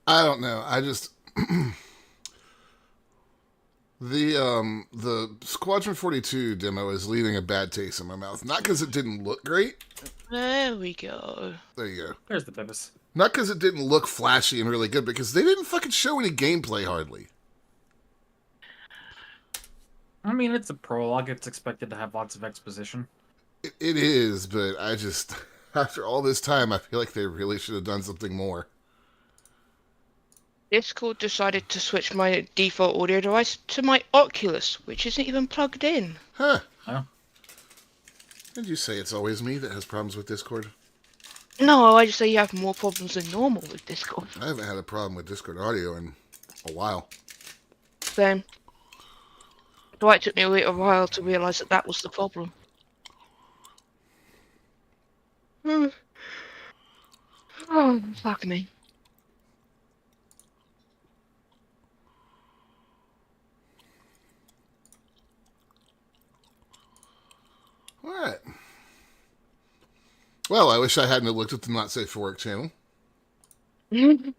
I don't know. I just the Squadron 42 demo is leaving a bad taste in my mouth. Not because it didn't look great. There we go. There you go. There's the purpose. Not because it didn't look flashy and really good, because they didn't fucking show any gameplay hardly. I mean, it's a prologue. It's expected to have lots of exposition. It is, but I just after all this time, I feel like they really should have done something more. Discord decided to switch my default audio device to my Oculus, which isn't even plugged in. Huh? Oh. Did you say it's always me that has problems with Discord? No, I just say you have more problems than normal with Discord. I haven't had a problem with Discord audio in a while. Same. Dwight took me a while to realise that that was the problem. Oh, fuck me. All right. Well, I wish I hadn't looked at the Not Safe for Work channel. Could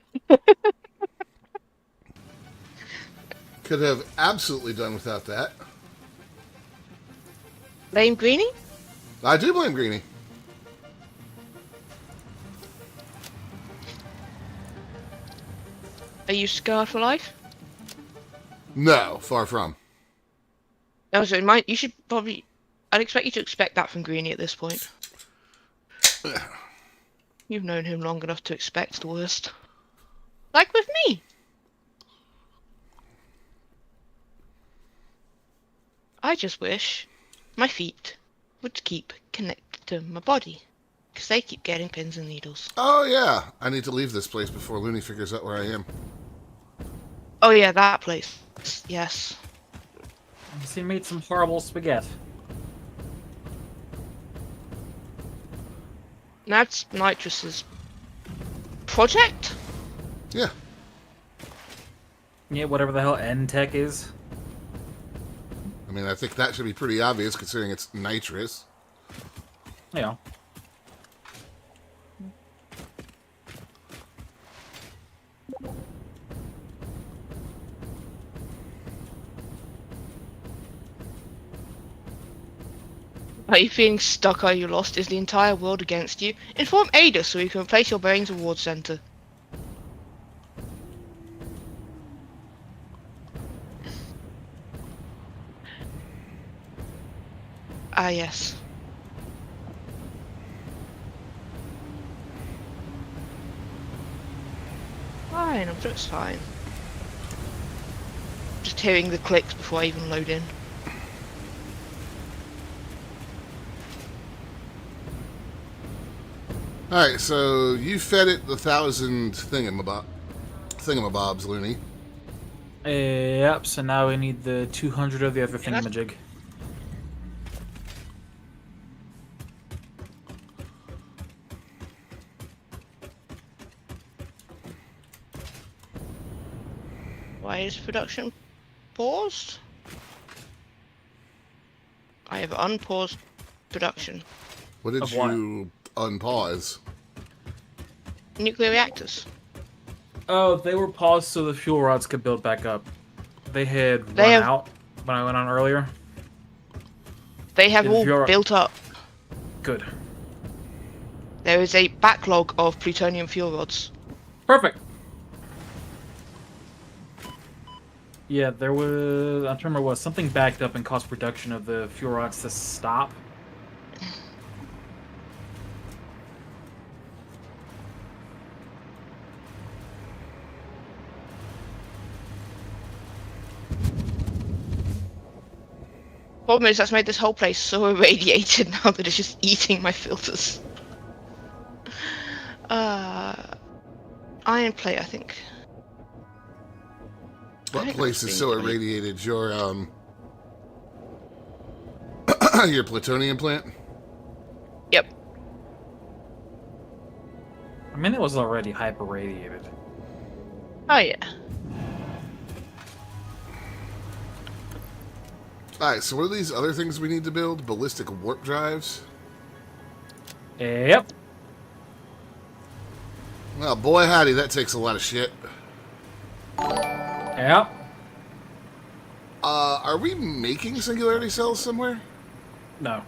have absolutely done without that. Blame Greenie? I do blame Greenie. Are you scarred for life? No, far from. No, so you should probably... I'd expect you to expect that from Greenie at this point. You've known him long enough to expect the worst. Like with me. I just wish my feet would keep connected to my body. Because they keep getting pins and needles. Oh, yeah. I need to leave this place before Looney figures out where I am. Oh yeah, that place. Yes. He made some horrible spaghetti. That's Nitrus's project? Yeah. Yeah, whatever the hell N-Tech is. I mean, I think that should be pretty obvious considering it's nitrous. Yeah. Are you feeling stuck? Are you lost? Is the entire world against you? Inform Ada so we can replace your brain's reward center. Ah, yes. Fine, I'm sure it's fine. Just hearing the clicks before I even load in. Alright, so you fed it the 1,000 thingamabobs, Looney. Yep, so now we need the 200 of the other thingamajig. Why is production paused? I have unpaused production. What did Of what? you unpause? Nuclear reactors. Oh, they were paused so the fuel rods could build back up. They had They run have- out when I went on earlier. They have If all you're- built up. Good. There is a backlog of plutonium fuel rods. Perfect. Yeah, there was... I don't remember what. Something backed up and caused production of the fuel rods to stop. Problem is, that's made this whole place so irradiated now that it's just eating my filters. Iron plate, I think. What think place that's is so being played. irradiated? Your, your plutonium plant? Yep. I mean, it was already hyper-radiated. Oh yeah. Alright, so what are these other things we need to build? Ballistic warp drives? Yep. Well, boy howdy, that takes a lot of shit. Yeah. Are we making singularity cells somewhere? No.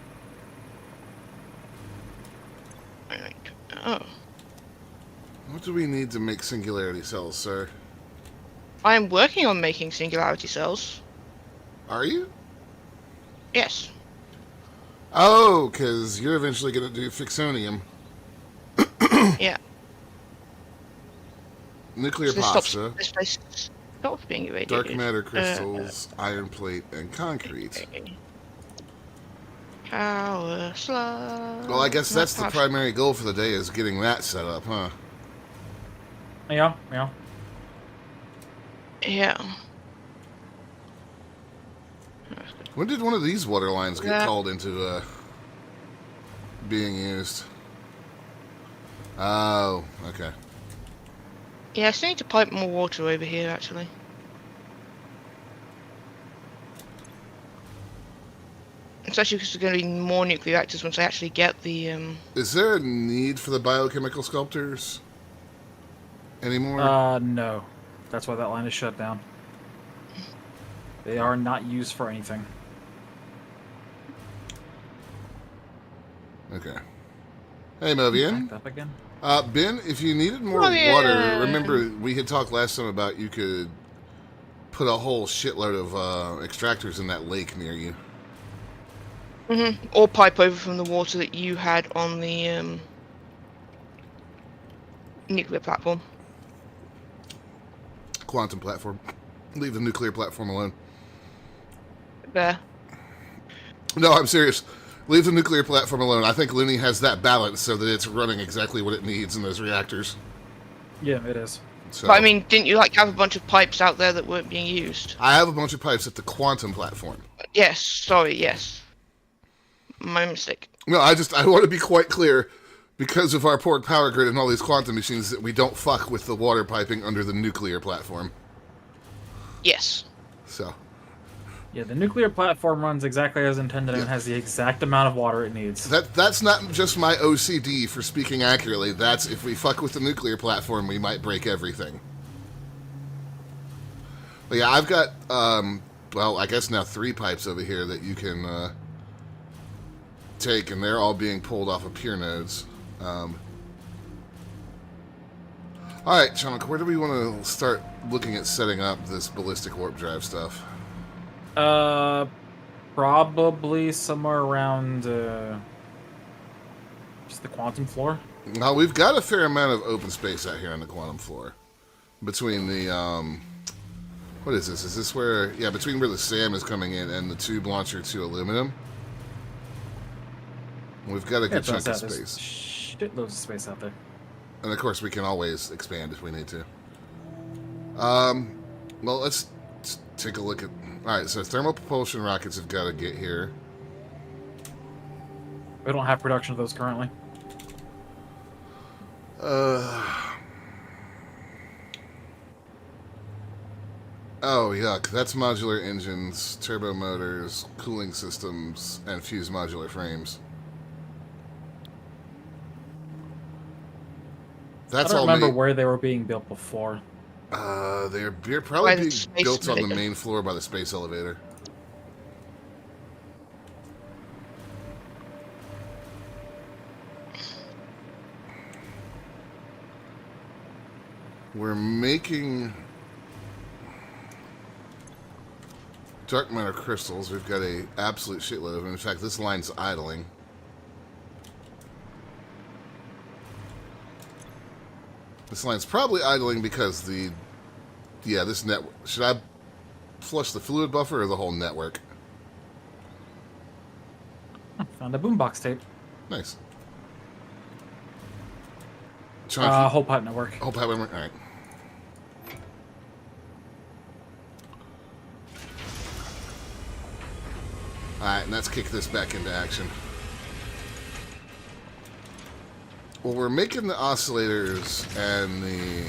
Alright. Oh. What do we need to make singularity cells, sir? I'm working on making singularity cells. Are you? Yes. Oh, because you're eventually going to do fixonium. Yeah. Nuclear So pasta, this place stops being irradiated. dark matter crystals, iron plate, and concrete. Okay. Power slug. Well, I guess Not that's the power primary goal for the day, is getting that set up, huh? Yeah. Yeah. Yeah. When did one of these water lines get Yeah. called into being used? Oh, okay. Yeah, I still need to pipe more water over here, actually. Especially because there's going to be more nuclear reactors once I actually get the, Is there a need for the biochemical sculptors anymore? No. That's why that line is shut down. They are not used for anything. Okay. Hey, Movian. Backed up again. Ben, if you needed more Movian! water, remember we had talked last time about you could put a whole shitload of extractors in that lake near you. or pipe over from the water that you had on the, nuclear platform. Quantum platform. Leave the nuclear platform alone. There. No, I'm serious. Leave the nuclear platform alone. I think Looney has that balance so that it's running exactly what it needs in those reactors. Yeah, it is. So, But I mean, didn't you, like, have a bunch of pipes out there that weren't being used? I have a bunch of pipes at the quantum platform. Yes, sorry, yes. My mistake. No, I want to be quite clear, because of our poor power grid and all these quantum machines, that we don't fuck with the water piping under the nuclear platform. Yes. So, Yeah, the nuclear platform runs exactly as intended and has the exact amount of water it needs. that's not just my OCD for speaking accurately. That's, if we fuck with the nuclear platform, we might break everything. But yeah, I've got, well, I guess now 3 pipes over here that you can take, and they're all being pulled off of pier nodes. Alright, Chunk, where do we want to start looking at setting up this ballistic warp drive stuff? Probably somewhere around, just the quantum floor. Now, we've got a fair amount of open space out here on the quantum floor. Between the, what is this? Is this where, yeah, between where the SAM is coming in and the tube launcher to aluminum. We've got a good chunk of space. Shitloads of space out there. And of course, we can always expand if we need to. Well, let's take a look at... Alright, so thermal propulsion rockets have got to get here. We don't have production of those currently. Oh, yuck. That's modular engines, turbo motors, cooling systems, and fused modular frames. That's I don't all remember made. where they were being built before. They're probably By the being space built on the elevator. main floor by the space elevator. We're making dark matter crystals. We've got a absolute shitload of them. In fact, this line's idling. This line's probably idling because this network. Should I flush the fluid buffer or the whole network? Found a boombox tape. Nice. Chunky. Whole pipe network. Whole pipe network. All right. All right, and let's kick this back into action. Well, we're making the oscillators and the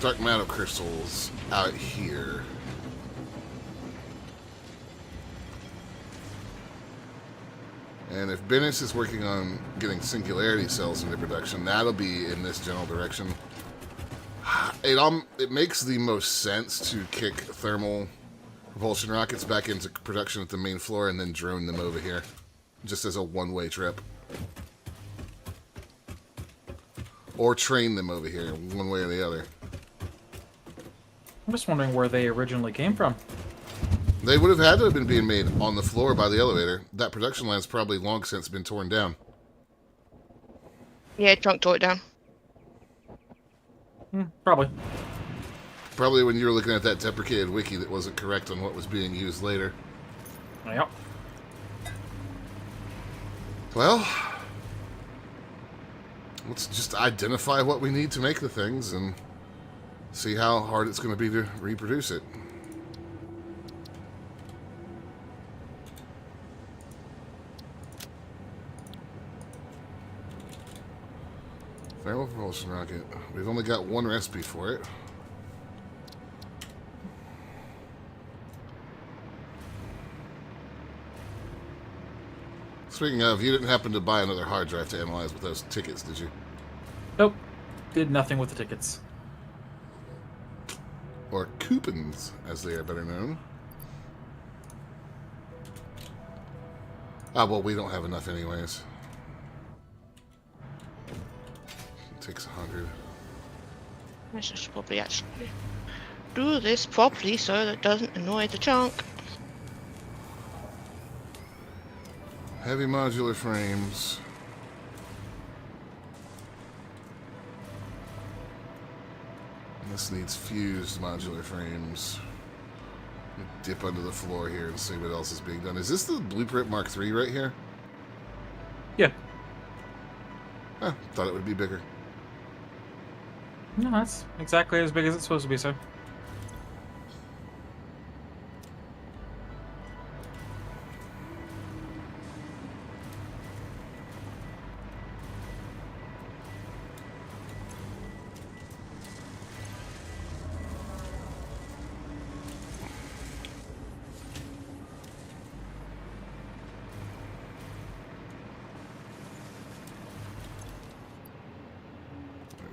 dark matter crystals out here. And if Bennett is working on getting singularity cells into production, that'll be in this general direction. it makes the most sense to kick thermal propulsion rockets back into production at the main floor and then drone them over here, just as a one-way trip. Or train them over here, one way or the other. I'm just wondering where they originally came from. They would have had to have been being made on the floor by the elevator. That production line's probably long since been torn down. Yeah, Trunk tore it down. Probably. Probably when you were looking at that deprecated wiki that wasn't correct on what was being used later. Yep. Well, let's just identify what we need to make the things and see how hard it's going to be to reproduce it. Thermal propulsion rocket. We've only got one recipe for it. Speaking of, you didn't happen to buy another hard drive to analyze with those tickets, did you? Nope. Did nothing with the tickets. Or coupons, as they are better known. Ah, well, we don't have enough anyways. It takes 100. I should probably actually do this properly so that it doesn't annoy the chunk. Heavy modular frames. This needs fused modular frames. Let me dip under the floor here and see what else is being done. Is this the Blueprint Mark III right here? Yeah. Huh, thought it would be bigger. No, that's exactly as big as it's supposed to be, sir.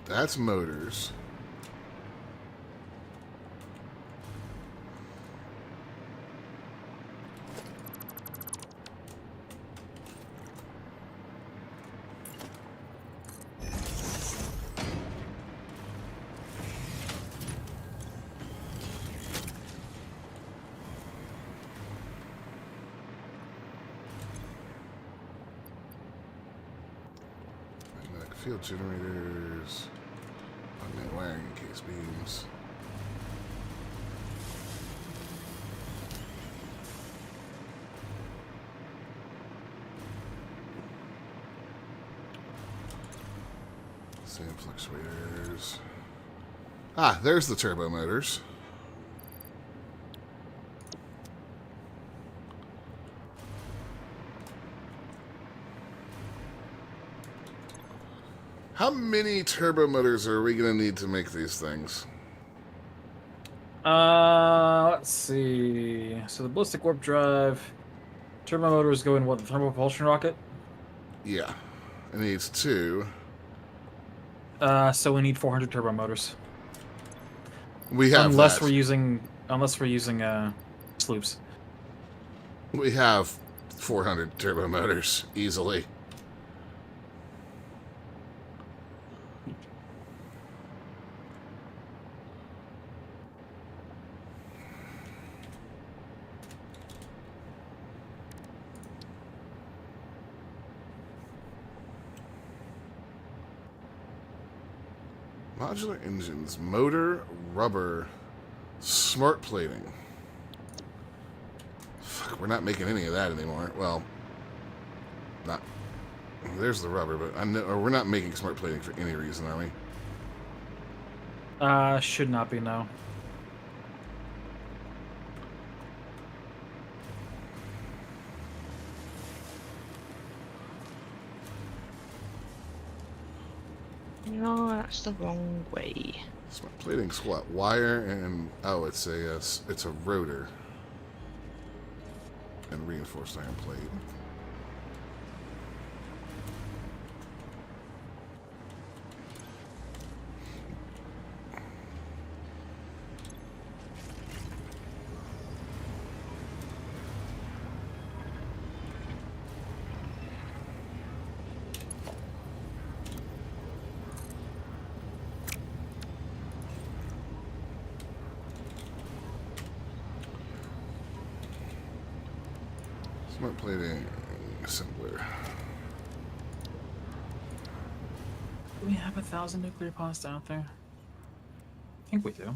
That's motors. Magnetic field generators. Magnetic wiring and case beams. Sand fluctuators. Ah, there's the turbo motors. How many turbo motors are we going to need to make these things? Let's see. So the ballistic warp drive, turbo motors go in what, the thermal propulsion rocket? Yeah. It needs 2. So we need 400 turbo motors. We have unless that. we're using sloops. We have 400 turbo motors easily. Modular engines, motor, rubber, smart plating. Fuck, we're not making any of that anymore. Well, not. There's the rubber, but we're not making smart plating for any reason, are we? Should not be, no. No, that's the wrong way. Smart plating's what? Wire and it's a rotor and reinforced iron plate. Smart plating assembler. Do we have 1,000 nuclear pods out there? I think we do.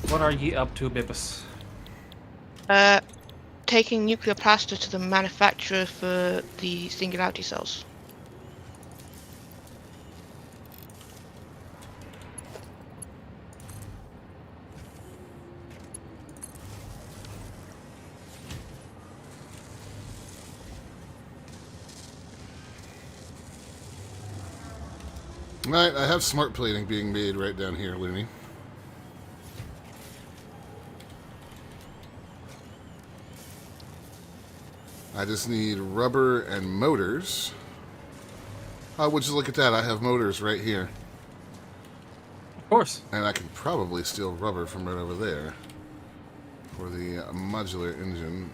What are ye up to, Bibbus? Taking nuclear plaster to the manufacturer for the singularity cells. Alright, I have smart plating being made right down here, Looney. I just need rubber and motors. Oh, would you look at that? I have motors right here. Of course. And I can probably steal rubber from right over there for the modular engine.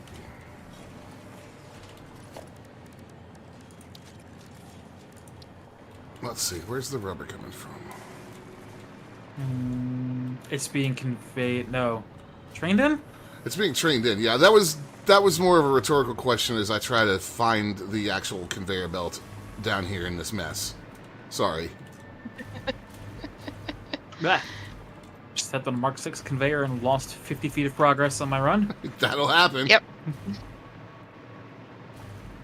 Let's see, where's the rubber coming from? It's being conveyed. No. Trained in? It's being trained in. Yeah, that was more of a rhetorical question as I try to find the actual conveyor belt down here in this mess. Sorry. Bah. Just stepped on a Mark 6 conveyor and lost 50 feet of progress on my run. That'll happen. Yep.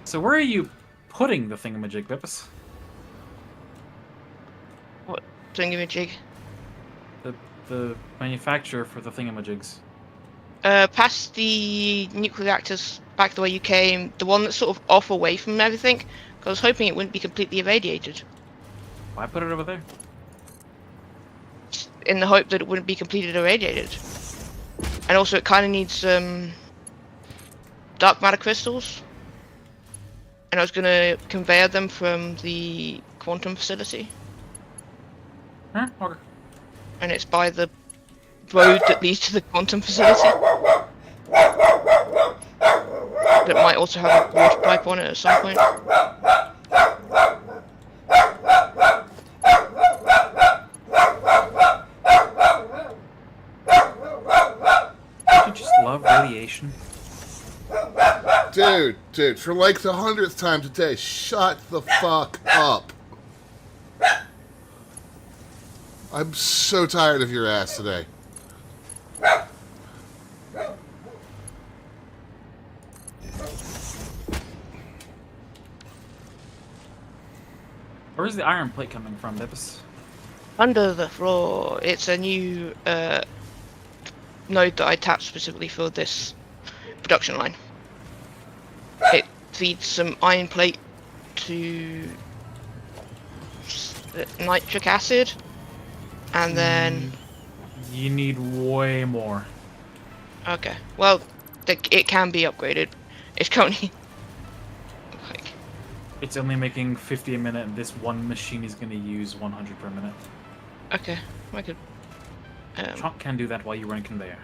So where are you putting the thingamajig, Bibbus? What thingamajig? The manufacturer for the thingamajigs. Past the nuclear reactors back the way you came, the one that's sort of off away from everything. 'Cause I was hoping it wouldn't be completely irradiated. Why put it over there? In the hope that it wouldn't be completely irradiated. And also it kind of needs dark matter crystals. And I was going to conveyor them from the quantum facility. Huh? Okay. And it's by the road that leads to the quantum facility. That might also have a water pipe on it at some point. Don't you just love radiation? Dude, for like the 100th time today, shut the fuck up. I'm so tired of your ass today. Where's the iron plate coming from, Bibbus? Under the floor, it's a new node that I tapped specifically for this production line. It feeds some iron plate to nitric acid, and then... You need way more. Okay, well, it can be upgraded. It's currently... like, It's only making 50 a minute, and this one machine is going to use 100 per minute. okay, I could... Trump can do that while you run conveyor.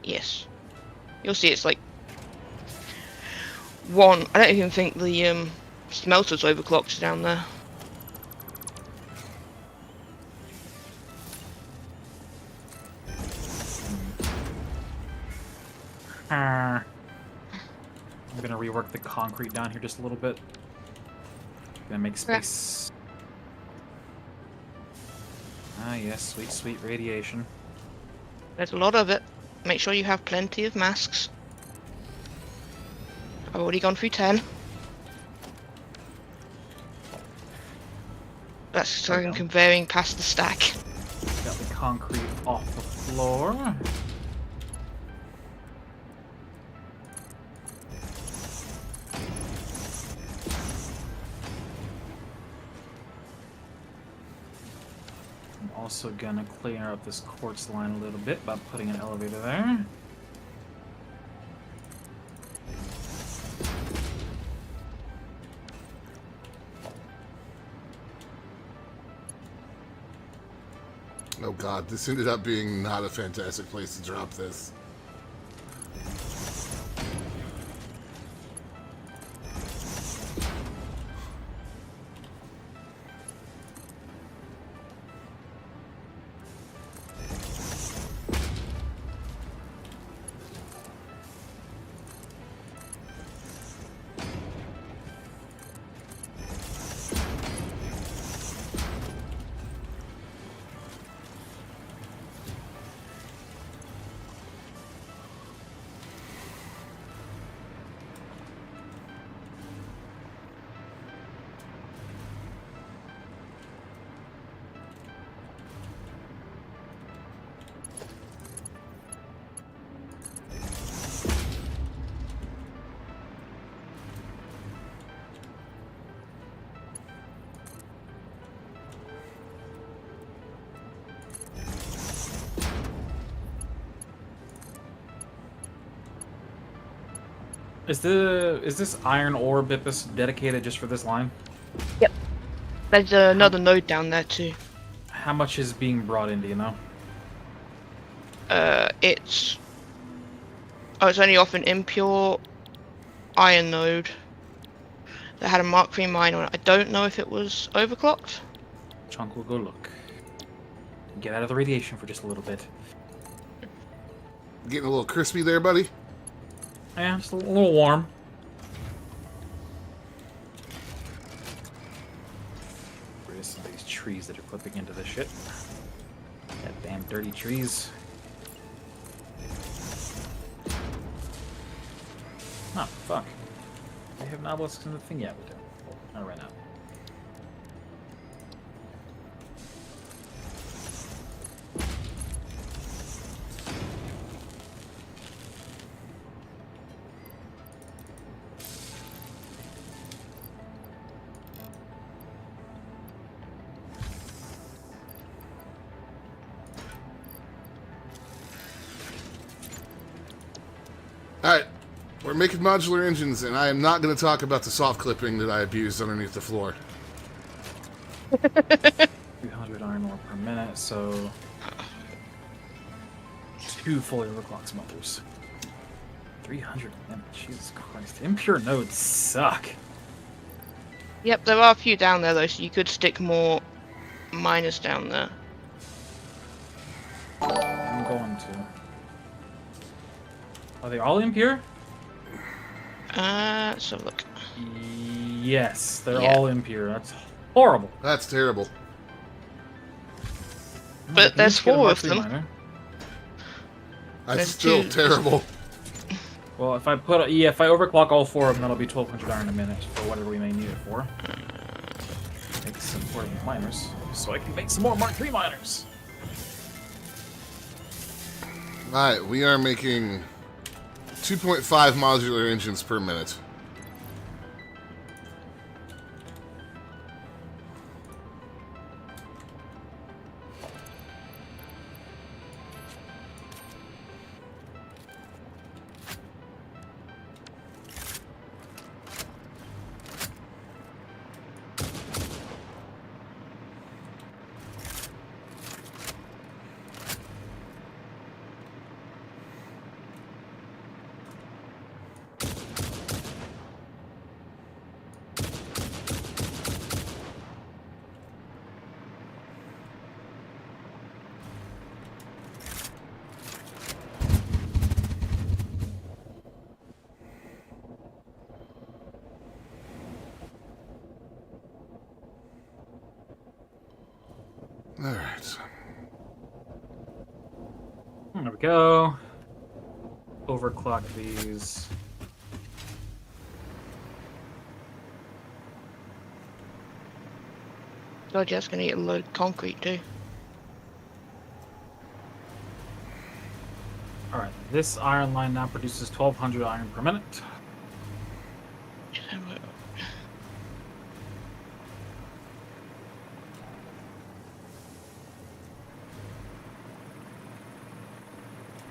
yes. You'll see it's like... one, I don't even think the smelter's overclocked down there. I'm gonna rework the concrete down here just a little bit. Gonna make space. Ah yes, sweet, sweet radiation. There's a lot of it. Make sure you have plenty of masks. I've already gone through 10. That's so I'm conveying past the stack. Got the concrete off the floor. I'm also gonna clear up this quartz line a little bit by putting an elevator there. Oh god, this ended up being not a fantastic place to drop this. Is this iron ore bit this dedicated just for this line? Yep. There's another node down there too. How much is being brought in, do you know? It's only off an impure iron node that had a Mark III mine on it. I don't know if it was overclocked. Chunk will go look. Get out of the radiation for just a little bit. Getting a little crispy there, buddy? Yeah, just a little warm. Where's some of these trees that are clipping into this shit? That damn dirty trees. Oh, fuck. They have obelisks in the thing yet. We do. Not right now. Alright, we're making modular engines, and I am not going to talk about the soft clipping that I abused underneath the floor. 300 iron ore per minute, so 2 fully overclocked smelters. 300 a minute, Jesus Christ. Impure nodes suck. Yep, there are a few down there though, so you could stick more miners down there. I'm going to. Are they all impure? Let's have a look. Yes, they're Yeah. all impure. That's horrible. That's terrible. But Can there's you get a 4 Mark of III them. miner? That's There's still 2. terrible. Well, if I overclock all 4 of them, that'll be 1,200 iron a minute for whatever we may need it for. Make some portable miners, so I can make some more Mark III miners. Alright, we are making 2.5 modular engines per minute. Alright. There we go. Overclock these. God, yeah, it's gonna eat a load of concrete too. Alright, this iron line now produces 1,200 iron per minute.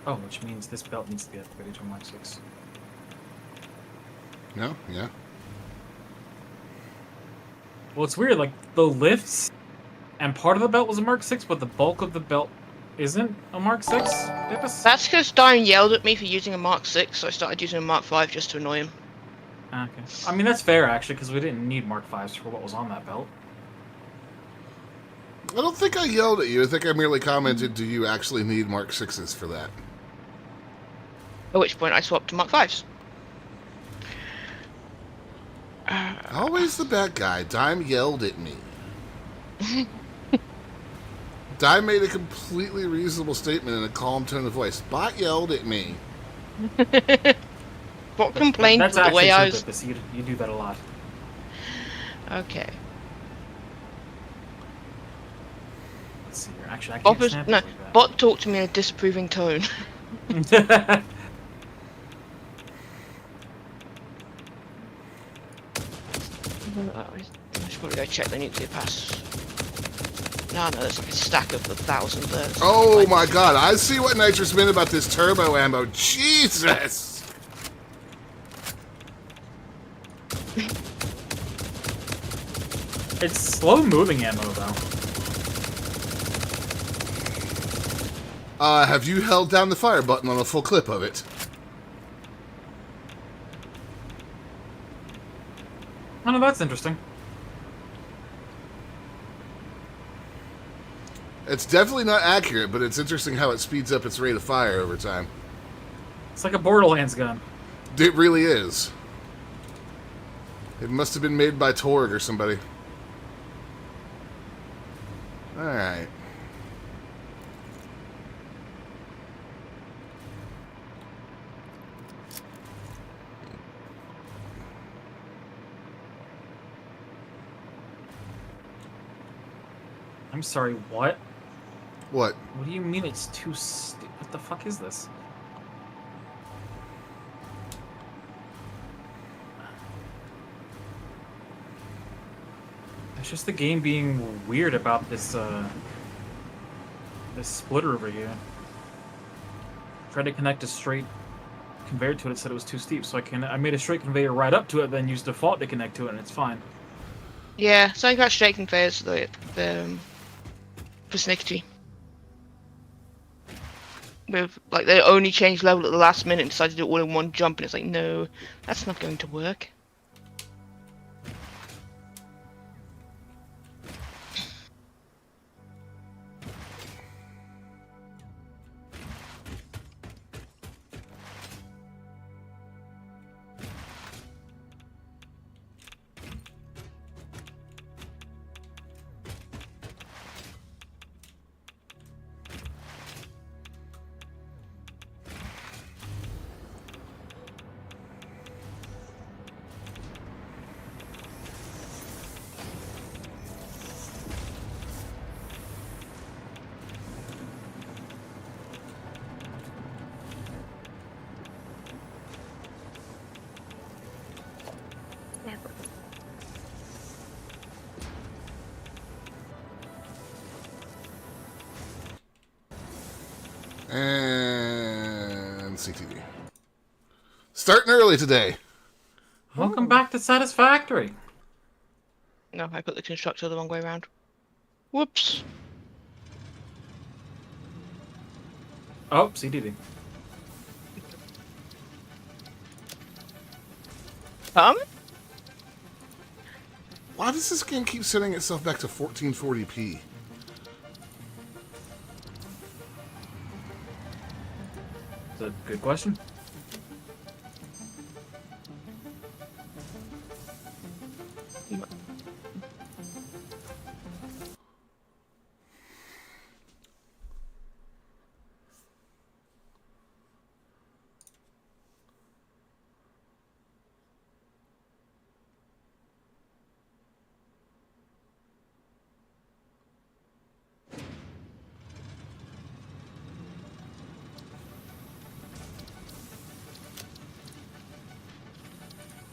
Oh, which means this belt needs to be upgraded to a Mark 6. No? Yeah. Well, it's weird, like, the lifts and part of the belt was a Mark 6, but the bulk of the belt isn't a Mark 6? That's because Diane yelled at me for using a Mark 6, so I started using a Mark 5 just to annoy him. Okay. I mean, that's fair, actually, because we didn't need Mark 5s for what was on that belt. I don't think I yelled at you. I think I merely commented, do you actually need Mark 6s for that? At which point I swapped to Mark 5s. Always the bad guy. Dime yelled at me. Dime made a completely reasonable statement in a calm tone of voice. Bot yelled at me. What complained That's with the way I actually was... true, you do that a lot. Okay. Let's see here. Actually, I can't Bot, was, snap no, it like Bot talked to me in a disapproving tone. that. I should probably go check the nuclear pass. No, there's like a stack of 1,000 there. Oh Like, my god, I see what Nitrous meant about this turbo ammo. Jesus! It's slow-moving ammo, though. Have you held down the fire button on a full clip of it? Oh, no, that's interesting. It's definitely not accurate, but it's interesting how it speeds up its rate of fire over time. It's like a Borderlands gun. It really is. It must have been made by Torg or somebody. Alright. I'm sorry, what? What? What do you mean it's too what the fuck is this? It's just the game being weird about this, this splitter over here. Tried to connect a straight conveyor to it, it said it was too steep, so I made a straight conveyor right up to it, then used default to connect to it, and it's fine. yeah, something about straight conveyors persnickety. With like they only changed level at the last minute and decided to do it all in one jump, and it's like, no, that's not going to work. And CTV. Starting early today. Welcome back to Satisfactory. No, I put the constructor the wrong way around. Whoops. Oh, CDD. Why does this game keep setting itself back to 1440p? That's a good question.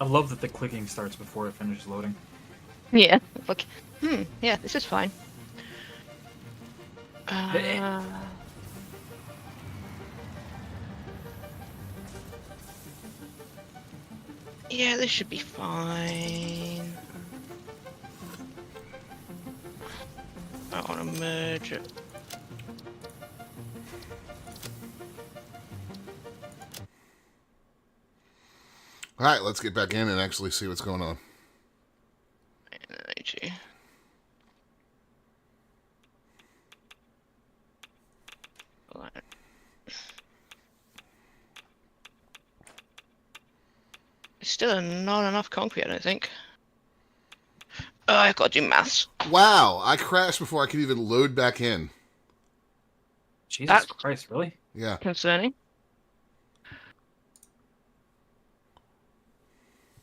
I love that the clicking starts before it finishes loading. Yeah. Like, yeah, this is fine. Yeah, this should be fine. I want to merge it. All right, let's get back in and actually see what's going on. Energy. It's still not enough concrete, I don't think. Oh, I've got to do maths. Wow, I crashed before I could even load back in. Jesus That's Christ, really? Yeah. concerning.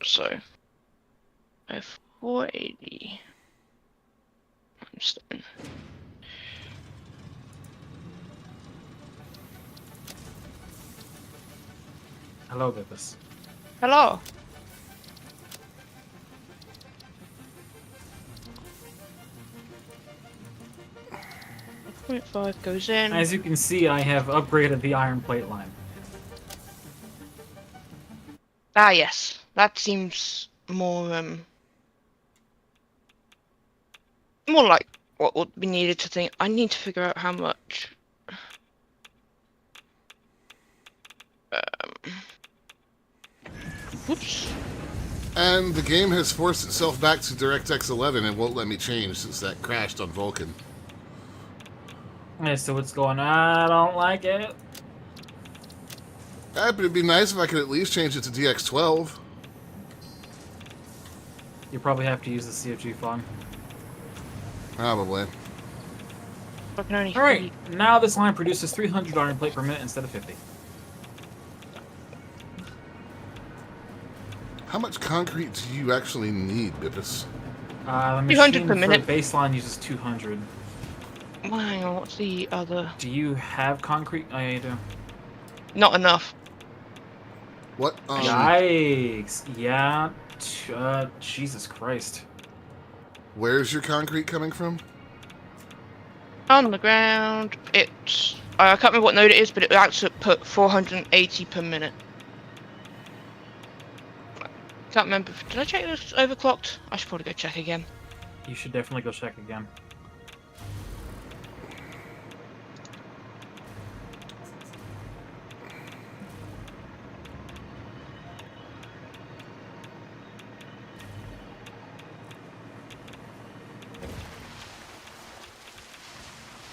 So, I have 480. Limestone. Hello, Bibbis. Hello. .5 goes in. As you can see, I have upgraded the iron plate line. Ah, yes. That seems more, more like what would be needed to think. I need to figure out how much. Whoops. And the game has forced itself back to DirectX 11 and won't let me change since that crashed on Vulkan. Yeah, so what's going on? I don't like it. But it'd be nice if I could at least change it to DX12. You probably have to use the CFG font. Probably. I can only Alright, now this line produces 300 iron plate per minute instead of 50. How much concrete do you actually need, Bippus? The 200 per machine minute. for baseline uses 200. Well, hang on, what's the other? Do you have concrete? Oh, yeah, you do. Not enough. What? Yikes. Yeah. Jesus Christ. Where's your concrete coming from? On the ground, it's... I can't remember what node it is, but it output 480 per minute. Can't remember. Did I check this overclocked? I should probably go check again. You should definitely go check again.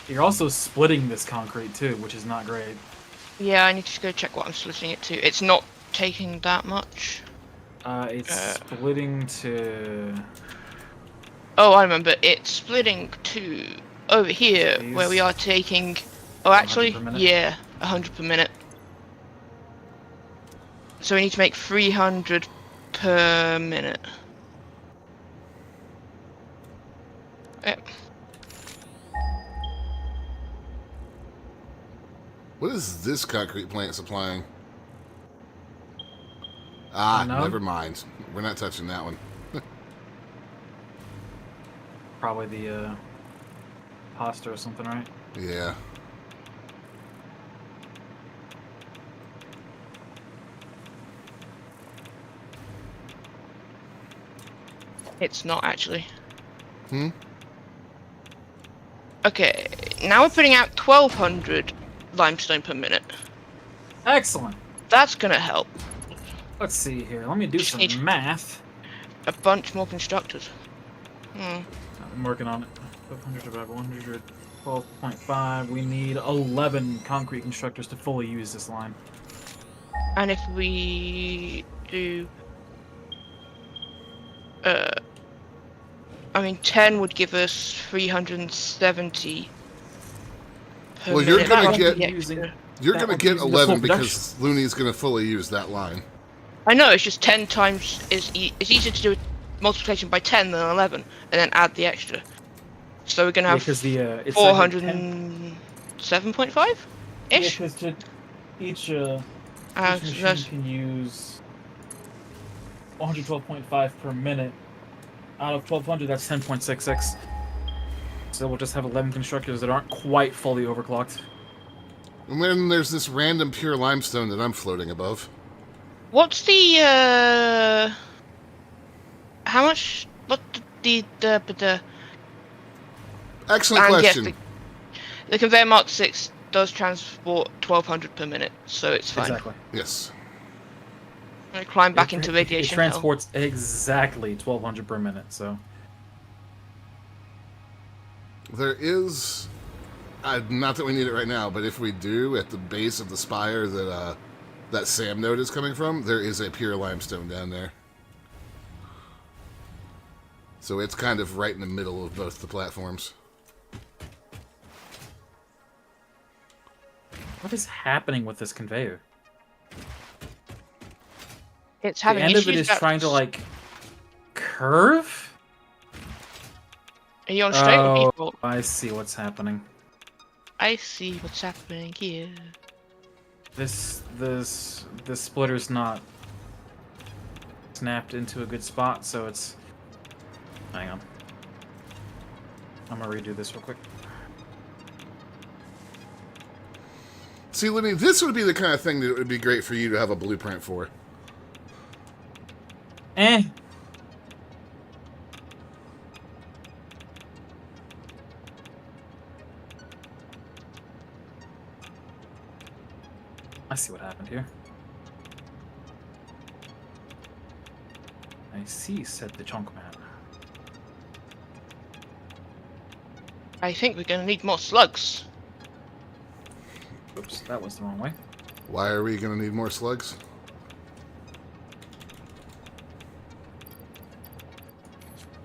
You're also splitting this concrete too, which is not great. Yeah, I need to go check what I'm splitting it to. It's not taking that much. It's splitting to... Oh, I remember. It's splitting to over here, These? where we are taking... Oh, actually, 100 per minute? yeah, 100 per minute. So we need to make 300 per minute. Yep. What is this concrete plant supplying? Ah, No. never mind. We're not touching that one. Probably the pasta or something, right? Yeah. It's not actually. Hmm? Okay, now we're putting out 1200 limestone per minute. Excellent. That's gonna help. Let's see here. Let me do Just some need- math. A bunch more constructors. I'm working on it. 1200 divided by 100, 12.5. We need 11 concrete constructors to fully use this line. And if we do... I mean, 10 would give us 370 per Well, you're minute. gonna That would get- be extra. You're That going to would get use the 11 full because Looney's going to fully use that line. I know, it's just 10 times... It's easier to do a multiplication by 10 than 11, and then add the extra. So we're gonna have because the it's like a 10 407.5-ish? because each So machine that's can use 112.5 per minute. Out of 1200, that's 10.66. So we'll just have 11 constructors that aren't quite fully overclocked. And then there's this random pure limestone that I'm floating above. What's the how much? What the Excellent and yes, question. the conveyor Mark 6 does transport 1200 per minute, so it's fine. Exactly. Yes. I'm gonna climb back into radiation. It transports exactly 1200 per minute, so. There is, not that we need it right now, but if we do, at the base of the spire that that SAM node is coming from, there is a pure limestone down there. So it's kind of right in the middle of both the platforms. What is happening with this conveyor? It's The having end of it issues is trying to, like, curve? Are you on straight or Oh, default? I see what's happening. I see what's happening here. This splitter's not snapped into a good spot, so it's... Hang on. I'm gonna redo this real quick. See, Lenny, this would be the kind of thing that would be great for you to have a blueprint for. Eh. I see what happened here. I see, said the chunk man. I think we're gonna need more slugs. Oops, that was the wrong way. Why are we going to need more slugs?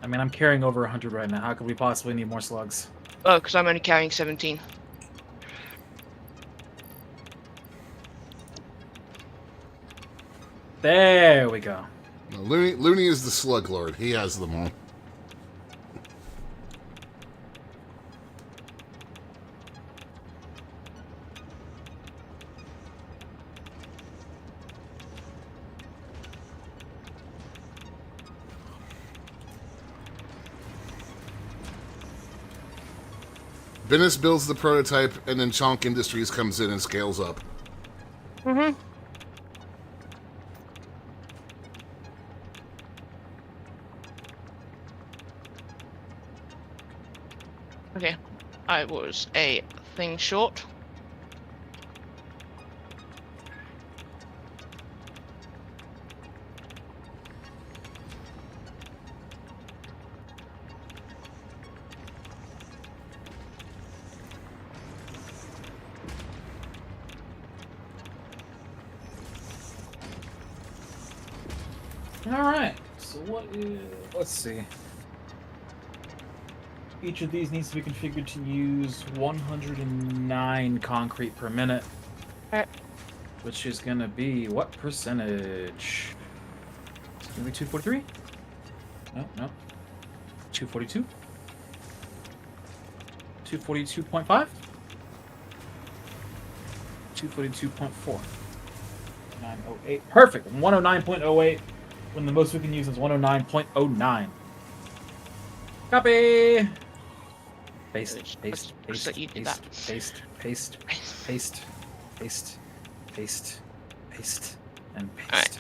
I mean, I'm carrying over 100 right now. How could we possibly need more slugs? Oh, because I'm only carrying 17. There we go. No, Looney is the slug lord. He has them all. Venice builds the prototype, and then Chonk Industries comes in and scales up. Mm-hmm. Okay, I was a thing short. Alright, so what is... Let's see. Each of these needs to be configured to use 109 concrete per minute. Alright. Which is gonna be what percentage? It's gonna be 243? No. 242? 242.5? 242.4. 908. Perfect. 109.08. When the most we can use is 109.09. Copy. Paste, paste, paste, So you did that. paste, paste, paste, paste, paste, paste, and paste. Alright.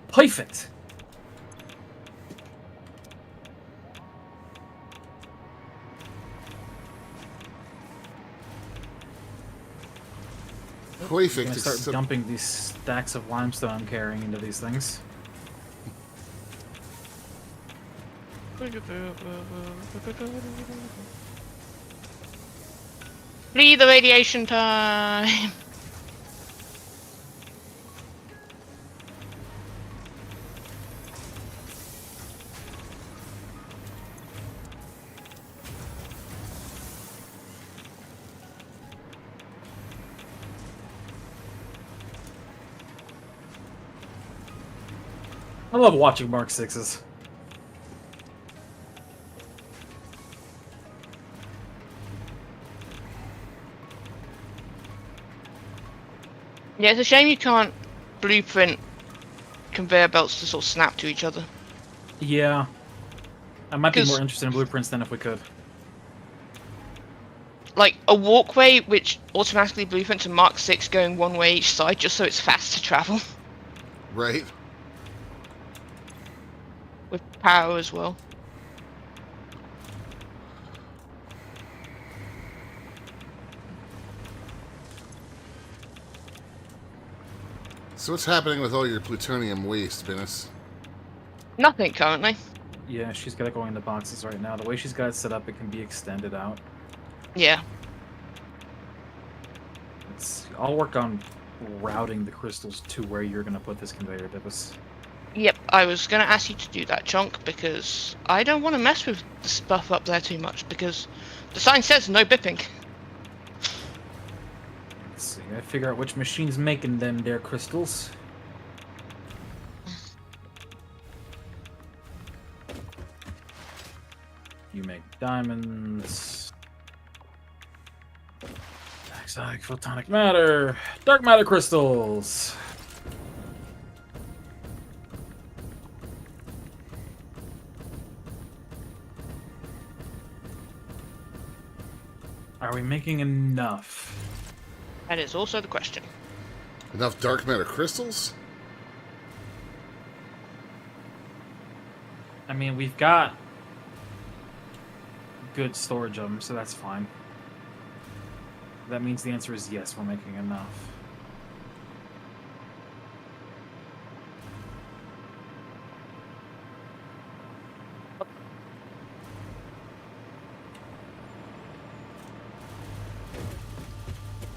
Perfect. I'm Perfect. gonna start except- dumping these stacks of limestone I'm carrying into these things. Flee the radiation time. I love watching Mark 6s. Yeah, it's a shame you can't blueprint conveyor belts to sort of snap to each other. Yeah. I might be 'Cause- more interested in blueprints than if we could. Like a walkway which automatically blueprints a Mark 6 going one way each side, just so it's fast to travel Right? with power as well. So what's happening with all your plutonium waste, Venus? Nothing currently. Yeah, she's got it going into boxes right now. The way she's got it set up, it can be extended out. Yeah. I'll work on routing the crystals to where you're going to put this conveyor, Divis. Yep, I was going to ask you to do that, Chunk, because I don't want to mess with the stuff up there too much, because the sign says no bipping. Let's see, I figure out which machine's making them there crystals. You make diamonds. Exotic photonic matter. Dark matter crystals. Are we making enough? That is also the question. Enough dark matter crystals? I mean, we've got good storage of them, so that's fine. That means the answer is yes, we're making enough.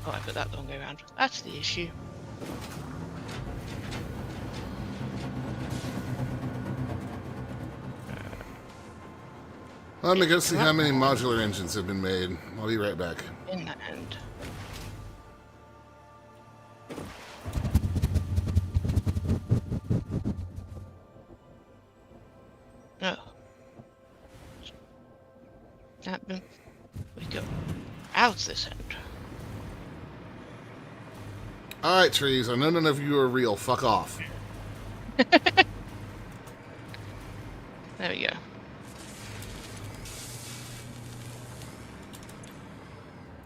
Oh, I put that the wrong way around. That's the issue. Let me go see how many modular engines have been made. I'll be right back. In the end. Oh. That been. We go out this end. Alright, trees. I know none of you are real. Fuck off. There we go.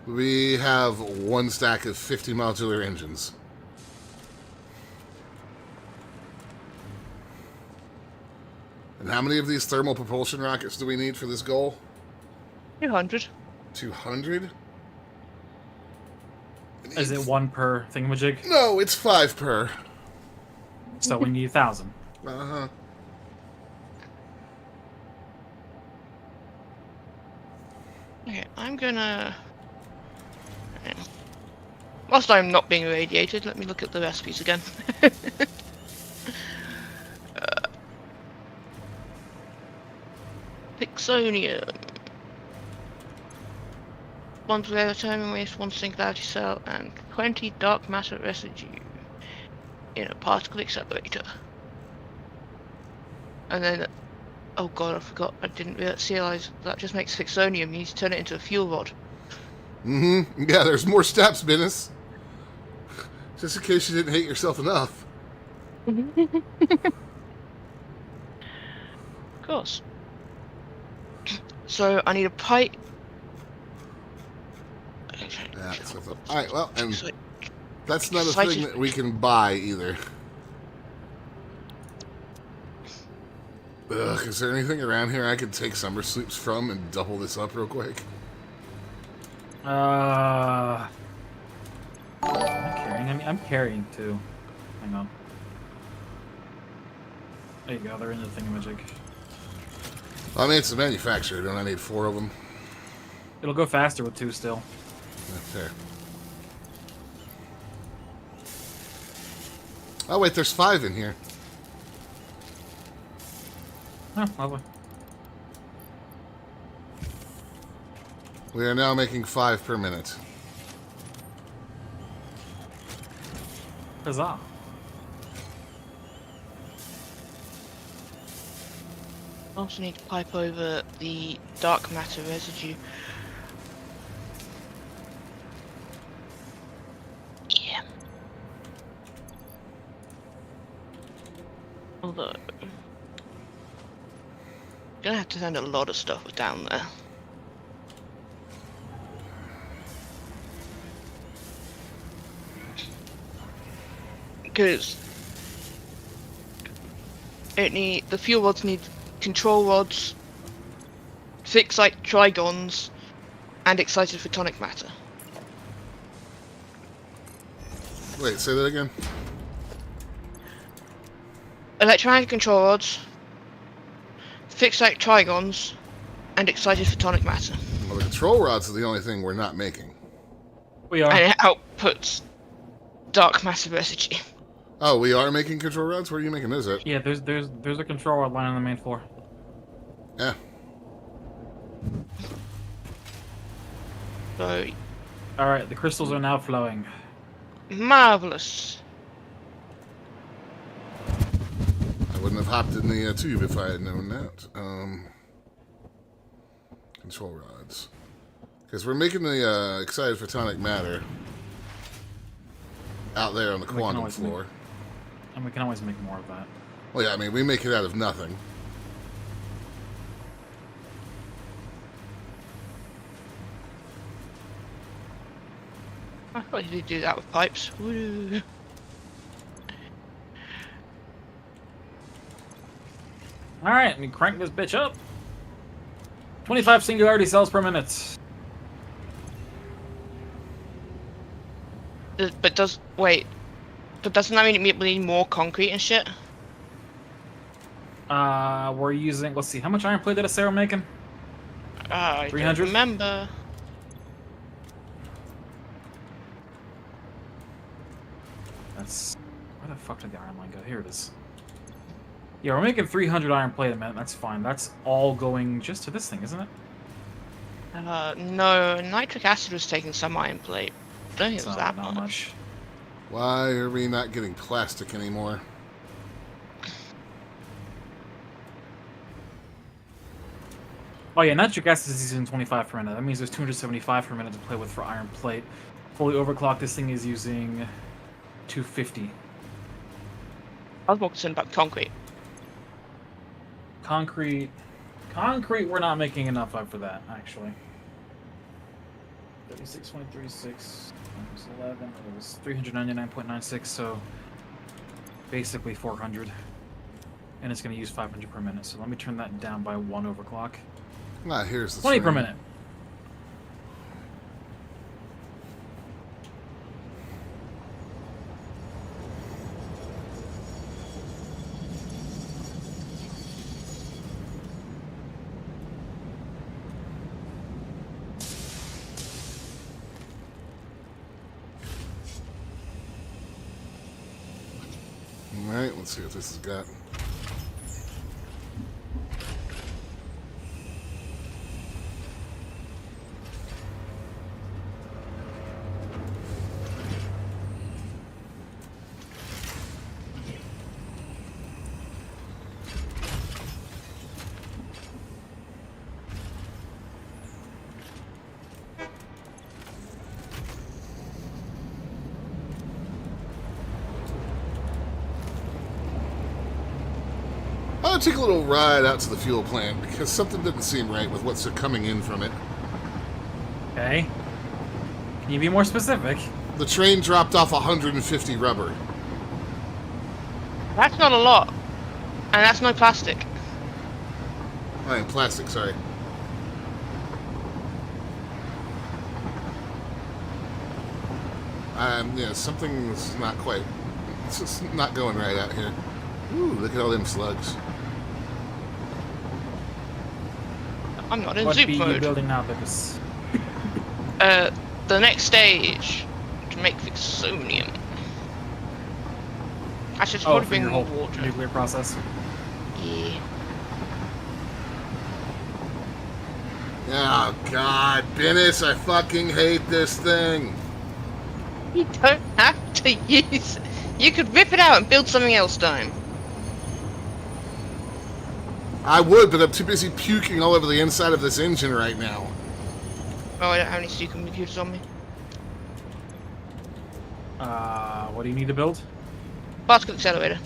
We have one stack of 50 modular engines. And how many of these thermal propulsion rockets do we need for this goal? 200. 200? Is it one per thingamajig? No, it's 5 per. So we need 1,000. Uh-huh. Okay, I'm gonna... Whilst I'm not being irradiated, let me look at the recipes again. Pixonium. One plutonium waste, one singularity cell, and 20 dark matter residue in a particle accelerator. And then, oh god, I forgot, I didn't realize that just makes Pixonium. You need to turn it into a fuel rod. Mm-hmm. Yeah, there's more steps, Venus. Just in case you didn't hate yourself enough. Of course. So I need a pipe. Yeah, so alright, well, and So- that's not a Excited. thing that we can buy either. Ugh, is there anything around here I could take summer sleeps from and double this up real quick? I'm carrying. I mean, I'm carrying too. Hang on. There you go. They're in the thingamajig. I mean, it's a manufacturer. Don't I need 4 of them? It'll go faster with 2 still. There. Oh, wait, there's 5 in here. Oh, lovely. We are now making 5 per minute. Huzzah. I also need to pipe over the dark matter residue. Yeah. Although, gonna have to send a lot of stuff down there. Because the fuel rods need control rods, fixed like trigons, and excited photonic matter. Wait, say that again? Electromagnetic control rods, fixed like trigons, and excited photonic matter. Well, the control rods are the only thing we're not making. We are. And it outputs dark matter energy. Oh, we are making control rods? Where are you making those at? Yeah, there's a control rod line on the main floor. Yeah. So, Alright, the crystals are now flowing. marvelous. I wouldn't have hopped in the tube if I had known that. Control rods. Because we're making the excited photonic matter out there on the quantum floor. And we can always make more of that. Well, yeah, I mean, we make it out of nothing. I thought you did do that with pipes. Woo. Alright, let me crank this bitch up. 25 singularity cells per minute. But doesn't that mean we need more concrete and shit? We're using, let's see, how much iron plate did Sarah making? I 300? don't remember. That's, where the fuck did the iron line go? Here it is. Yeah, we're making 300 iron plate a minute, that's fine. That's all going just to this thing, isn't it? No, nitric acid was taking some iron plate. I don't think it was that not much. Why are we not getting plastic anymore? Oh yeah, nitric acid is using 25 per minute. That means there's 275 per minute to play with for iron plate. Fully overclocked, this thing is using 250. I was more concerned about concrete. Concrete, we're not making enough of for that, actually. 36.36 times 11, it was 399.96, so basically 400. And it's going to use 500 per minute, so let me turn that down by 1 overclock. Ah, here's the 20 per thing. minute. Alright, let's see what this has got. I'll take a little ride out to the fuel plant because something doesn't seem right with what's coming in from it. Okay. Can you be more specific? The train dropped off 150 rubber. That's not a lot. And that's no plastic. I mean, plastic, sorry. Yeah, something's not quite. It's just not going right out here. Ooh, look at all them slugs. I'm not in What zoom be you mode. building now, Bippus? The next stage to make Vixonium. I should Oh, probably for bring your more whole water. nuclear process. Yeah. Oh, God. Bennis, I fucking hate this thing. You don't have to use it. You could rip it out and build something else, Dime. I would, but I'm too busy puking all over the inside of this engine right now. Oh, I don't have any supercomputers on me. What do you need to build? Particle accelerator.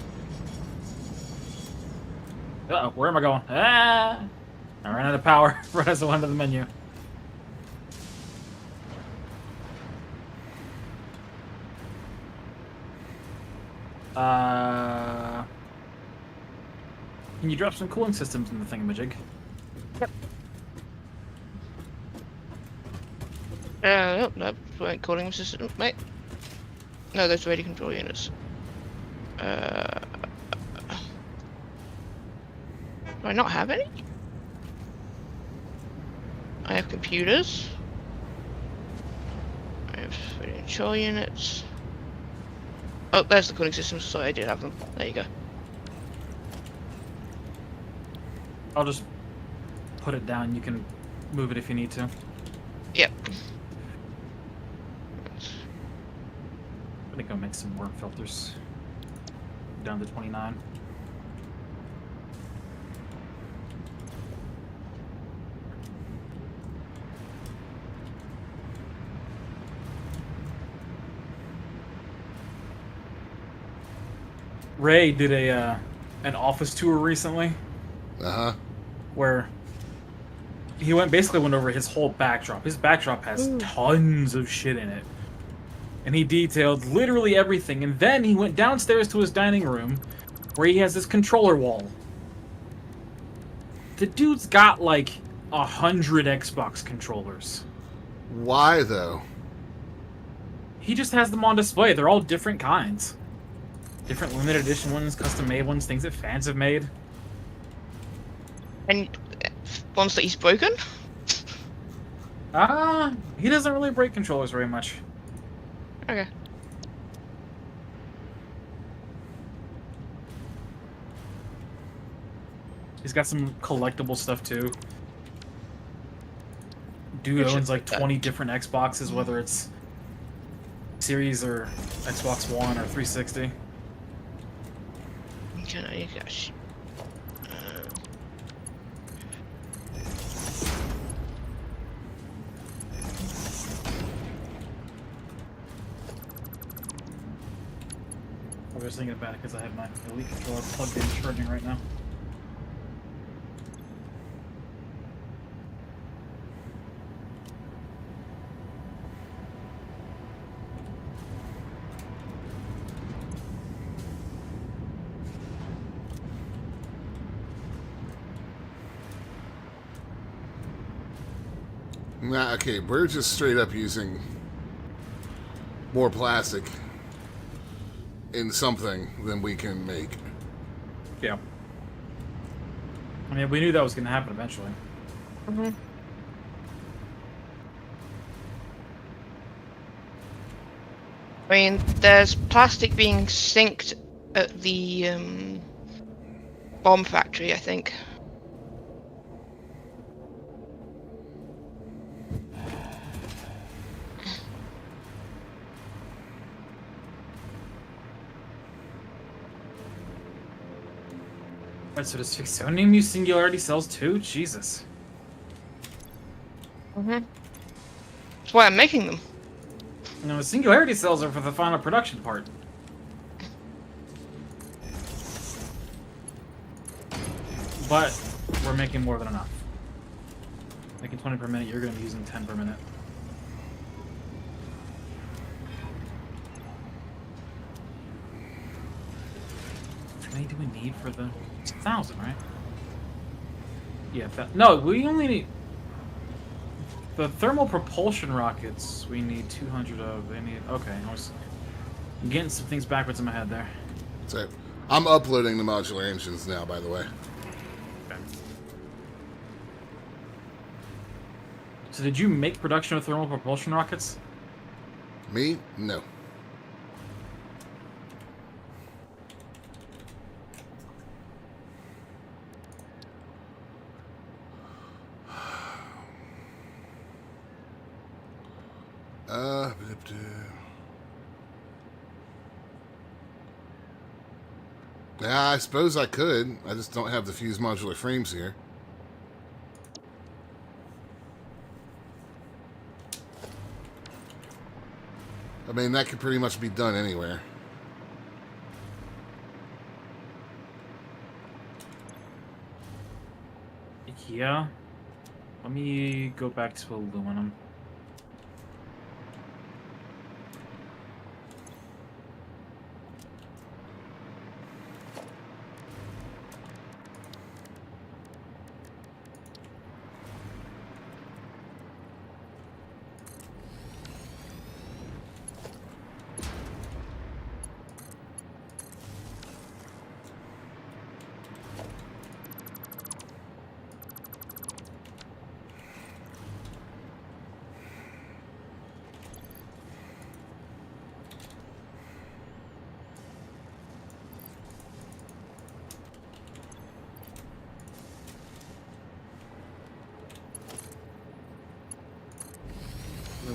Uh-oh, where am I going? Ah! I ran out of power right as I went to the menu. Can you drop some cooling systems in the thingamajig? No, weren't calling them system, mate. No, those are radio control units. Do I not have any? I have computers. I have radio control units. Oh, there's the cooling systems. Sorry, I did have them. There you go. I'll just put it down. You can move it if you need to. Yep. I'm gonna go make some worm filters. Down to 29. Ray did an office tour recently Uh-huh. where he went over his whole backdrop. His backdrop has tons of shit in it. And he detailed literally everything. And then he went downstairs to his dining room where he has this controller wall. The dude's got like 100 Xbox controllers. Why, though? He just has them on display. They're all different kinds. Different limited edition ones, custom made ones, things that fans have made. And ones that he's broken? He doesn't really break controllers very much. Okay. He's got some collectible stuff too. Dude Which owns is like that? 20 different Xboxes, whether it's Series or Xbox One or 360. Okay, gosh. I was thinking about it because I have my Elite controller plugged in charging right now. Nah, okay, we're just straight up using more plastic in something than we can make. Yeah. I mean, we knew that was going to happen eventually. Mm-hmm. I mean, there's plastic being synced at the bomb factory, I think. Right, so does Fixonium use Singularity cells too? Jesus. Mm-hmm. That's why I'm making them. No, the Singularity cells are for the final production part. But we're making more than enough. Making 20 per minute, you're going to be using 10 per minute. How many do we need for the... It's 1,000, right? Yeah, no, we only need... The thermal propulsion rockets, we need 200 of. They need... Okay, I'm getting some things backwards in my head there. So, I'm uploading the modular engines now, by the way. Okay. So did you make production of thermal propulsion rockets? Me? No. Yeah, I suppose I could. I just don't have the fused modular frames here. I mean, that could pretty much be done anywhere. Yeah. Let me go back to aluminum.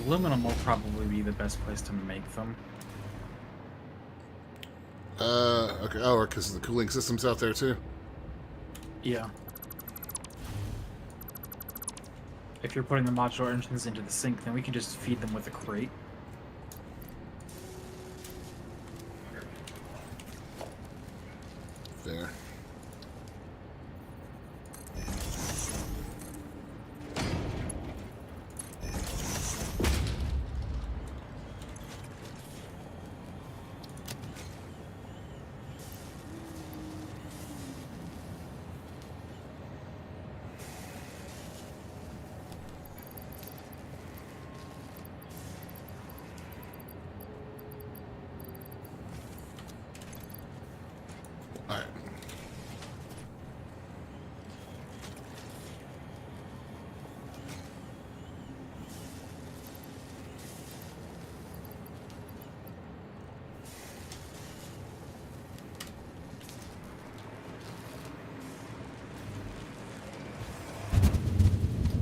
Aluminum will probably be the best place to make them. Okay. Oh, because the cooling system's out there too. Yeah. If you're putting the modular engines into the sink, then we can just feed them with a crate. There. All right.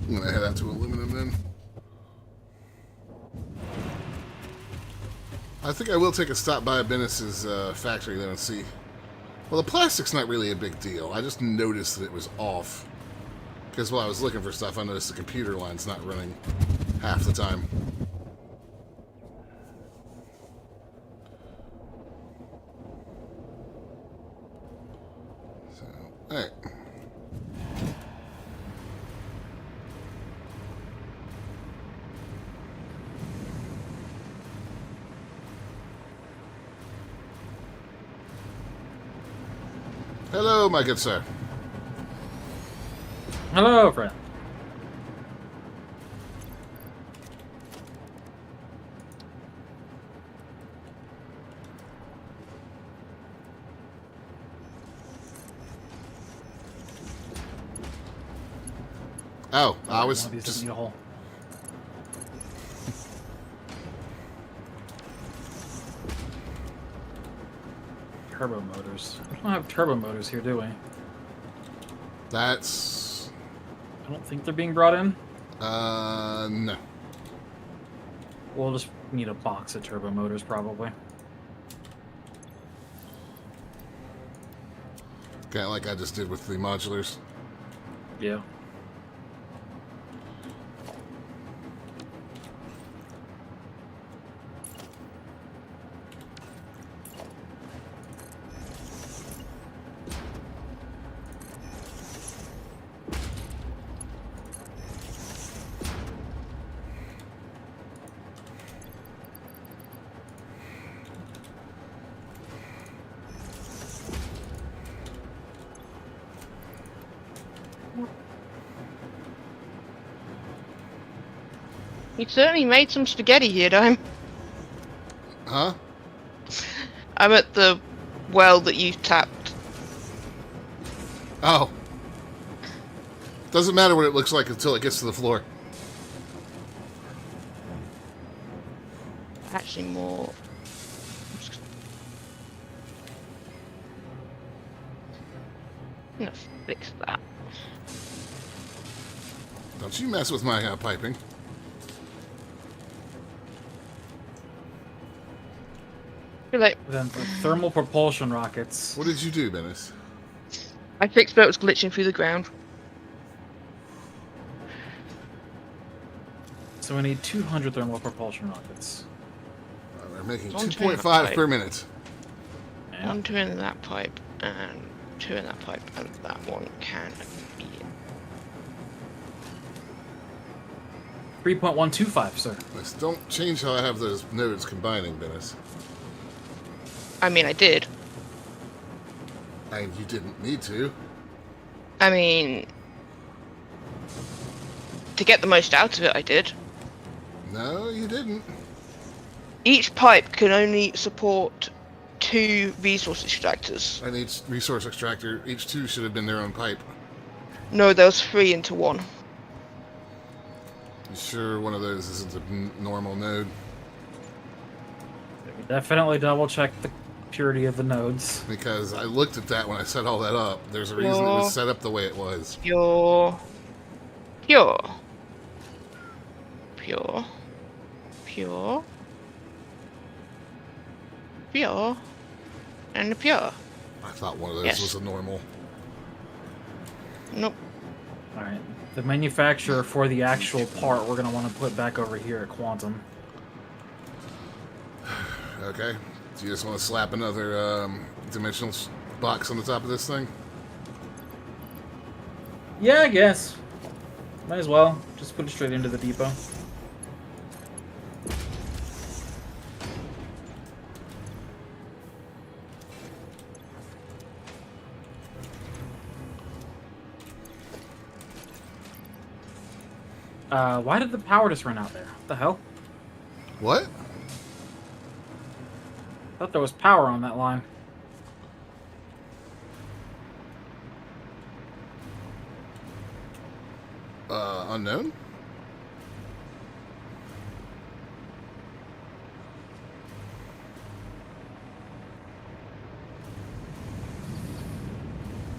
I'm gonna head out to aluminum then. I think I will take a stop by Bennis's factory then and see. Well, the plastic's not really a big deal. I just noticed that it was off. Because while I was looking for stuff, I noticed the computer line's not running half the time. So, alright. Hello, my good sir. Hello, friend. Oh, I was One of these just... doesn't need a hole. Turbo motors. We don't have turbo motors here, do we? That's... I don't think they're being brought in. No. We'll just need a box of turbo motors, probably. Kind of like I just did with the modulars. Yeah. You certainly made some spaghetti here, Dime. Huh? I'm at the well that you tapped. Oh. Doesn't matter what it looks like until it gets to the floor. Actually, more. I'm gonna fix that. Don't you mess with my piping. Too late. Then the thermal propulsion rockets. What did you do, Bennis? I fixed where it was glitching through the ground. So we need 200 thermal propulsion rockets. We're making Don't 2.5 per minute. Yeah. One, two in that pipe, and two in that pipe, and that one can be 3.125, sir. Let's don't change how I have those nodes combining, Dennis. I mean, I did. And you didn't need to. I mean, to get the most out of it, I did. No, you didn't. Each pipe can only support 2 resource extractors. And each resource extractor, each two should have been their own pipe. No, there was 3 into 1. You sure one of those isn't a normal node? Definitely double check the purity of the nodes. Because I looked at that when I set all that up. There's a reason it was set up the way it was. Pure, and pure. I thought one of those Yes. was a normal. Nope. Alright. The manufacturer for the actual part we're going to want to put back over here at Quantum. Okay. Do you just want to slap another dimensional box on the top of this thing? Yeah, I guess. Might as well. Just put it straight into the depot. Why did the power just run out there? What the hell? What? I thought there was power on that line. Unknown?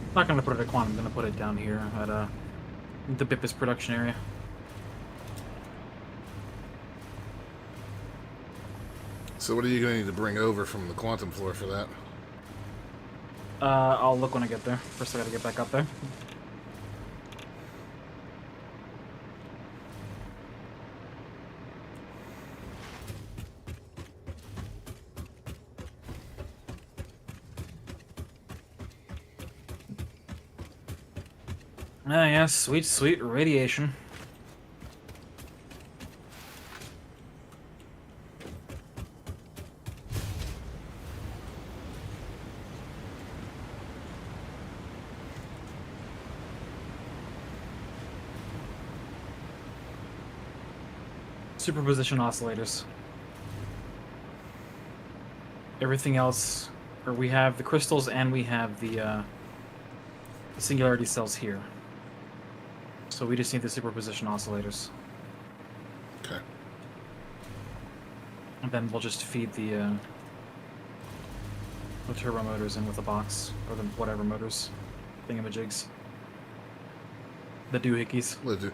I'm not going to put it at Quantum. I'm going to put it down here at the Bippus production area. So what are you going to need to bring over from the quantum floor for that? I'll look when I get there. First I gotta get back up there. Ah, yes, sweet, sweet radiation. Superposition oscillators. Everything else, or we have the crystals and we have the singularity cells here. So we just need the superposition oscillators. Okay. And then we'll just feed the turbo motors in with the box, or the whatever motors, thingamajigs. The doohickeys. The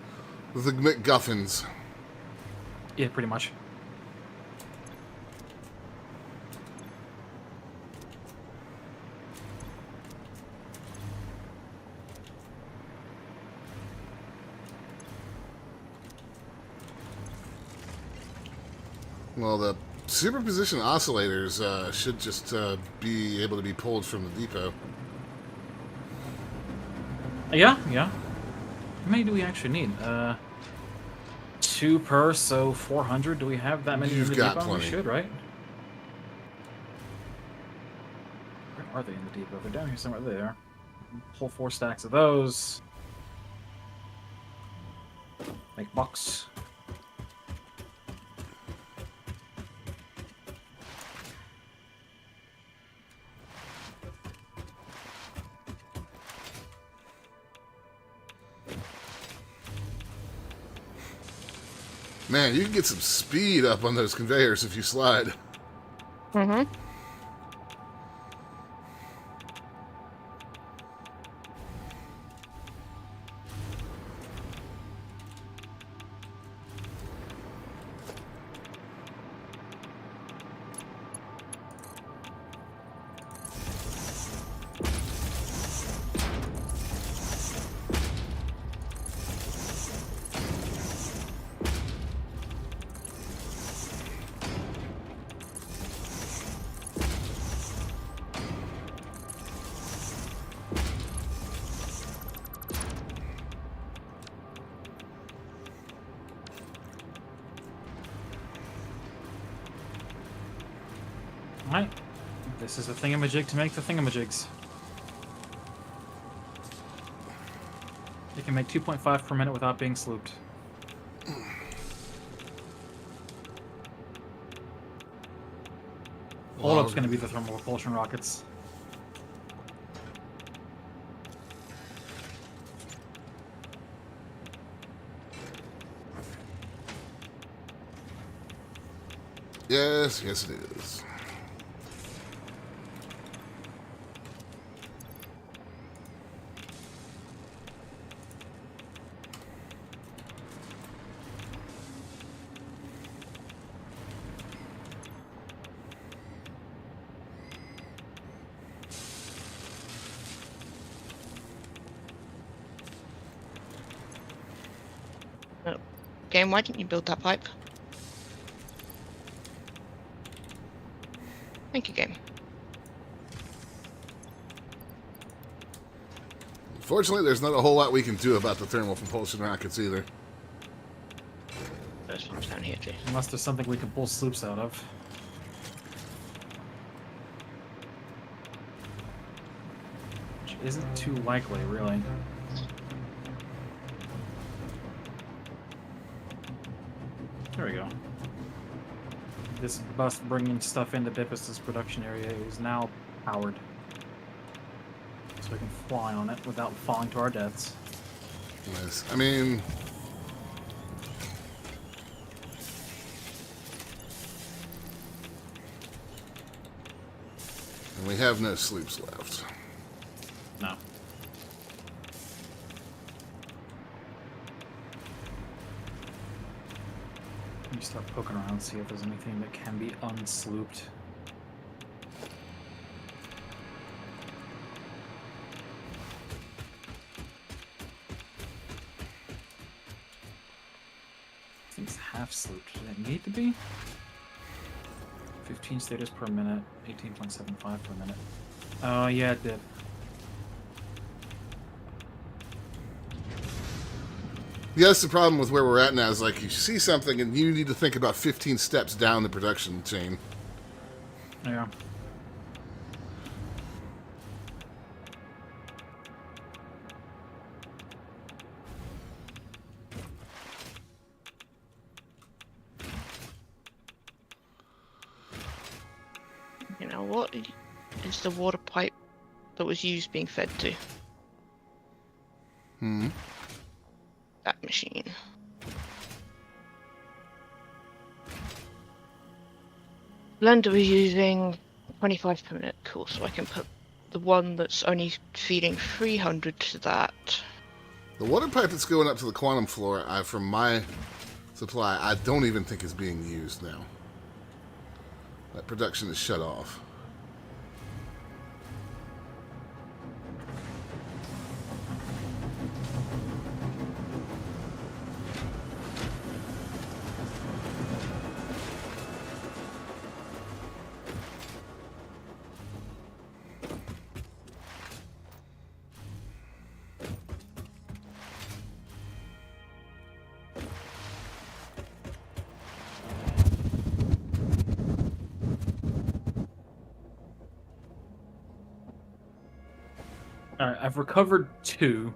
McGuffins. Yeah, pretty much. Well, the superposition oscillators should just be able to be pulled from the depot. Yeah. How many do we actually need? 2 per, so 400. Do we have that many You've in the got depot? plenty. We should, right? Where are they in the depot? They're down here somewhere. There. Pull 4 stacks of those. Make box. Man, you can get some speed up on those conveyors if you slide. Mm-hmm. Alright. This is a thingamajig to make the thingamajigs. You can make 2.5 per minute without being slooped. Hold up's going to be the thermal propulsion rockets. Yes, yes it is. Game, why didn't you build that pipe? Thank you, game. Unfortunately, there's not a whole lot we can do about the thermal propulsion rockets either. There's ones down here too. Unless there's something we can pull sloops out of. Which isn't too likely, really. There we go. This bus bringing stuff into Bipus's production area is now powered. So we can fly on it without falling to our deaths. Nice. I mean... And we have no sloops left. No. Let me start poking around and see if there's anything that can be unslooped. Things half slooped. Did it need to be? 15 status per minute, 18.75 per minute. Oh, yeah, it did. Yeah, that's the problem with where we're at now, is like you see something and you need to think about 15 steps down the production chain. Yeah. You know, what is the water pipe that was used being fed to? That machine. Blender was using 25 per minute. Cool, so I can put the one that's only feeding 300 to that. The water pipe that's going up to the quantum floor, from my supply, I don't even think is being used now. That production is shut off. Alright, I've recovered 2.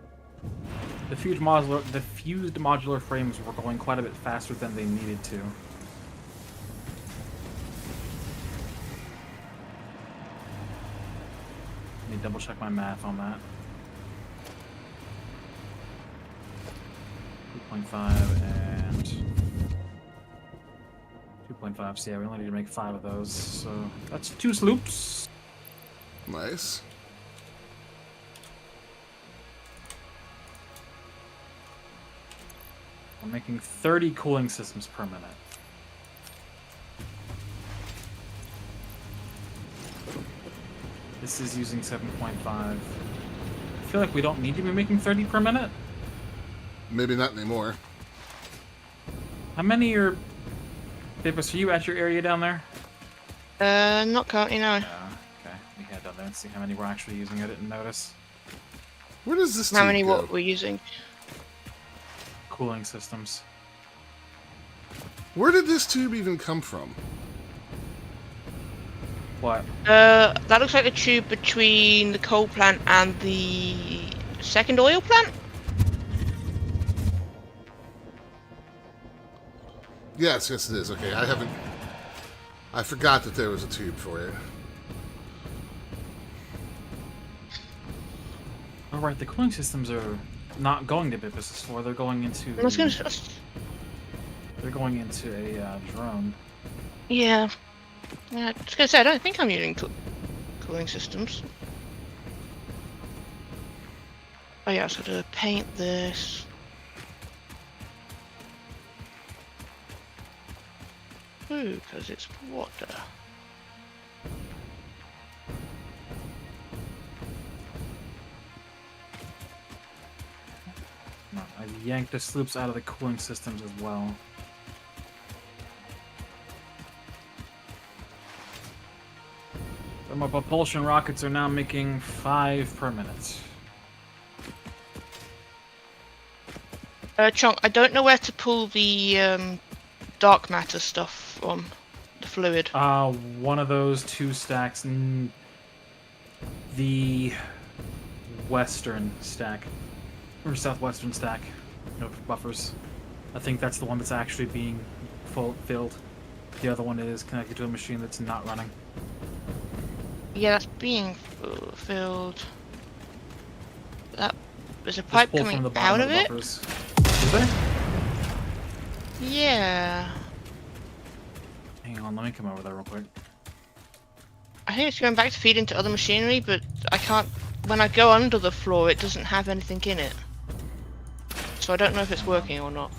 The fused modular frames were going quite a bit faster than they needed to. Let me double check my math on that. 2.5 and 2.5. So yeah, we only need to make 5 of those. So that's 2 sloops. Nice. We're making 30 cooling systems per minute. This is using 7.5. I feel like we don't need to be making 30 per minute. Maybe not anymore. How many are... Bibus, are you at your area down there? Not currently, no. Okay. We head down there and see how many we're actually using. I didn't notice. Where does this How many go? what we're using? Cooling systems. Where did this tube even come from? What? That looks like the tube between the coal plant and the second oil plant. Yes, yes it is. Okay, I forgot that there was a tube for it. All right, the cooling systems are not going to Bibis 4. They're going into. I was gonna. They're going into a drone. Yeah. Yeah. I was gonna say I don't think I'm using cooling systems. Oh yeah, so to paint this. Ooh, because it's water. No, I yanked the sloops out of the cooling systems as well. So my propulsion rockets are now making 5 per minute. Chunk, I don't know where to pull the dark matter stuff from. The fluid. One of those 2 stacks. The western stack. Or southwestern stack of buffers. I think that's the one that's actually being filled. The other one is connected to a machine that's not running. Yeah, that's being filled. That there's a pipe Just pull coming from the bottom out of it. buffers. Is there? Yeah. Hang on, let me come over there real quick. I think it's going back to feed into other machinery, but I can't. When I go under the floor, it doesn't have anything in it. So I don't know if it's working or not.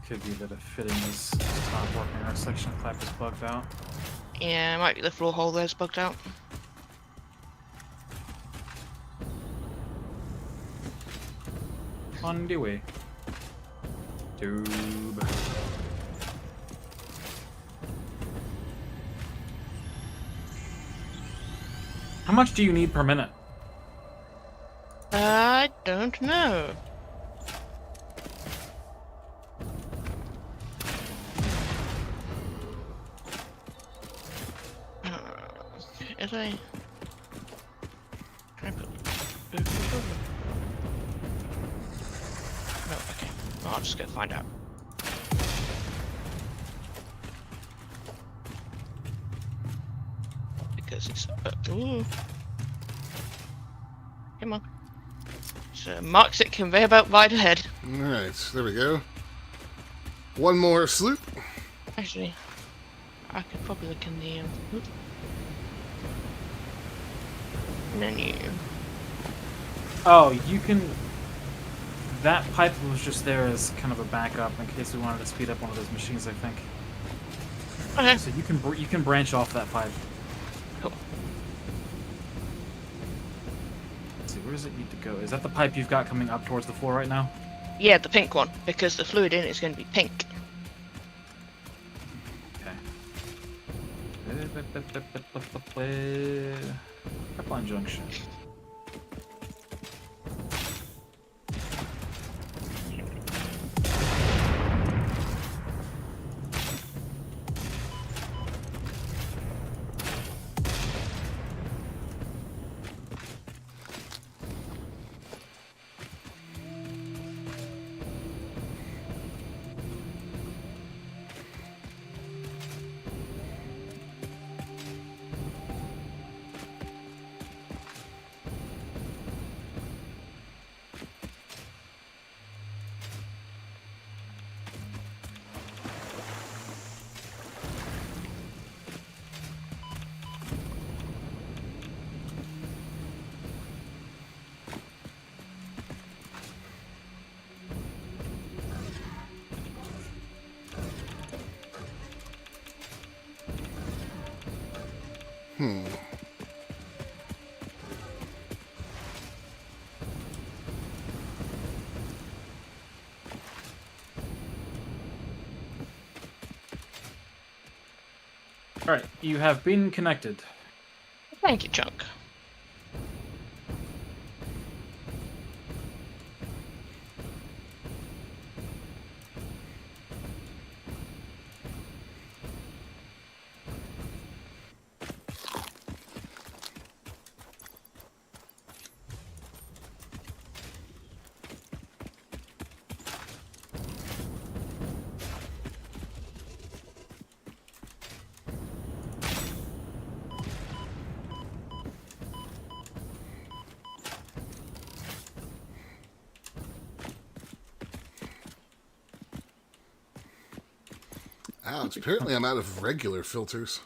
Could be that a fitting is not working. Our section clap is bugged out. Yeah, it might be the floor hole there's bugged out. On the way. Tube. How much do you need per minute? I don't know. Is I... Can I put... No, okay. Well, I'll just go find out. Because it's... ooh. Come on. So, marks it conveyor belt right ahead. Alright, there we go. One more sloop. Actually, I could probably look in the menu. Oh, you can... That pipe was just there as kind of a backup in case we wanted to speed up one of those machines, I think. Okay. So you can branch off that pipe. Cool. Let's see, where does it need to go? Is that the pipe you've got coming up towards the floor right now? Yeah, the pink one, because the fluid in it is going to be pink. Okay. Pipeline junction. Alright, you have been connected. Thank you, Chunk. Ouch, apparently I'm out of regular filters.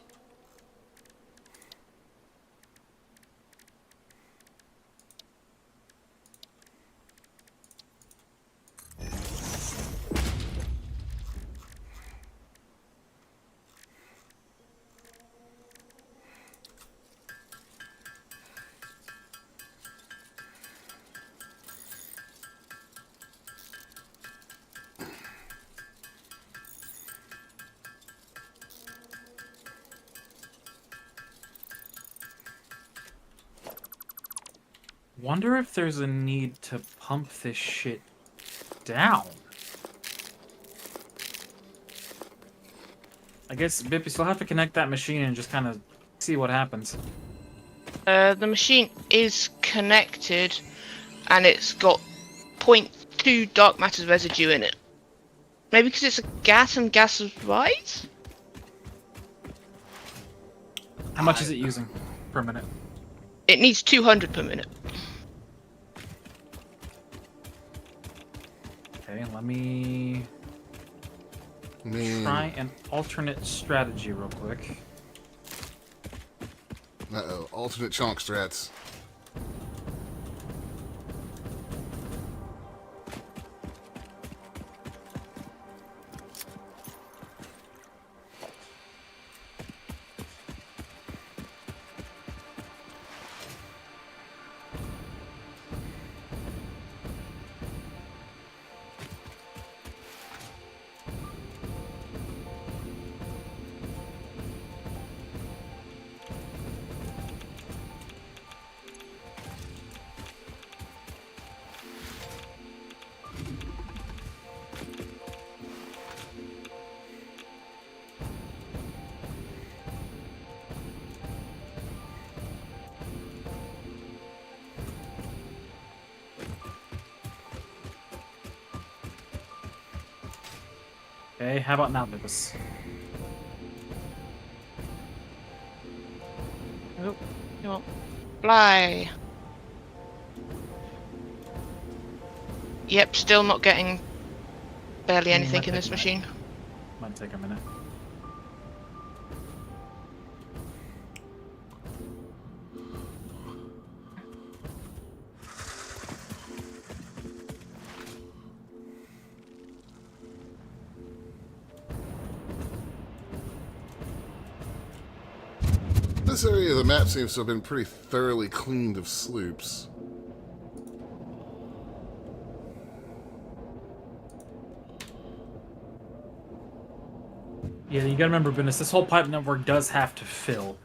Wonder if there's a need to pump this shit down. I guess, Bip, you still have to connect that machine and just kind of see what happens. The machine is connected, and it's got 0.2 dark matter residue in it. Maybe because it's a gas and gas is right? How much is it using per minute? It needs 200 per minute. Okay, let me try an alternate strategy real quick. Uh-oh, alternate chonk strats. Okay, how about now, Bibus? Oh, you won't fly. Yep, still not getting barely anything might in take this a minute. machine. Might take a minute. This area of the map seems to have been pretty thoroughly cleaned of sloops. Yeah, you gotta remember, Bibus, this whole pipe network does have to fill.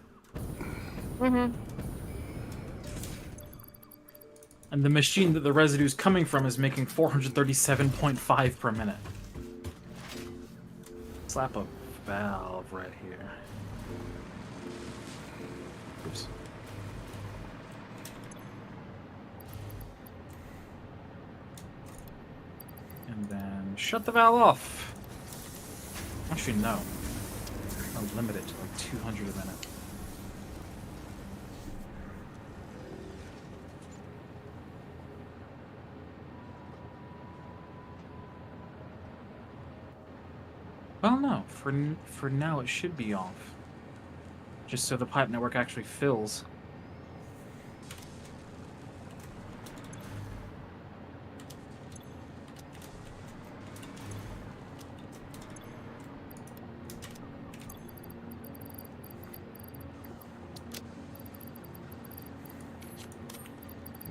Mm-hmm. And the machine that the residue's coming from is making 437.5 per minute. Slap a valve right here. Oops. And then shut the valve off. Actually, no. I'll limit it to like 200 a minute. Well, no. For now, it should be off. Just so the pipe network actually fills.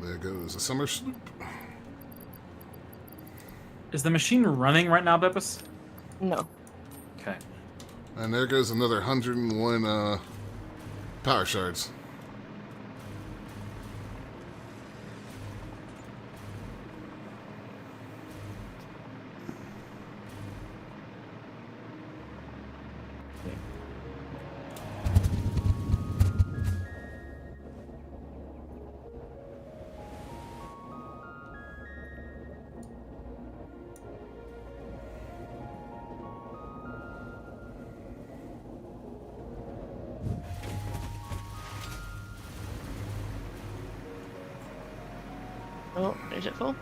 There goes a summer sloop. Is the machine running right now, Bepis? No. Okay. And there goes another 101 power shards. Oh, is it full?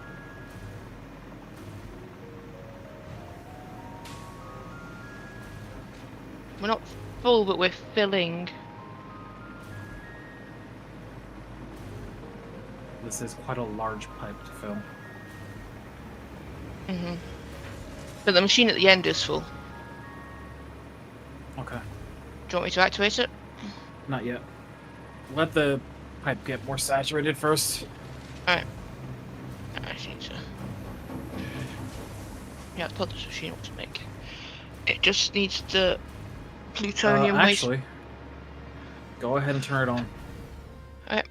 We're not full, but we're filling. This is quite a large pipe to fill. Mhm. But the machine at the end is full. Okay. Do you want me to activate it? Not yet. Let the pipe get more saturated first. Alright. I just need to... Yeah, I thought this machine ought to make. It just needs the plutonium waste. Actually, go ahead and turn it on. Alright.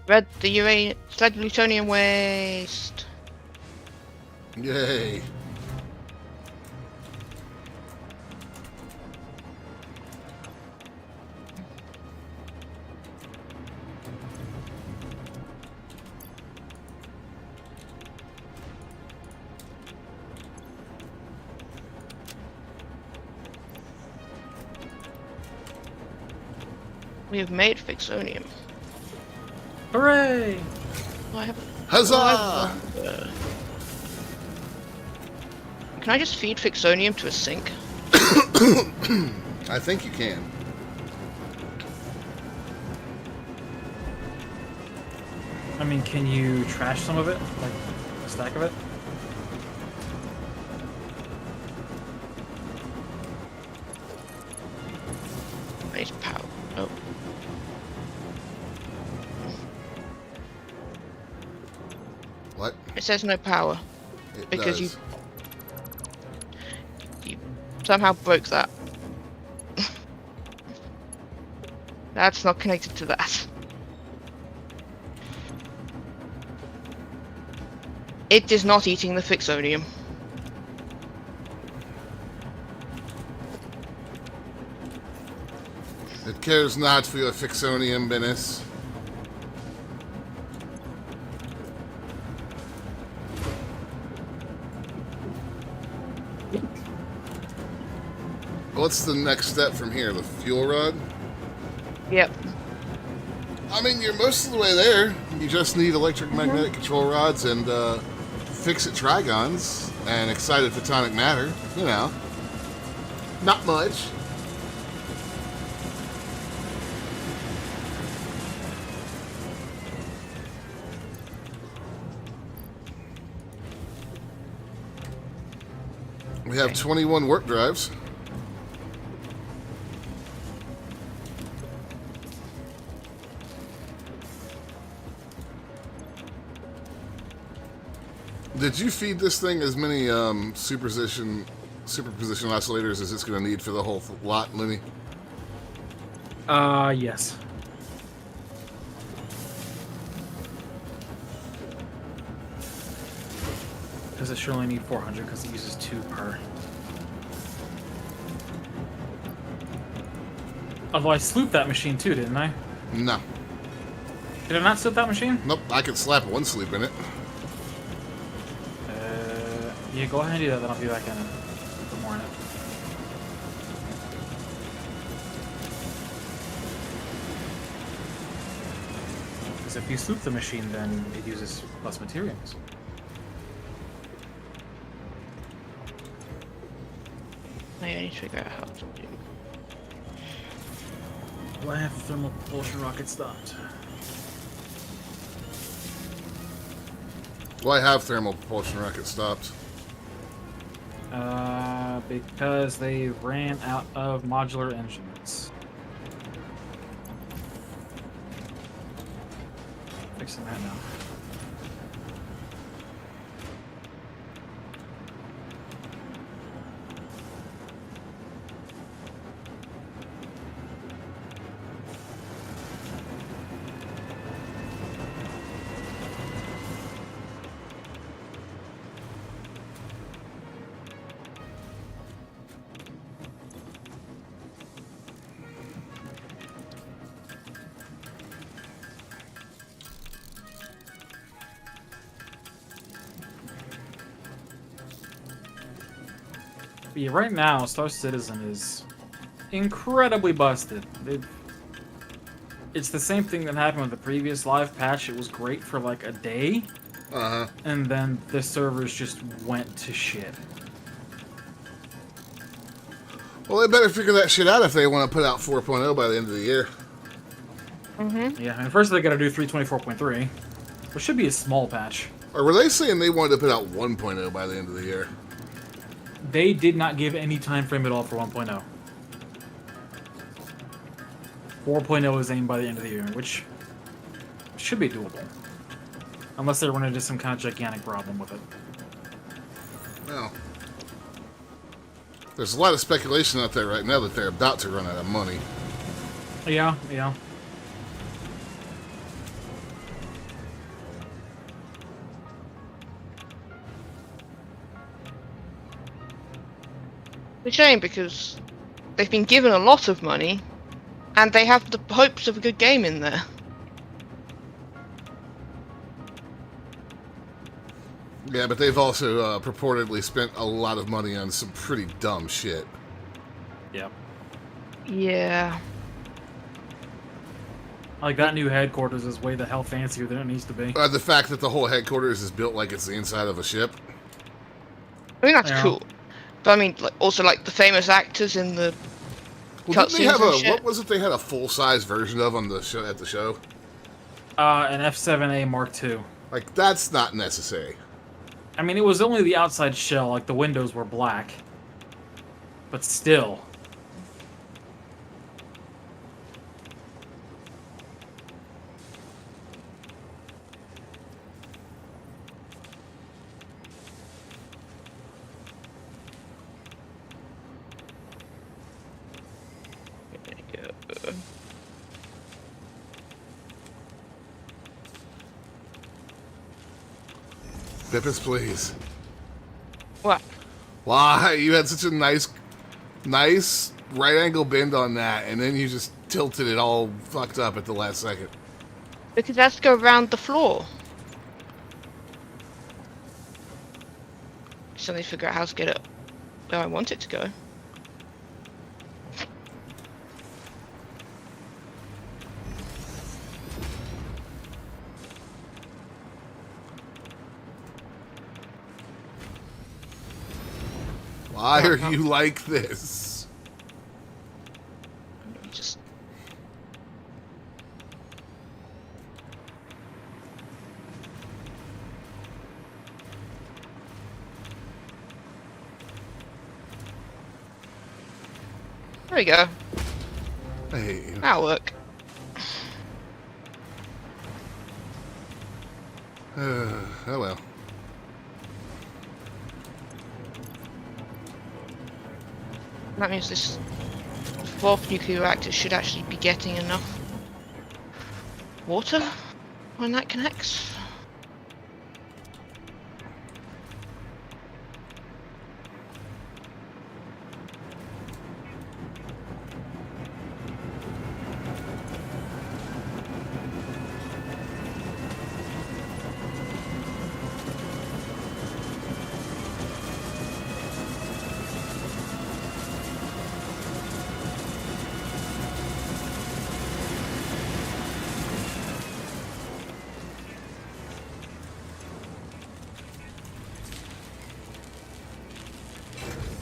Red the red plutonium waste. Yay. We have made fixonium. Hooray! Oh, I have. Huzzah! Can I just feed fixonium to a sink? I think you can. I mean, can you trash some of it? Like, a stack of it? I need power. Oh. What? It says no power It because does. you somehow broke that. That's not connected to that. It is not eating the fixonium. It cares not for your fixonium business. What's the next step from here? The fuel rod? Yep. I mean, you're most of the way there. You just need electric magnetic control rods and fix-it trigons and excited photonic matter. You know, not much. We have 21 work drives. Did you feed this thing as many superposition oscillators as it's going to need for the whole lot, Looney? Yes. Because it should only need 400 because it uses 2 per. Although I slooped that machine too, didn't I? No. Did I not sloop that machine? Nope, I could slap one sleep in it. Yeah, go ahead and do that, then I'll be back in it. Put more in it. Because if you sloop the machine, then it uses less materials. I need to figure out how to do. Well, I have the thermal propulsion rocket stopped. Why have thermal propulsion rockets stopped? Because they ran out of modular engines. Fixing that now. But yeah, right now, Star Citizen is incredibly busted. It's the same thing that happened with the previous live patch. It was great for like a day, and then the servers just went to shit. Well, they better figure that shit out if they want to put out 4.0 by the end of the year. Yeah, and first they gotta do 324.3, which should be a small patch. Or were they saying they wanted to put out 1.0 by the end of the year? They did not give any time frame at all for 1.0. 4.0 is aimed by the end of the year, which should be doable. Unless they run into some kind of gigantic problem with it. Well, there's a lot of speculation out there right now that they're about to run out of money. Yeah. It's a shame because they've been given a lot of money and they have the hopes of a good game in there. Yeah, but they've also purportedly spent a lot of money on some pretty dumb shit. Yep. Yeah. Like, that new headquarters is way the hell fancier than it needs to be. The fact that the whole headquarters is built like it's the inside of a ship. I mean, that's Yeah. cool. But I mean, like, also, like, the famous actors in the Well, didn't they cutscenes have and a shit. what was it? They had a full-size version of on the show at the show. An F7A Mark II. Like, that's not necessary. I mean, it was only the outside shell, like the windows were black. But still. Pippus, please. What? Why? You had such a nice right angle bend on that, and then you just tilted it all fucked up at the last second. Because it has to go around the floor. Just need to figure out how to get it where I want it to go. Why are you like this? Just there we go. I hate you. That'll work. Oh well. That means this fourth nuclear reactor should actually be getting enough water when that connects.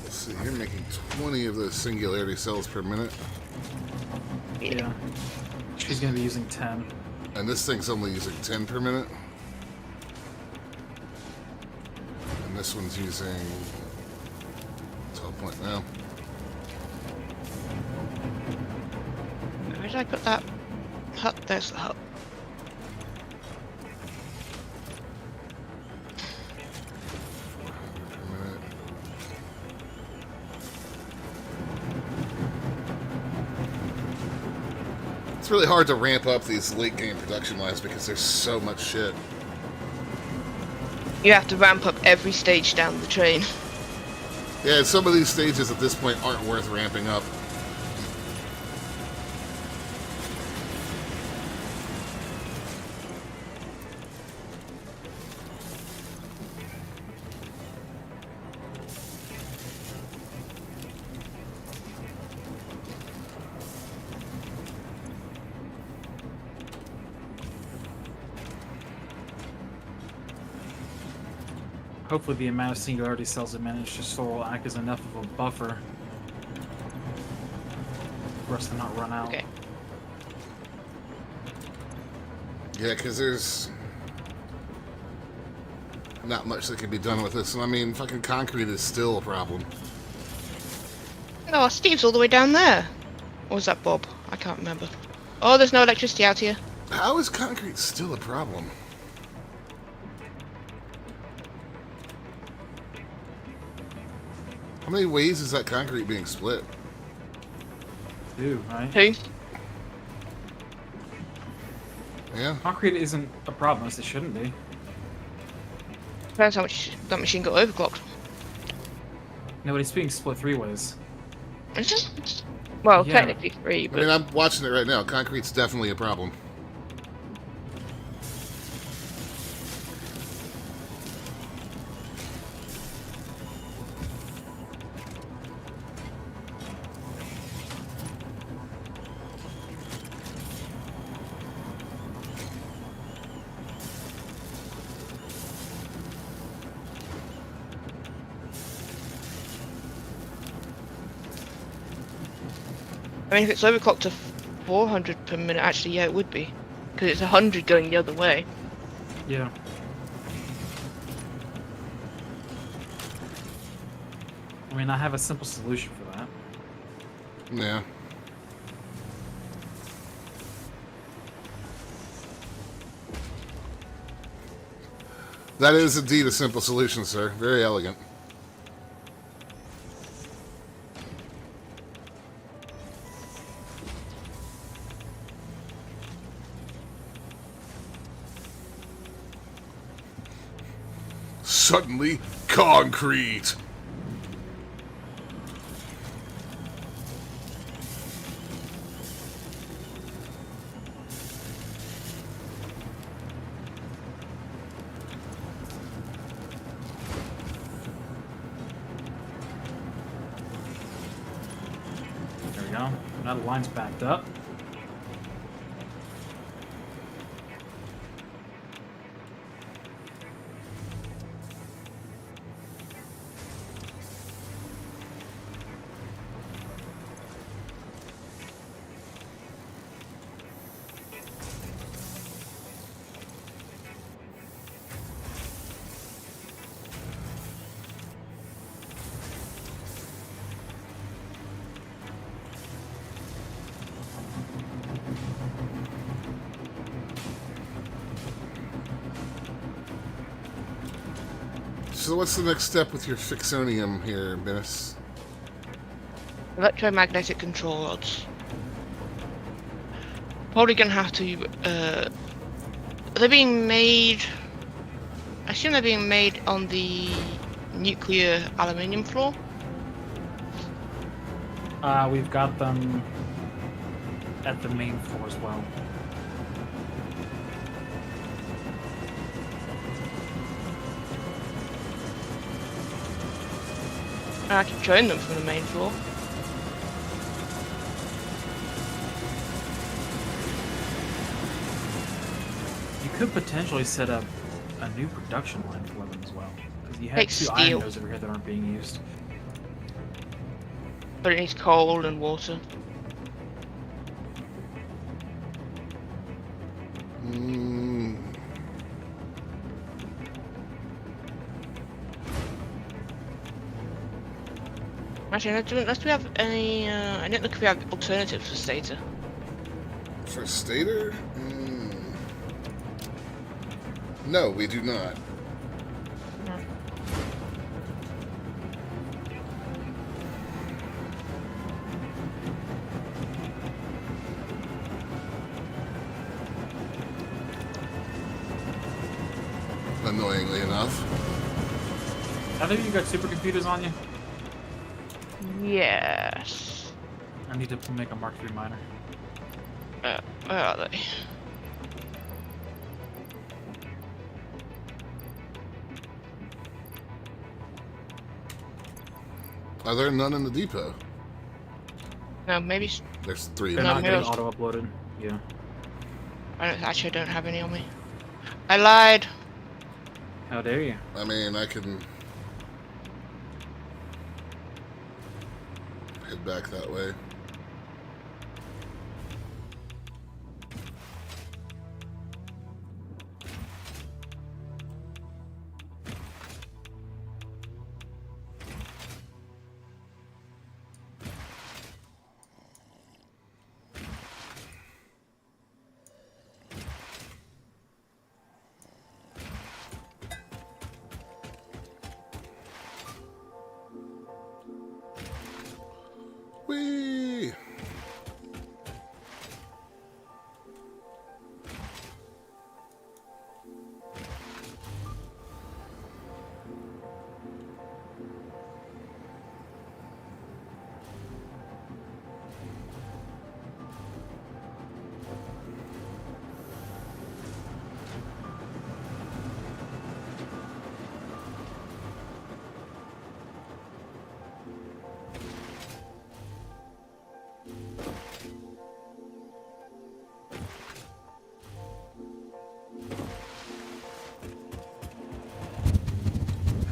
See, you're making 20 of those singularity cells per minute, Yeah. She's gonna be using 10. and this thing's only using 10 per minute. And this one's using 12 point now. Where did I put that hut? There's the hut. Per minute. It's really hard to ramp up these late game production lines because there's so much shit. You have to ramp up every stage down the train. Yeah, some of these stages at this point aren't worth ramping up. hopefully the amount of singularity cells it managed to store will act as enough of a buffer for us to not run out. Okay. Yeah, because there's not much that can be done with this. And I mean, fucking concrete is still a problem. Oh, Steve's all the way down there. Or was that Bob? I can't remember. Oh, there's no electricity out here. How is concrete still a problem? How many ways is that concrete being split? 2, right? 2. Yeah. Concrete isn't a problem, as it shouldn't be. Depends how much that machine got overclocked. No, but it's being split 3 ways. Is it? Well, Yeah. technically 3, I but mean, I'm watching it right now. Concrete's definitely a problem. I mean, if it's overclocked to 400 per minute, actually, yeah, it would be. Because it's 100 going the other way. Yeah. I mean, I have a simple solution for that. Yeah. That is indeed a simple solution, sir. Very elegant. Suddenly, concrete! There we go. Now the line's backed up. So what's the next step with your fixonium here, Bennis? Electromagnetic control rods. Probably gonna have to, are they being made... I assume they're being made on the nuclear aluminium floor? We've got them at the main floor as well. I can join them from the main floor. You could potentially set up a new production line for them as well. Because you have Take 2 steel. iron nodes over here that aren't being used. But it needs coal and water. Actually, unless we have any, I don't know if we have alternatives for Stater. For Stater? No, we do not. Annoyingly enough. Have you got supercomputers on you? Yes. I need to make a Mark III miner. Where are they? Are there none in the depot? No, maybe. There's 3 They're in No, not the getting maybe- auto-uploaded. Yeah. I don't actually don't have any on me. I lied. How dare you? I mean, I can head back that way. Whee!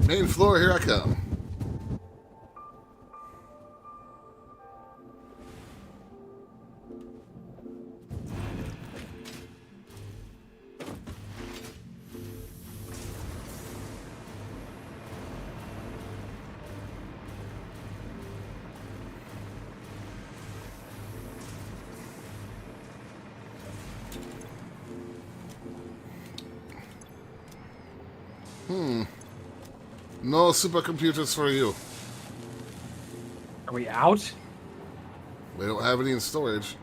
Main floor, here I come. No supercomputers for you. Are we out? We don't have any in storage.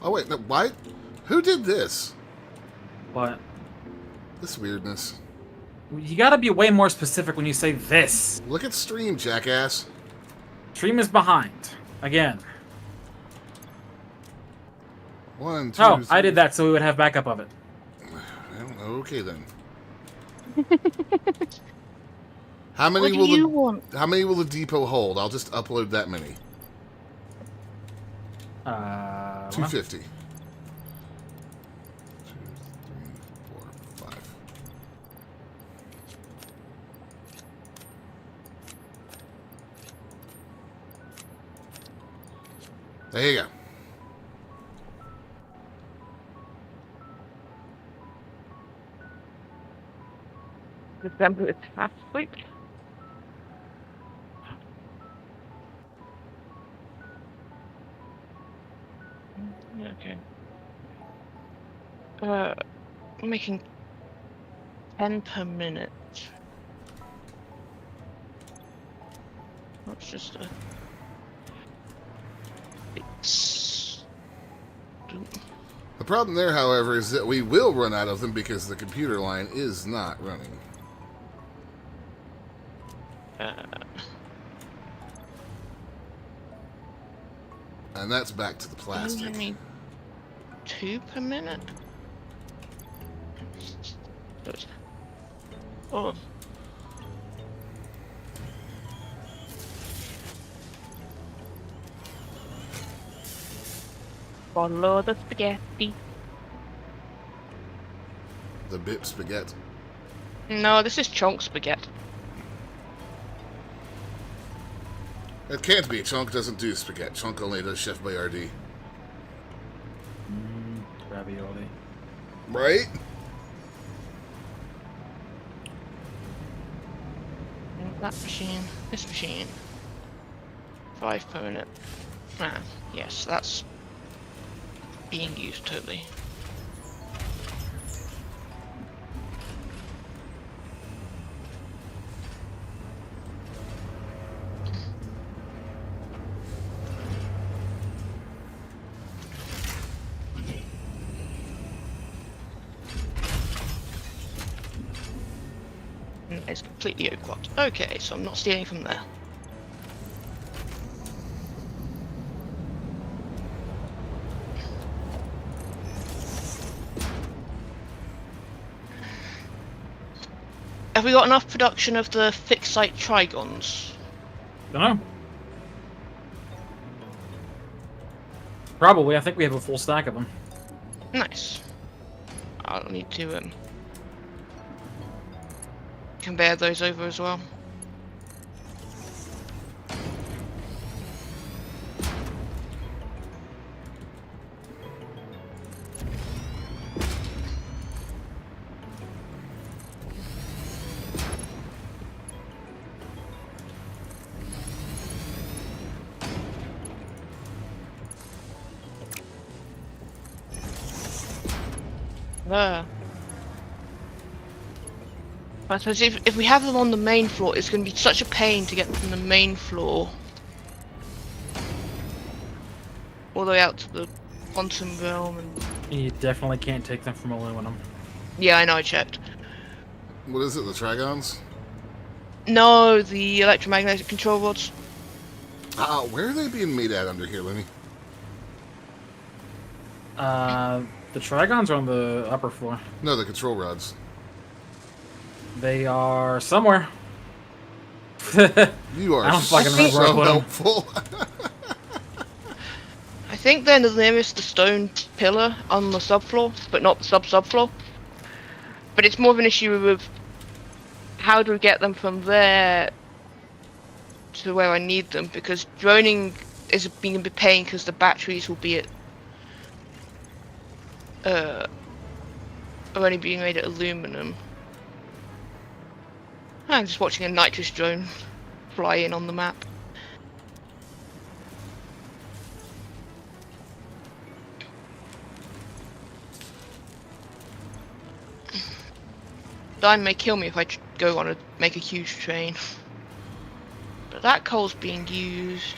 Oh wait, no, why? Who did this? But This weirdness. you gotta be way more specific when you say this. Look at stream, jackass. Stream is behind. Again. 1, 2, Oh, 3. I did that so we would have backup of it. Well, okay then. How many What do will you the want? How many will the depot hold? I'll just upload that many. 250. 2, 3, 4, 5. There you go. December is fast week. Okay. I'm making 10 per minute. That's just a. It's. The problem there, however, is that we will run out of them because the computer line is not running. And that's back to the plastic. Only 2 per minute? Oh. Follow the spaghetti. The bip spaghetti. No, this is chunk spaghetti. It can't be. Chunk doesn't do spaghetti. Chunk only does Chef Boyardee. Ravioli. Right? That machine, this machine. 5 per minute. Ah, yes, that's being used totally. It's completely o'clock. Okay, so I'm not stealing from there. Have we got enough production of the fixed site trigons? Dunno. Probably. I think we have a full stack of them. Nice. I'll need to conveyor those over as well. There. I suppose if we have them on the main floor, it's going to be such a pain to get them from the main floor all the way out to the quantum realm. And You definitely can't take them from aluminum. yeah, I know, I checked. What is it, the Trigons? No, the electromagnetic control rods. Where are they being made at under here, Lenny? The Trigons are on the upper floor. No, the control rods. They are somewhere. You are I don't fucking remember where I so put 'em. helpful. I think they're nearest the stone pillar on the subfloor, but not the subfloor. But it's more of an issue with how do we get them from there to where I need them, because droning is being a bit pain because the batteries will be at are only being made at aluminum. I'm just watching a nitrous drone fly in on the map. Dime may kill me if I go on make a huge train. But that coal's being used.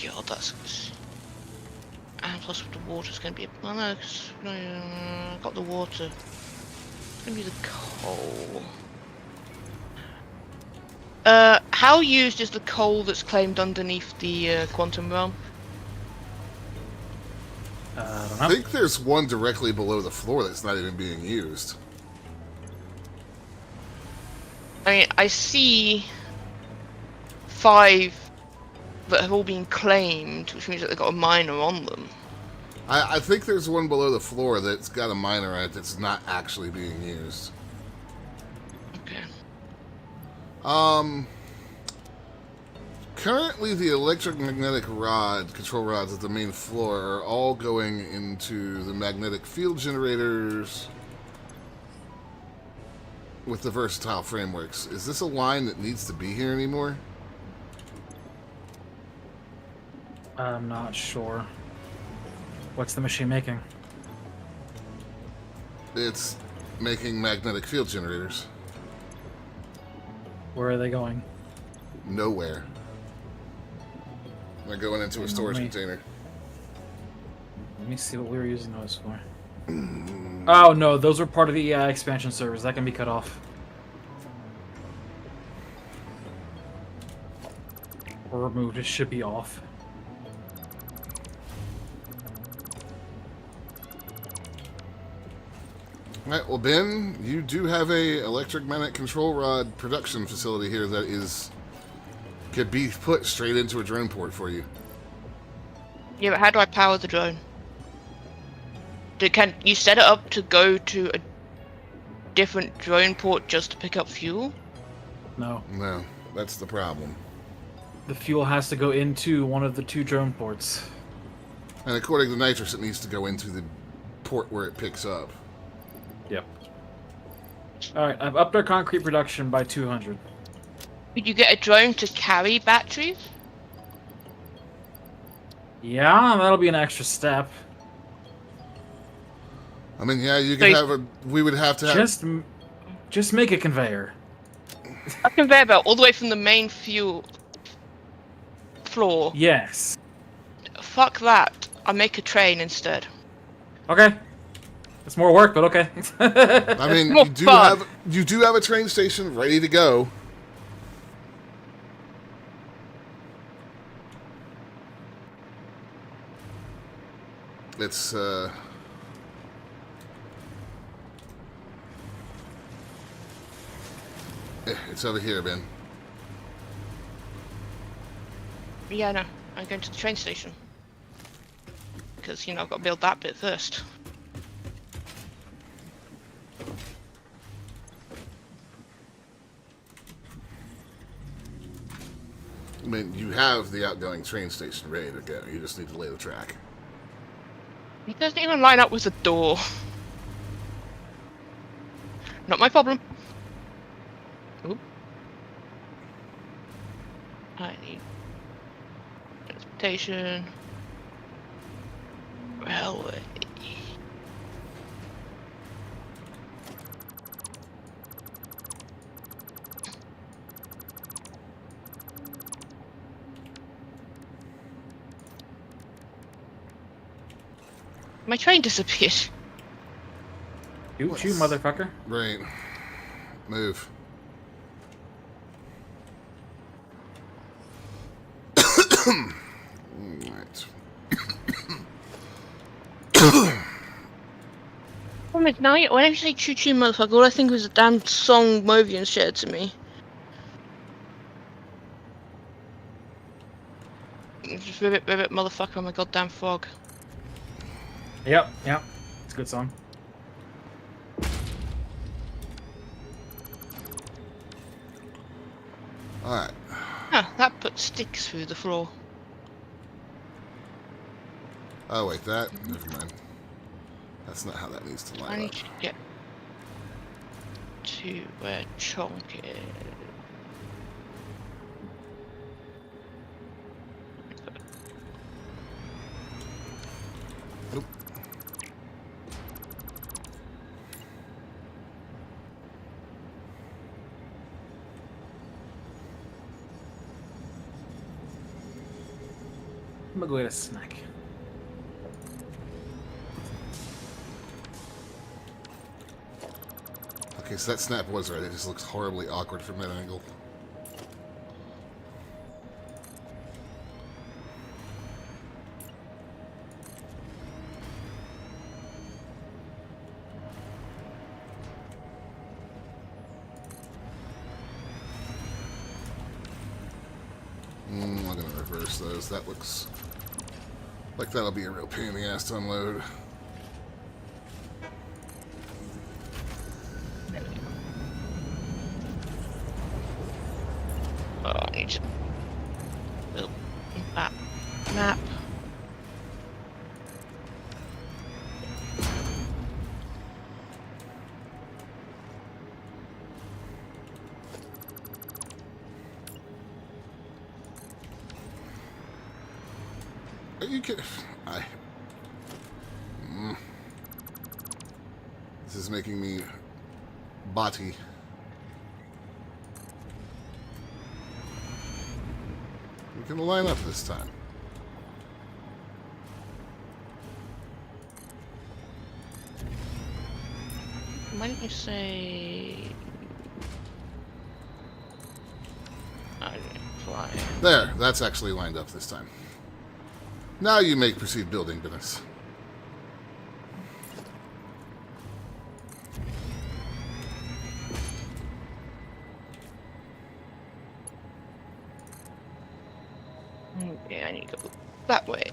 God, that's... And plus with the water's going to be... Oh no, I got the water. It's going to be the coal. How used is the coal that's claimed underneath the quantum realm? I don't I know. think there's one directly below the floor that's not even being used. I mean, I see 5 that have all been claimed, which means that they've got a miner on them. I think there's one below the floor that's got a miner on it that's not actually being used. Okay. Currently, the electromagnetic control rods at the main floor are all going into the magnetic field generators with the versatile frameworks. Is this a line that needs to be here anymore? I'm not sure. What's the machine making? It's making magnetic field generators. Where are they going? Nowhere. They're going into a storage me. container. Let me see what we were using those for. Oh no, those were part of the expansion servers. That can be cut off. Or removed. It should be off. Alright, well Ben, you do have a electric magnet control rod production facility here that could be put straight into a drone port for you. Yeah, but how do I power the drone? Can you set it up to go to a different drone port just to pick up fuel? No. No, that's the problem. The fuel has to go into one of the 2 drone ports. And according to Nitrous, it needs to go into the port where it picks up. Yep. Alright, I've upped our concrete production by 200. Could you get a drone to carry batteries? Yeah, that'll be an extra step. I mean, yeah, you could So- have a... We would have to have... Just make a conveyor. A conveyor belt all the way from the main fuel floor. Yes. Fuck that. I'll make a train instead. Okay. It's more work, but okay. I mean, More fun. you do have a train station ready to go. It's it's over here, Ben. Yeah, no. I'm going to the train station. Because, you know, I've got to build that bit first. I mean, you have the outgoing train station ready to go. You just need to lay the track. It doesn't even line up with the door. Not my problem. Oop. I need transportation. Railway. My train disappeared. Shoot, motherfucker. Right. Move. Alright. Problem is, now when I say choo choo motherfucker, all I think was a damn song Movian shared to me. Just ribbit motherfucker on my goddamn fog. Yep. It's a good song. Alright. Huh, that put sticks through the floor. Oh, wait, that? Never mind. That's not how that needs to I line need up. to get to where Chonk is. Nope. I'm gonna go get a snack. Okay, so that snap was right. It just looks horribly awkward from that angle. I'm gonna reverse those. That looks like that'll be a real pain in the ass to unload. Oh, I need to build that map. Are you kidding? This is making me botty. We can line up this time. Why didn't you say... I didn't fly. There, that's actually lined up this time. Now you may proceed building business. Okay, I need to go that way.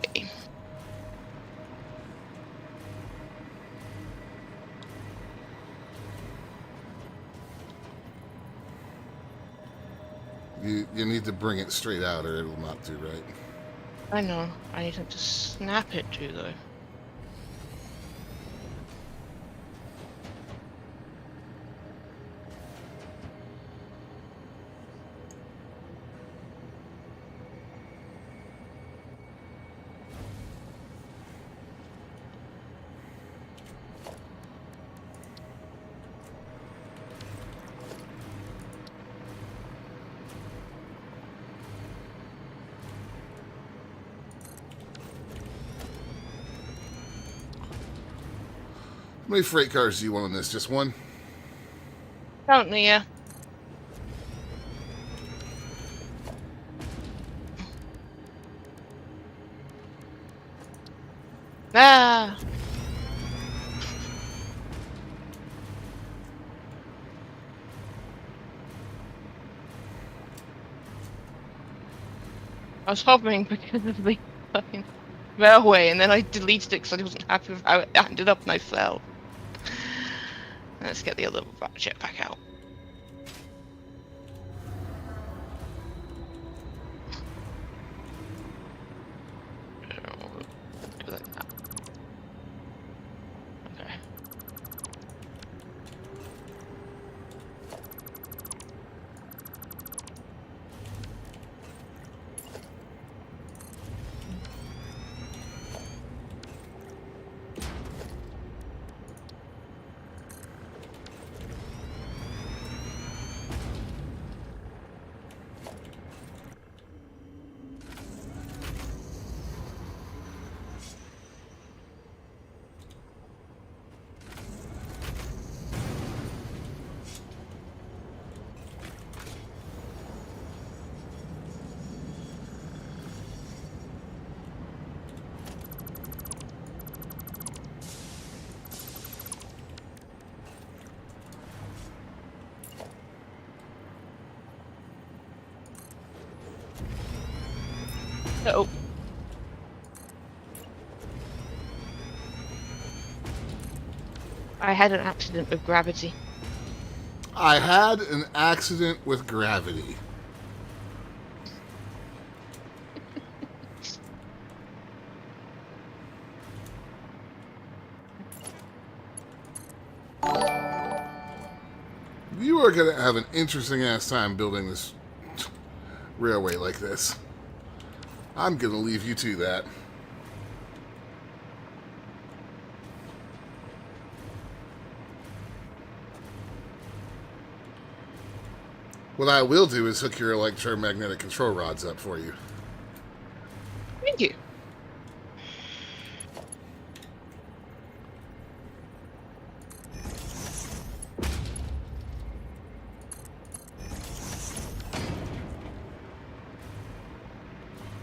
You need to bring it straight out or it'll not do right. I know. I need him to snap it too, though. How many freight cars do you want on this? Just one? Apparently, yeah. Ah! I was hovering because of the fucking railway, and then I deleted it because I wasn't happy with how it ended up, and I fell. Let's get the other ratchet back out. Do that now. Okay. Oh. I had an accident with gravity. I had an accident with gravity. You are going to have an interesting ass time building this railway like this. I'm going to leave you to that. What I will do is hook your electromagnetic control rods up for you. Thank you.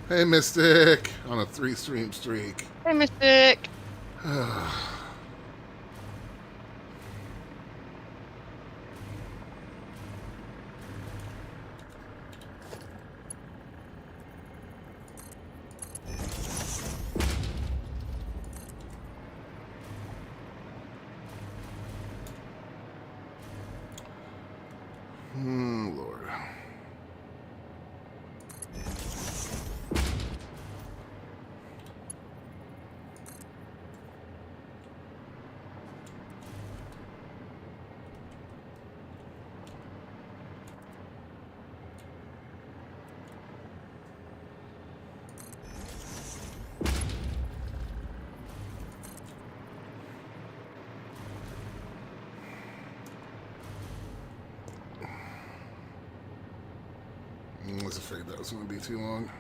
Hey, Mystic, on a 3-stream streak. Hey, Mystic. Lord. I was afraid that was going to be too long.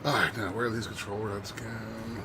Alright, now where are these control rods again?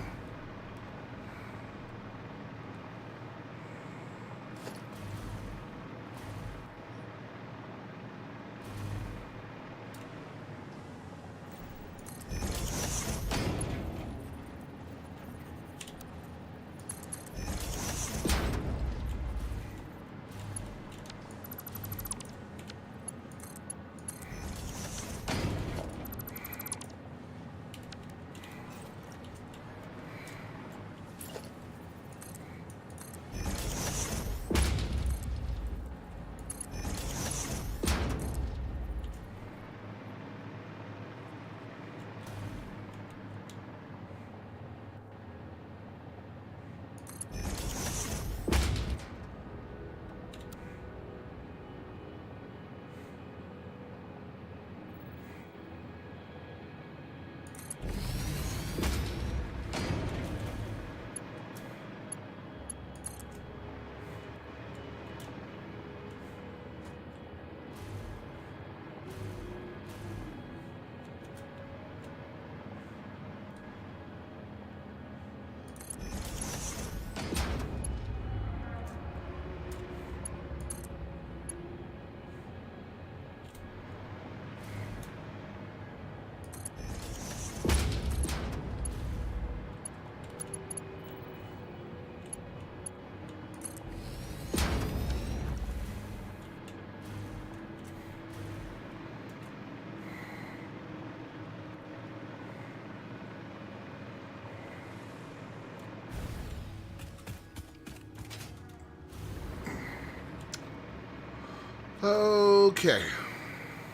Okay.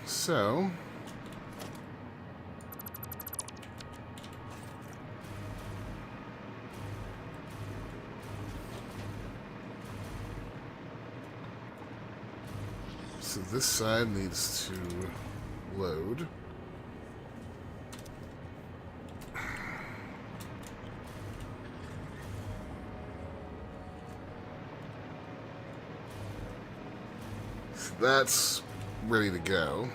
So... So this side needs to load. So that's ready to go.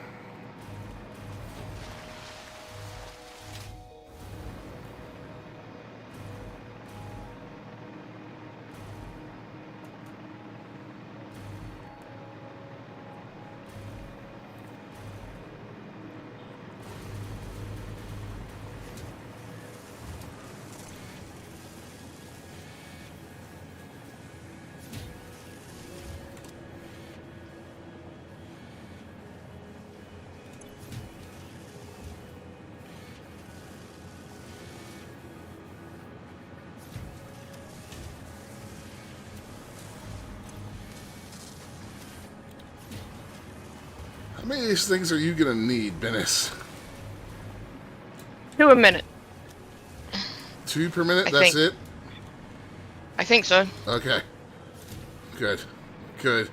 How many of these things are you gonna need, Bennis? 2 a minute. 2 per minute? I That's think. it? I think so. Okay. Good. Good.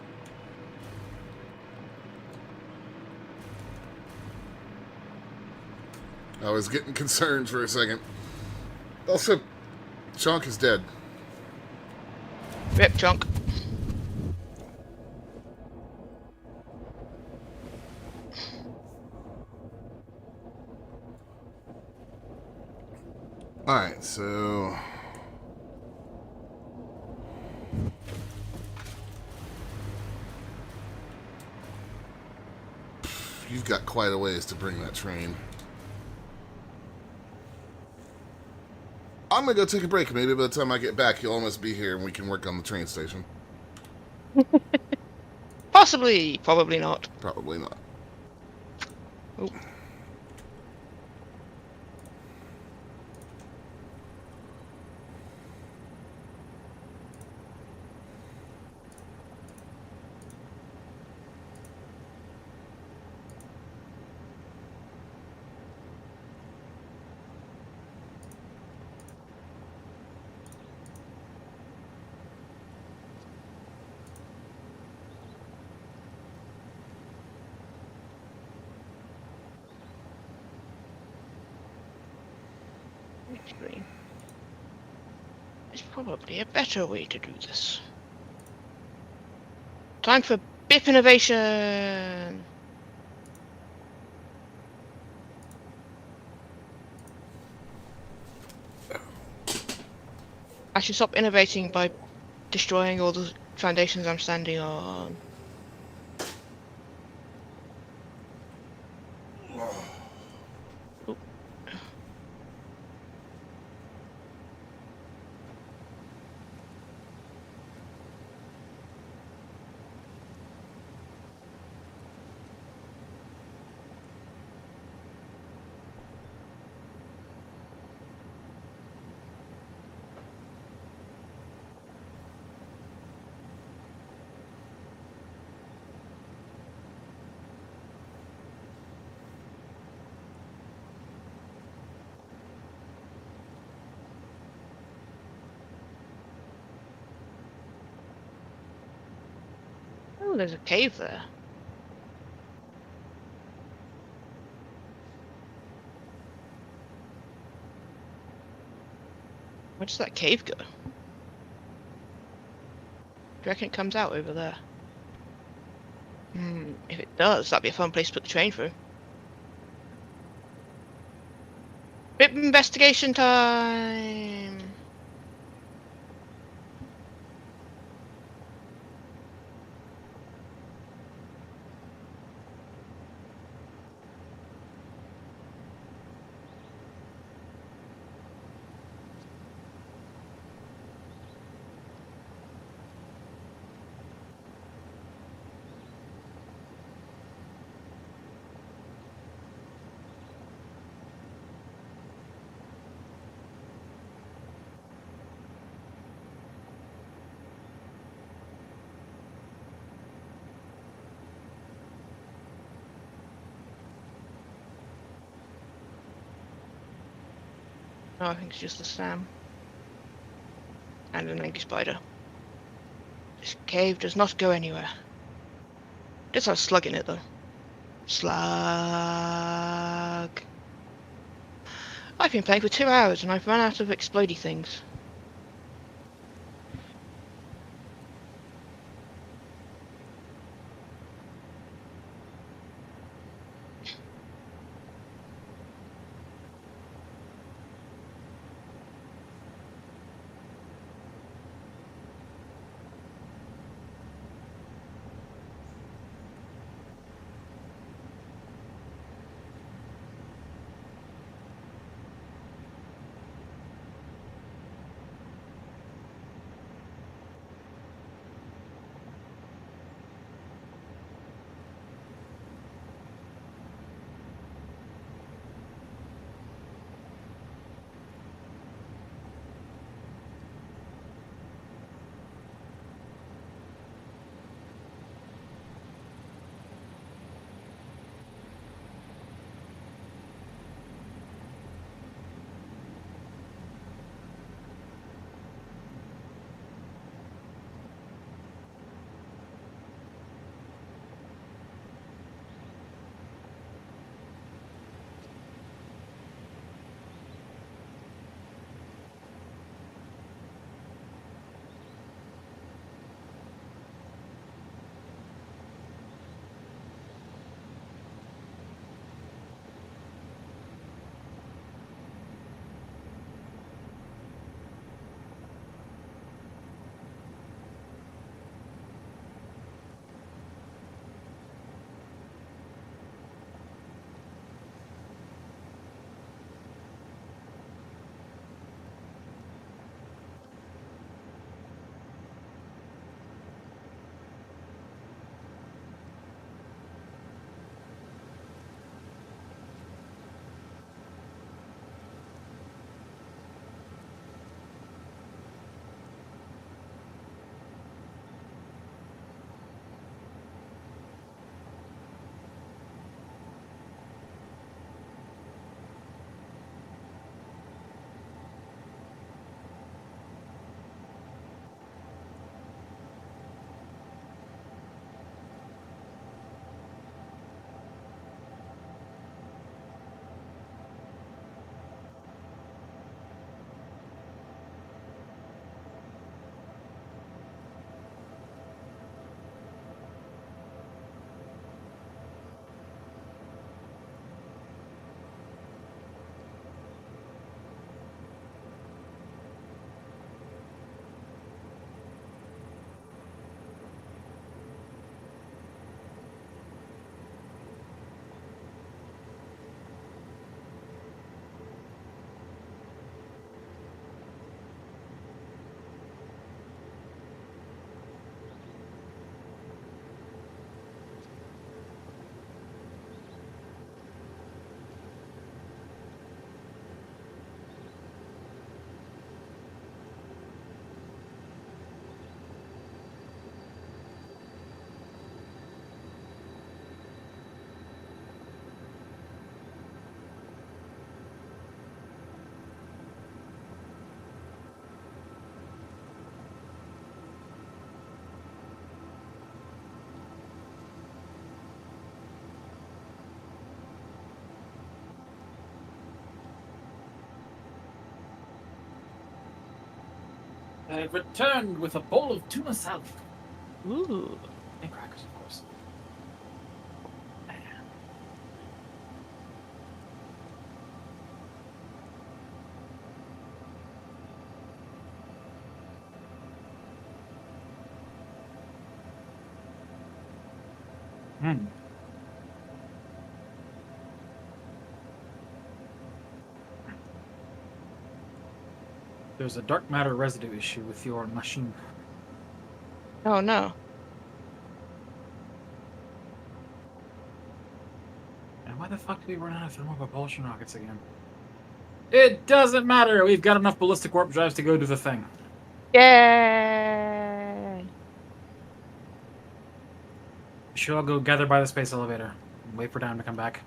I was getting concerned for a second. Also, Chunk is dead. Rip chunk. Alright, so... You've got quite a ways to bring that train. I'm gonna go take a break. Maybe by the time I get back, you'll almost be here and we can work on the train station. Possibly. Probably not. Probably not. Oh. Screen. There's probably a better way to do this. Time for BIP innovation! I should stop innovating by destroying all the foundations I'm standing on. Oop. Oh, there's a cave there. Where does that cave go? Do you reckon it comes out over there? If it does, that'd be a fun place to put the train through. Bit investigation time! No, I think it's just the Sam. And an angry spider. This cave does not go anywhere. It does have slug in it though. Slug. I've been playing for 2 hours and I've run out of explodey things. I've returned with a bowl of tuna salad. Ooh. And crackers, of course. Hmm. There's a dark matter residue issue with your machine. Oh no. And why the fuck did we run out of thermal propulsion rockets again? It doesn't matter. We've got enough ballistic warp drives to go do the thing. Yay! Sure, I'll go gather by the space elevator and wait for Dan to come back.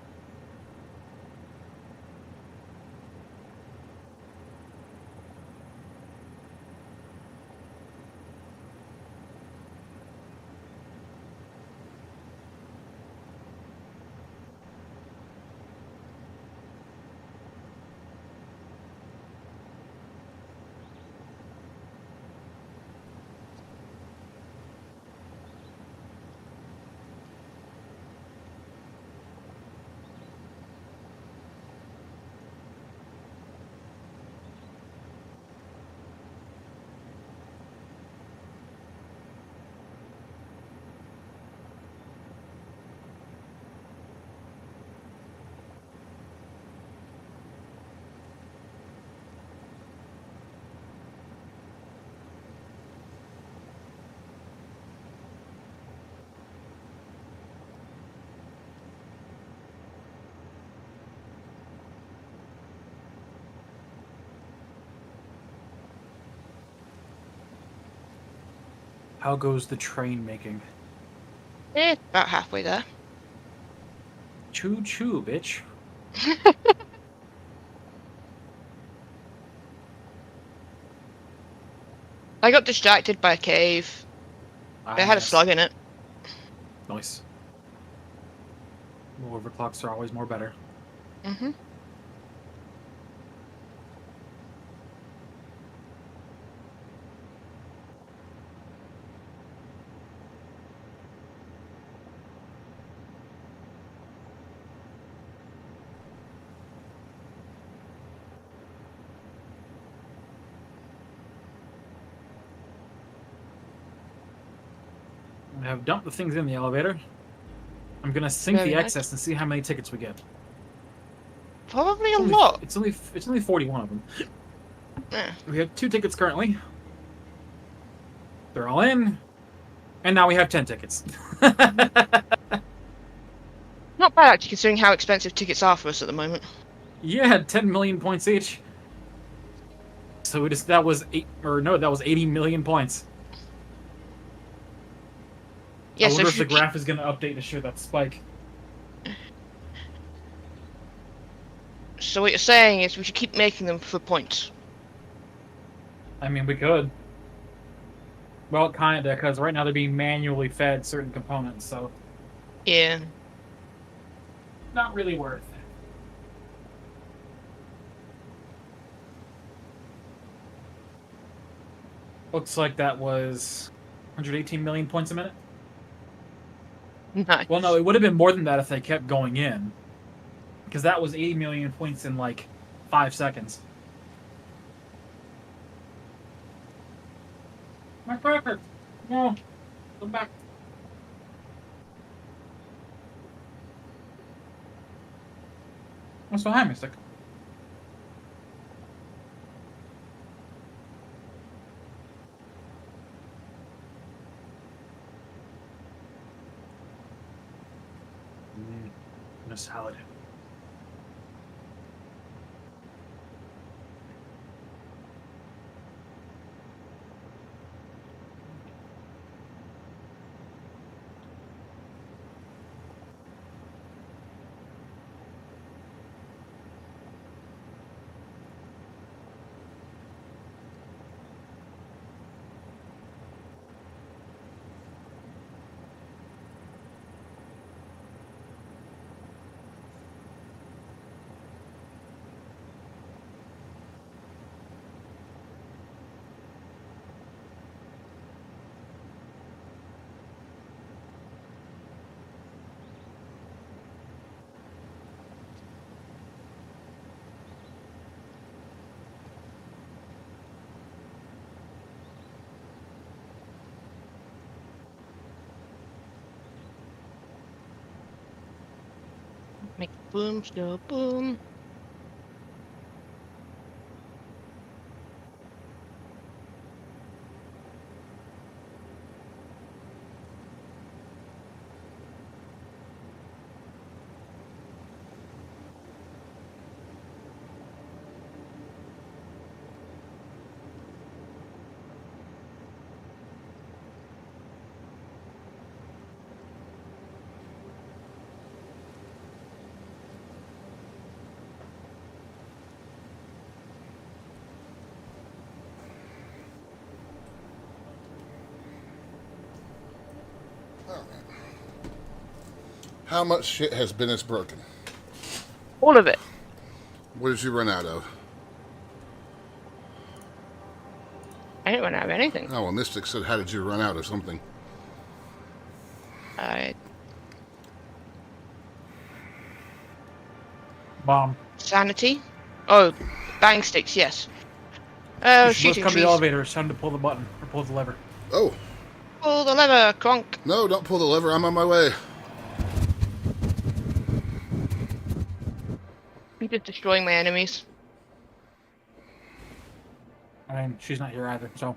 How goes the train making? It's about halfway there. Choo choo, bitch. I got distracted by a cave. It had a Yes. slug in it. Nice. More overclocks are always more better. Mm-hmm. I have dumped the things in the elevator. I'm gonna sink Very the nice. excess and see how many tickets we get. Probably a It's only- lot. It's only 41 of them. Yeah. We have 2 tickets currently. They're all in, and now we have 10 tickets. Not bad actually, considering how expensive tickets are for us at the moment. Yeah, 10 million points each. So that was 80 million points. Yeah, I so wonder if the should graph is going to update to show that spike. so what you're saying is we should keep making them for points. I mean, we could. Well, kinda, because right now they're being manually fed certain components, so Yeah. not really worth. Looks like that was 118 million points a minute. Nice. Well, no, it would have been more than that if they kept going in. Because that was 80 million points in like 5 seconds. My cracker! No! Come back. What's behind me, Stick? A salad. Make boom, slow boom. How much shit has Bennis broken? All of it. What did you run out of? I didn't run out of anything. Oh, well, Mystic said, how did you run out of something? Bomb. Sanity. Oh, bang sticks. Yes. You Oh, should both shooting come to trees. the elevator. It's time to pull the button or pull the lever. Oh, Pull the lever, cronk. no, don't pull the lever. I'm on my way. I'm just destroying my enemies. I mean, she's not here either, so.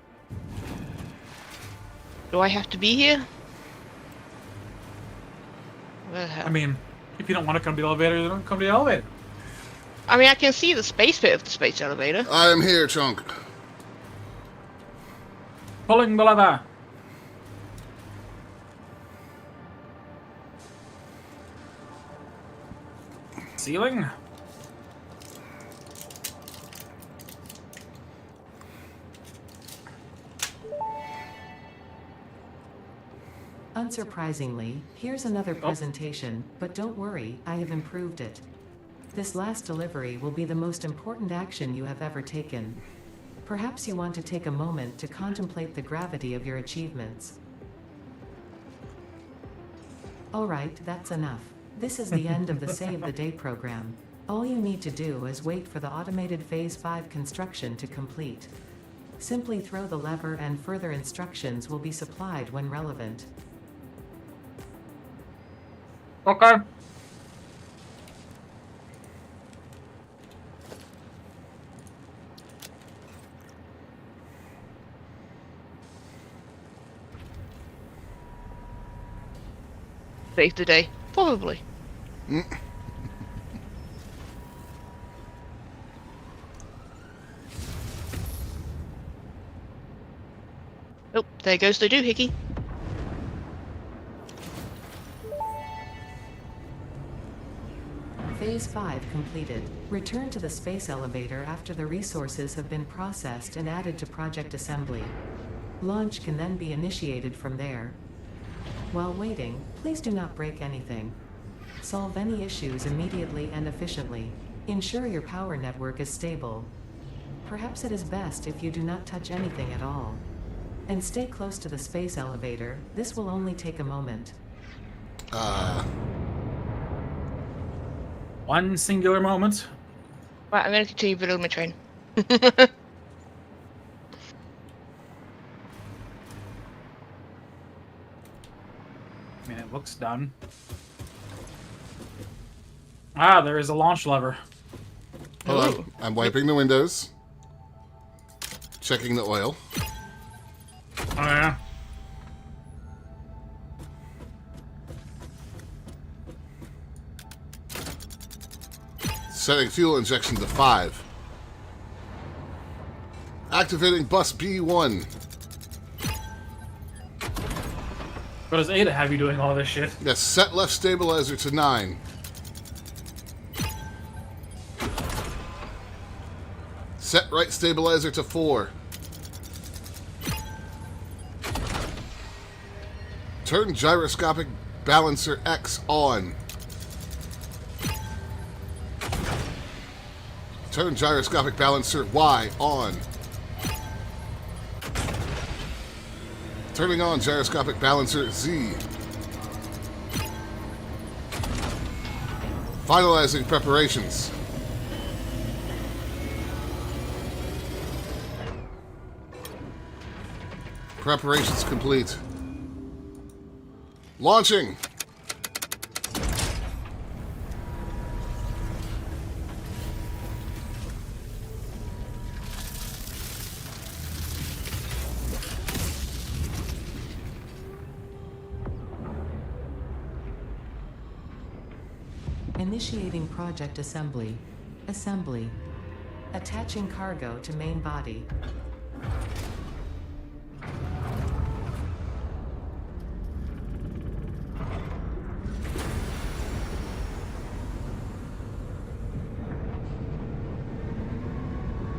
Do I have to be here? Where the hell? I mean, if you don't want to come to the elevator, then don't come to the elevator. I mean, I can see the space bit of the space elevator. I am here, Chunk. Pulling the lever. Ceiling? Unsurprisingly, here's another presentation, but don't worry, I have improved it. This last delivery will be the most important action you have ever taken. Perhaps you want to take a moment to contemplate the gravity of your achievements. Alright, that's enough. This is the end of the Save the Day program. All you need to do is wait for the automated Phase 5 construction to complete. Simply throw the lever and further instructions will be supplied when relevant. Okay. Save the day. Probably. Oh, there goes the doohickey. Phase 5 completed. Return to the space elevator after the resources have been processed and added to Project Assembly. Launch can then be initiated from there. While waiting, please do not break anything. Solve any issues immediately and efficiently. Ensure your power network is stable. Perhaps it is best if you do not touch anything at all. And stay close to the space elevator. This will only take a moment. One singular moment. Right, I'm going to continue building my train. I mean, it looks done. Ah, there is a launch lever. Hold on. I'm wiping the windows. Checking the oil. Oh, yeah. Setting fuel injection to 5. Activating bus B1. What does Ada have you doing all this shit? Yes, set left stabilizer to 9. Set right stabilizer to 4. Turn gyroscopic balancer X on. Turn gyroscopic balancer Y on. Turning on gyroscopic balancer Z. Finalizing preparations. Preparations complete. Launching! Initiating Project Assembly. Assembly. Attaching cargo to main body.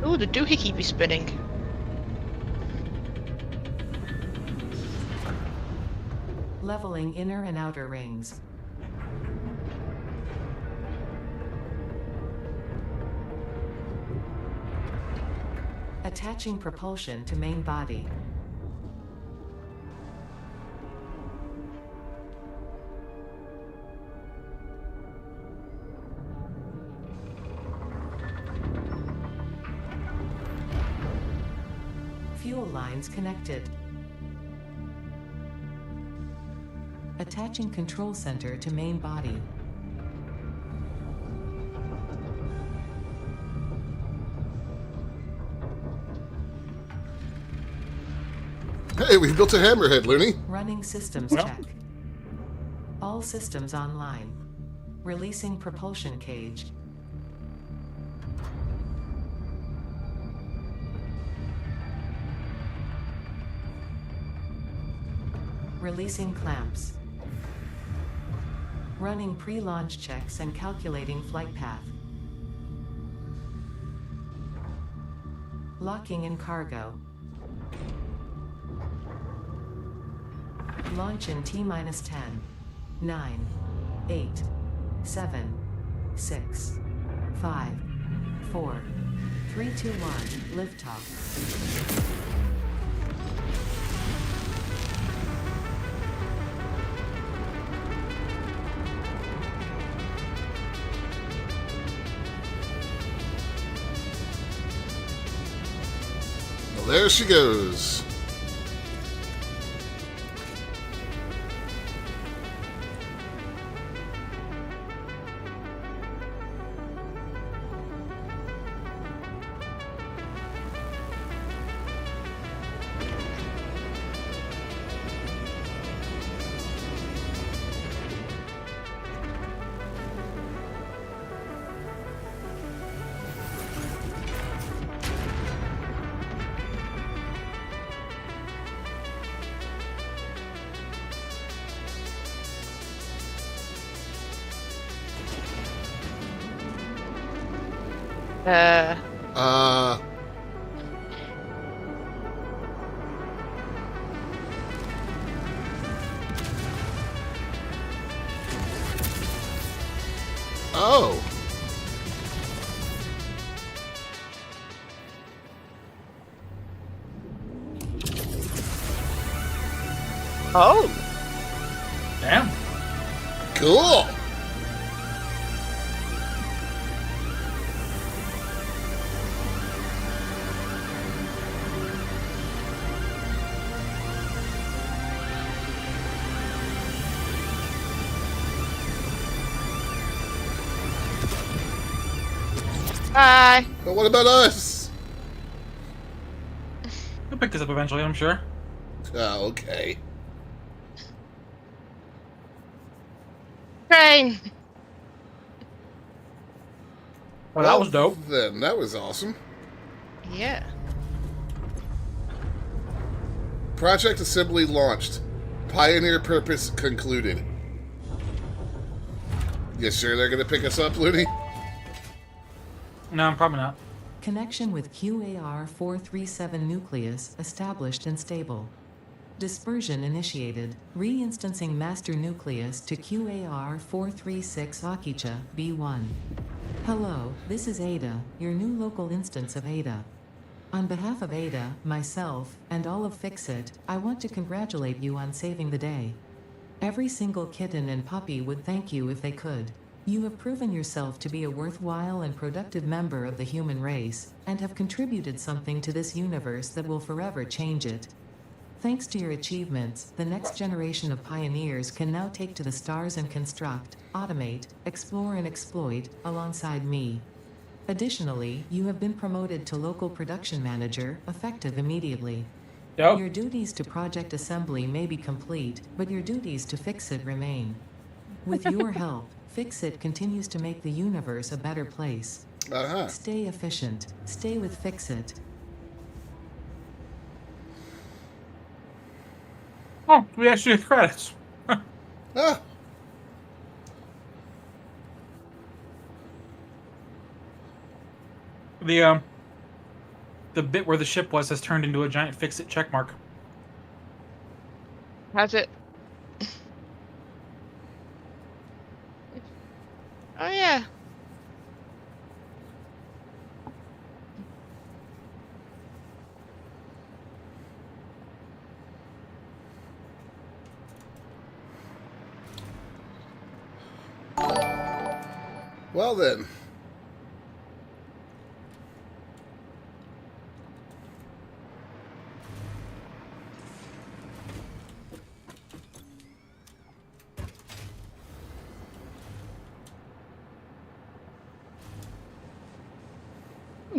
Oh, the doohickey be spinning. Leveling inner and outer rings. Attaching propulsion to main body. Fuel lines connected. Attaching control center to main body. Hey, we've built a hammerhead, Looney. Running systems Well. check. All systems online. Releasing propulsion cage. Releasing clamps. Running pre-launch checks and calculating flight path. Locking in cargo. Launch in T-minus 10, 9, 8, 7, 6, 5, 4, 3, 2, 1, liftoff. Well, there she goes. Uh, Oh. oh, Damn. Cool. bye. But what about us? He'll pick us up eventually, I'm sure. Oh, okay. Train. Well, that was dope. Then that was awesome. Yeah. Project Assembly launched. Pioneer purpose concluded. You sure they're gonna pick us up, Looney? No, I'm probably not. Connection with QAR-437 nucleus established and stable. Dispersion initiated. Reinstancing master nucleus to QAR-436 Akicha B1. Hello, this is Ada, your new local instance of Ada. On behalf of Ada, myself, and all of Fixit, I want to congratulate you on saving the day. Every single kitten and puppy would thank you if they could. You have proven yourself to be a worthwhile and productive member of the human race, and have contributed something to this universe that will forever change it. Thanks to your achievements, the next generation of pioneers can now take to the stars and construct, automate, explore and exploit, alongside me. Additionally, you have been promoted to local production manager, effective immediately. Yep. Your duties to project assembly may be complete, but your duties to Fixit remain. With your help, Fixit continues to make the universe a better place. Uh-huh. Stay efficient. Stay with Fixit. Oh, we actually get credits. Ah, The bit where the ship was has turned into a giant fix-it checkmark. Has it? Oh yeah. well then.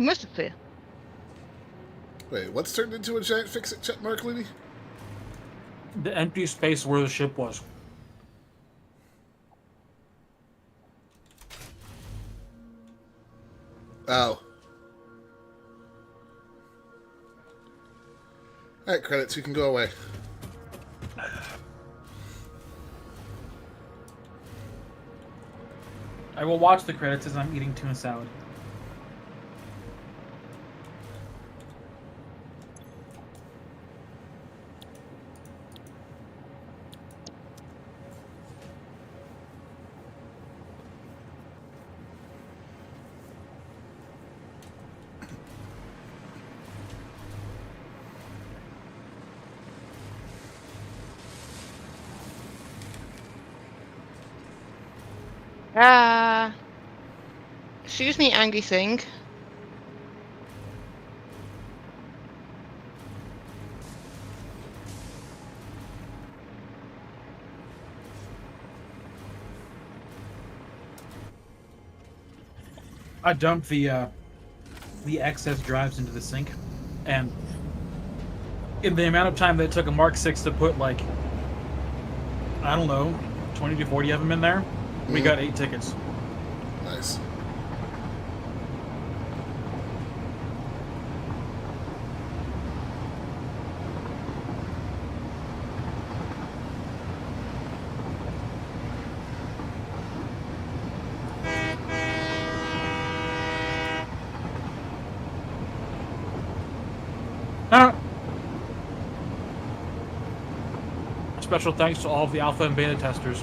Must clear. Wait, what's turned into a giant fix-it check mark, Looney? The empty space where the ship was. Oh. Alright, credits, you can go away. I will watch the credits as I'm eating tuna salad. Excuse me, angry thing. I dumped the excess drives into the sink, and in the amount of time that it took a Mark 6 to put, like, I don't know, 20 to 40 of them in there, we got 8 tickets. Nice. Special thanks to all of the alpha and beta testers.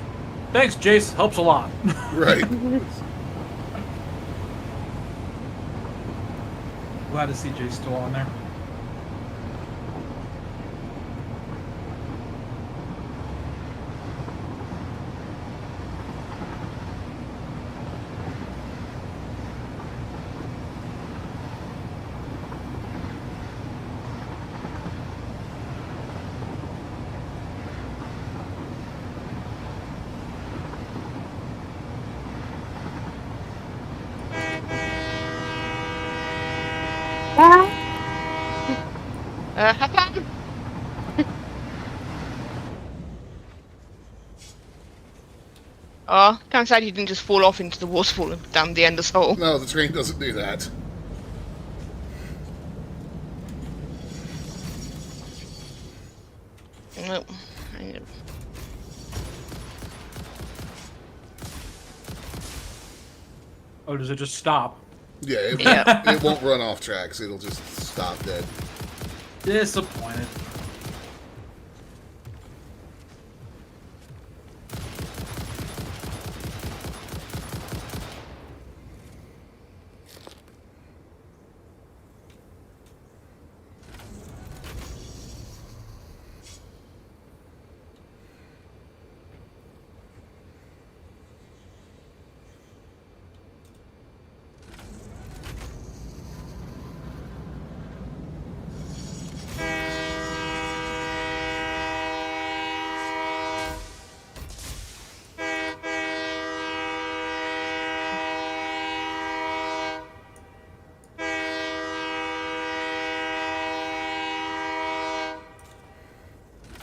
Thanks, Jace. Helps a lot. Right. Glad to see Jace still on there. Have fun! Oh, kind of sad you didn't just fall off into the waterfall and down the endless hole. No, the train doesn't do that. Nope. Oh, does it just stop? Yeah, Yeah. it won't run off tracks. It'll just stop dead. Disappointed.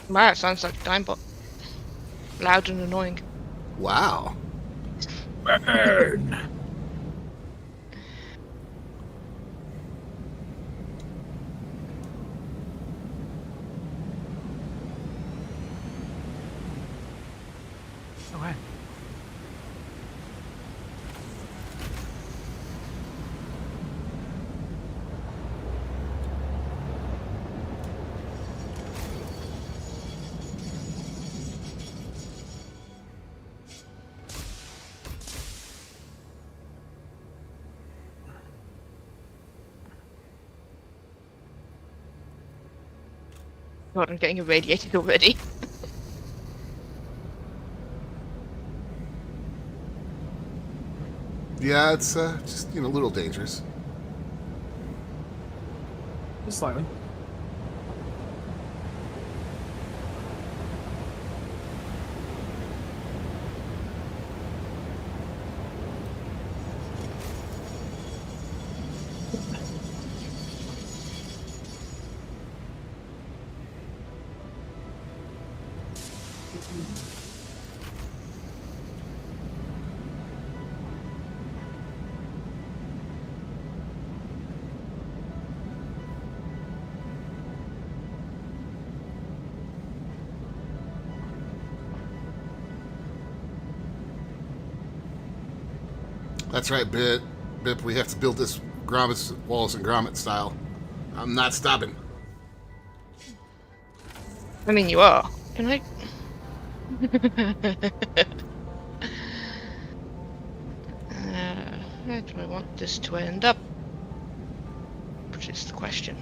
Wow, it sounds like a time bot. Loud and annoying. Wow. Burn. Okay. God, I'm getting irradiated already. Yeah, it's just, a little dangerous. Just slightly. That's right, Bip. We have to build this Gromit, Wallace and Gromit style. I'm not stopping. I mean, you are. Can I? Where do I want this to end up? Which is the question.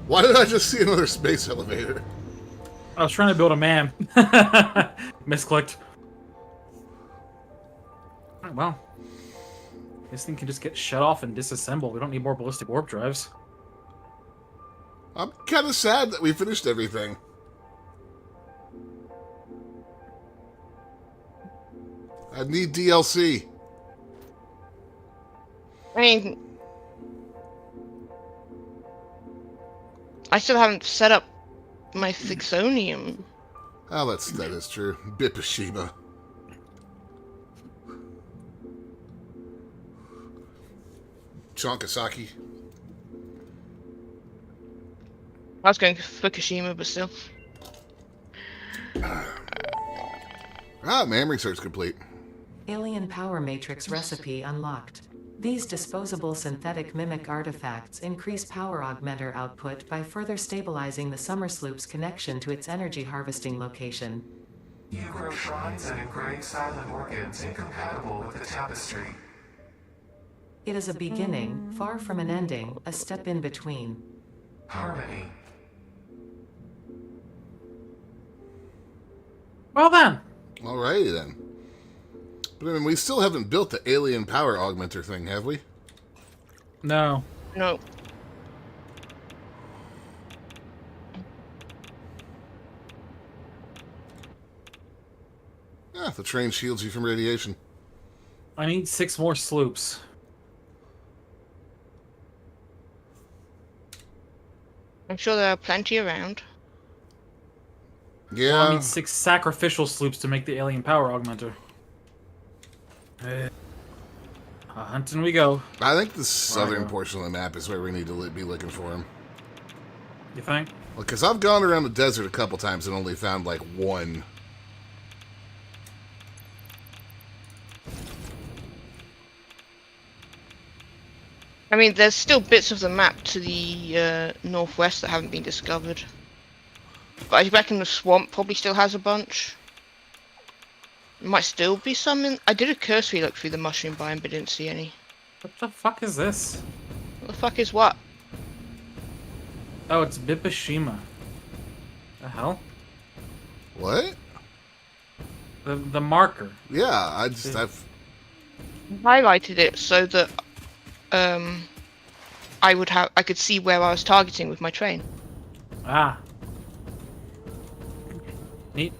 Why did I just see another space elevator? I was trying to build a man. Misclicked. Alright, well. This thing can just get shut off and disassembled. We don't need more ballistic warp drives. I'm kind of sad that we finished everything. I need DLC. I mean, I still haven't set up my Fixonium. Oh, that is true. Bipashima. Chonkasaki. I was going for Fukushima, but still. Memory search complete. Alien power matrix recipe unlocked. These disposable synthetic mimic artifacts increase power augmenter output by further stabilizing the summer sloop's connection to its energy harvesting location. You grow shrines and engrave silent organs incompatible with the tapestry. It is a beginning, far from an ending, a step in between. Harmony. Well then. Alrighty then. But I mean, we still haven't built the alien power augmenter thing, have we? No. No. Yeah, the train shields you from radiation. I need 6 more sloops. I'm sure there are plenty around. Yeah. Well, I need 6 sacrificial sloops to make the alien power augmenter. Hunting we go. I think the southern portion of the map is where we need to be looking for him. You think? Well, because I've gone around the desert a couple times and only found like one. I mean, there's still bits of the map to the northwest that haven't been discovered. But I reckon the swamp probably still has a bunch. Might still be some in... I did a cursory look through the mushroom biome, but didn't see any. What the fuck is this? What the fuck is what? Oh, it's Bipashima. The hell? What? The marker. Yeah, I've Highlighted it so that I could see where I was targeting with my train. Ah. Neat.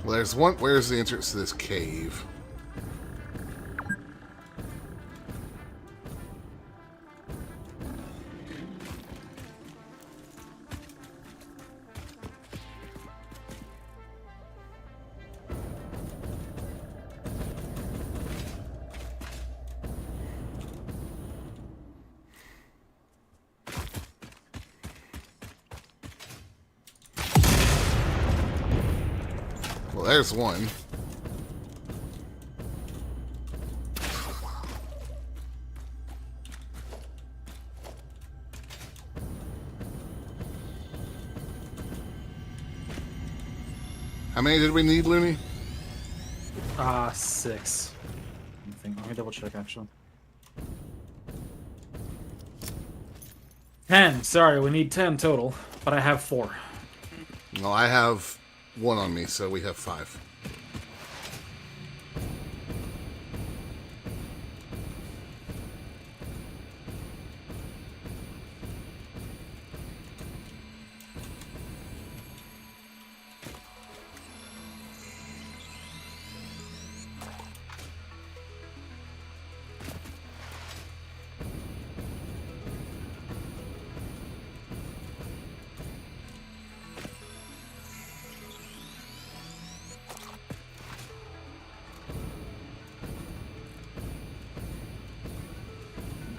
Well, there's one. Where's the entrance to this cave? Well, there's one. How many did we need, Looney? 6. Let me double check actually. 10. Sorry, we need 10 total, but I have 4. Well, I have one on me, so we have 5.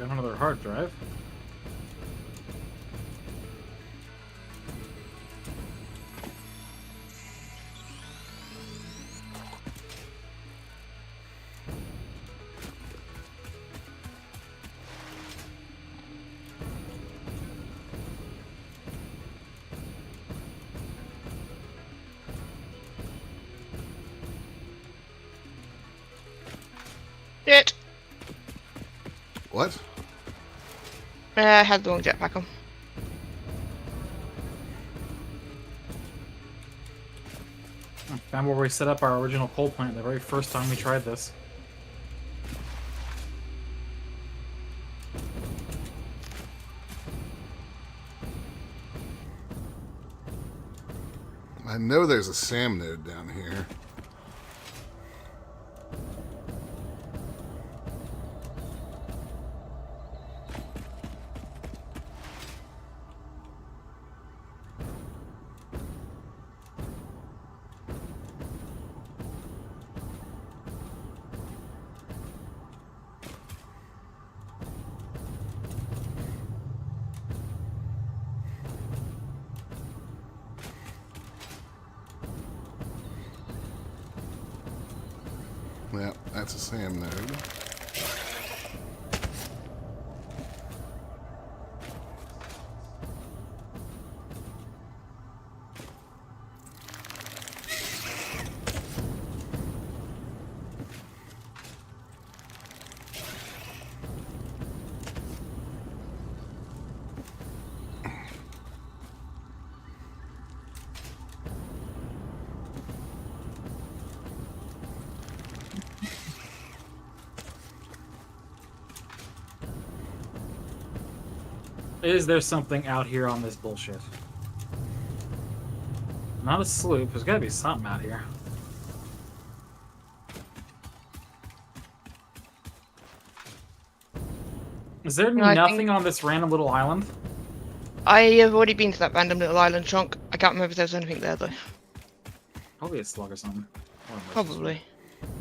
have another hard drive. Shit! What? I had the wrong jetpack on. Found where we set up our original coal plant the very first time we tried this. I know there's a SAM node down here. Yeah, that's a SAM node. Is there something out here on this bullshit? Not a sloop. There's gotta be something out here. Is there No, I nothing think- on this random little island? I have already been to that random little island chunk. I can't remember if there's anything there though. Probably a slug or something. Or a mercy Probably. slug.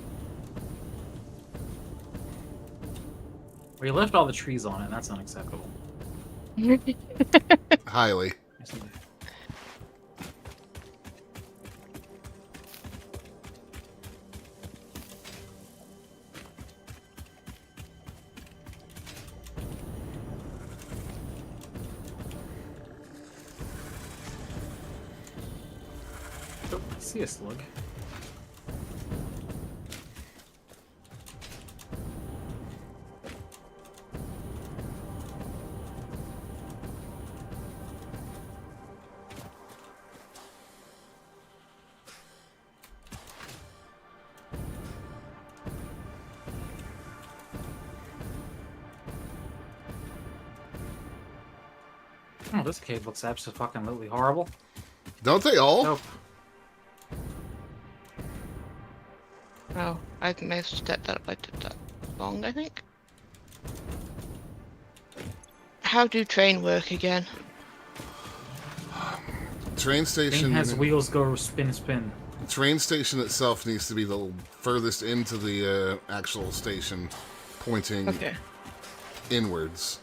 We left all the trees on it, and that's unacceptable. Highly. Yes, indeed. Oh, I see a slug. Oh, this cave looks absolutely horrible. Don't they all? Nope. Oh, I may have stepped that up. I did that wrong, I think. How do train work again? Train Thing station. has wheels go spin spin. Train station itself needs to be the furthest into the actual station, pointing Okay. inwards.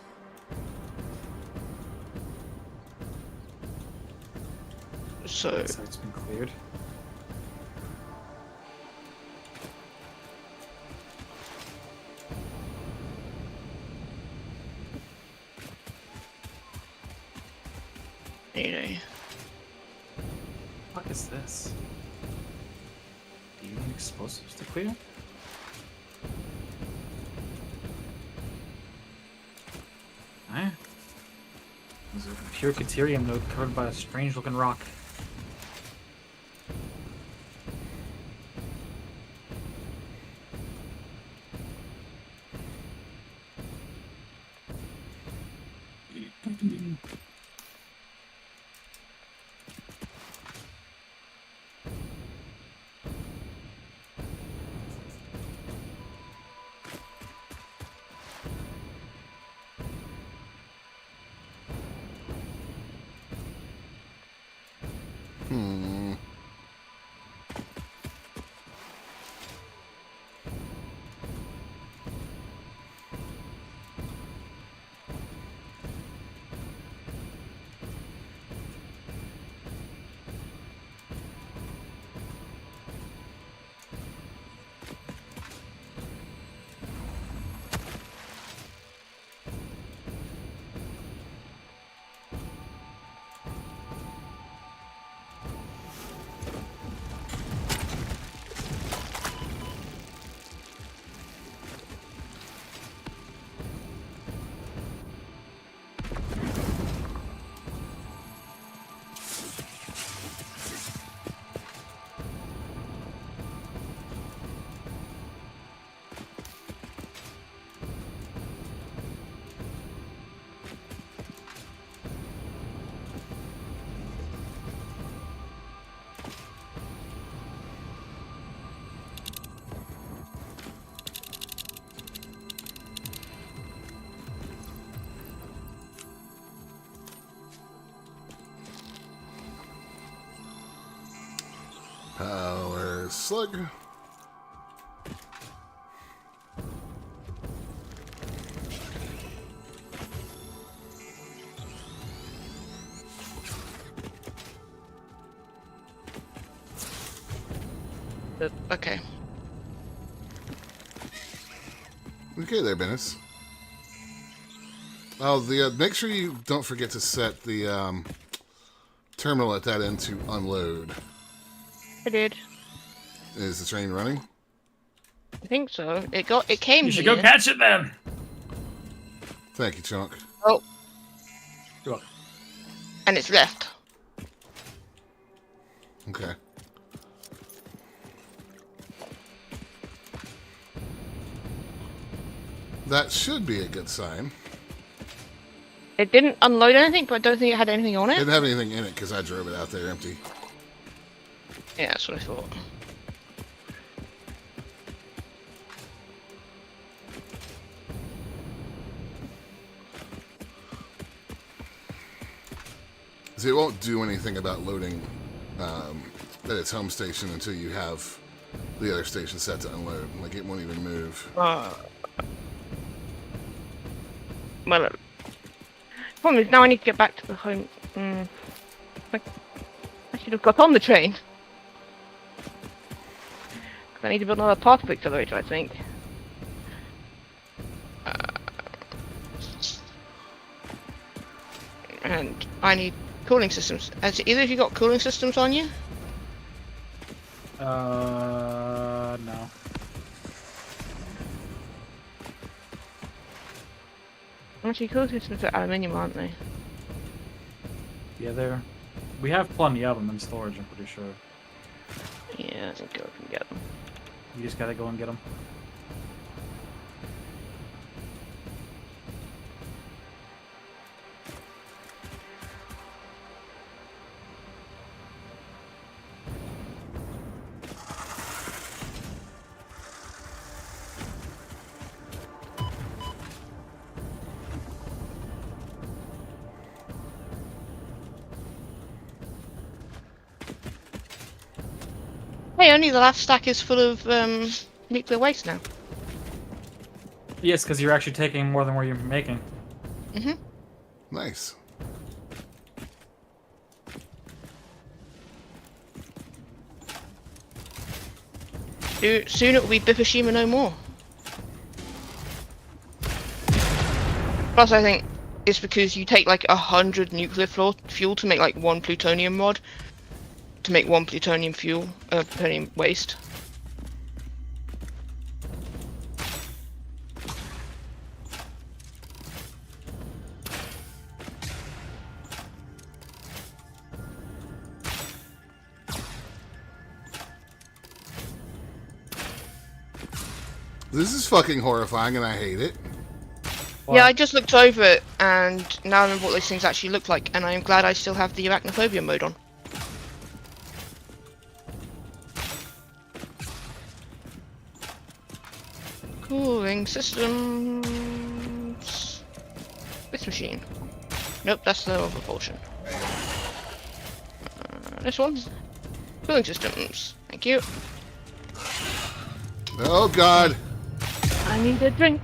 So, So it's been cleared. you know. What is this? Do you need explosives to clear? Eh? There's a pure Caterium node covered by a strange looking rock. Hmm. Power slug. Okay. Okay there, Bennis. Oh, make sure you don't forget to set the terminal at that end to unload. I did. Is the train running? I think so. It came You should here. go catch it then. Thank you, Chunk. Oh, You're welcome. and it's left. Okay. That should be a good sign. It didn't unload anything, but I don't think it had anything on It it. didn't have anything in it because I drove it out there empty. Yeah, that's what I thought. So it won't do anything about loading at its home station until you have the other station set to unload. Like, it won't even move. Well, problem is now I need to get back to the home. I should have got on the train. 'Cause I need to build another particle accelerator, I think. And I need cooling systems. Has either of you got cooling systems on you? No. Actually, cooling systems are aluminium, aren't they? Yeah, we have plenty of them in storage, I'm pretty sure. Yeah, I think I can get them. You just gotta go and get them. Hey, only the last stack is full of nuclear waste now. Yes, because you're actually taking more than what you're making. Mhm. Nice. Soon it will be Bifashima no more. Plus, I think it's because you take like 100 nuclear fuel to make like one plutonium mod, to make one plutonium fuel, plutonium waste. This is fucking horrifying and I hate it. Well, Yeah, I just looked over it and now I remember what those things actually look like, and I'm glad I still have the arachnophobia mode on. Cooling systems. This machine. Nope, that's the other portion. This one. Cooling systems. Thank you. Oh, God. I need a drink.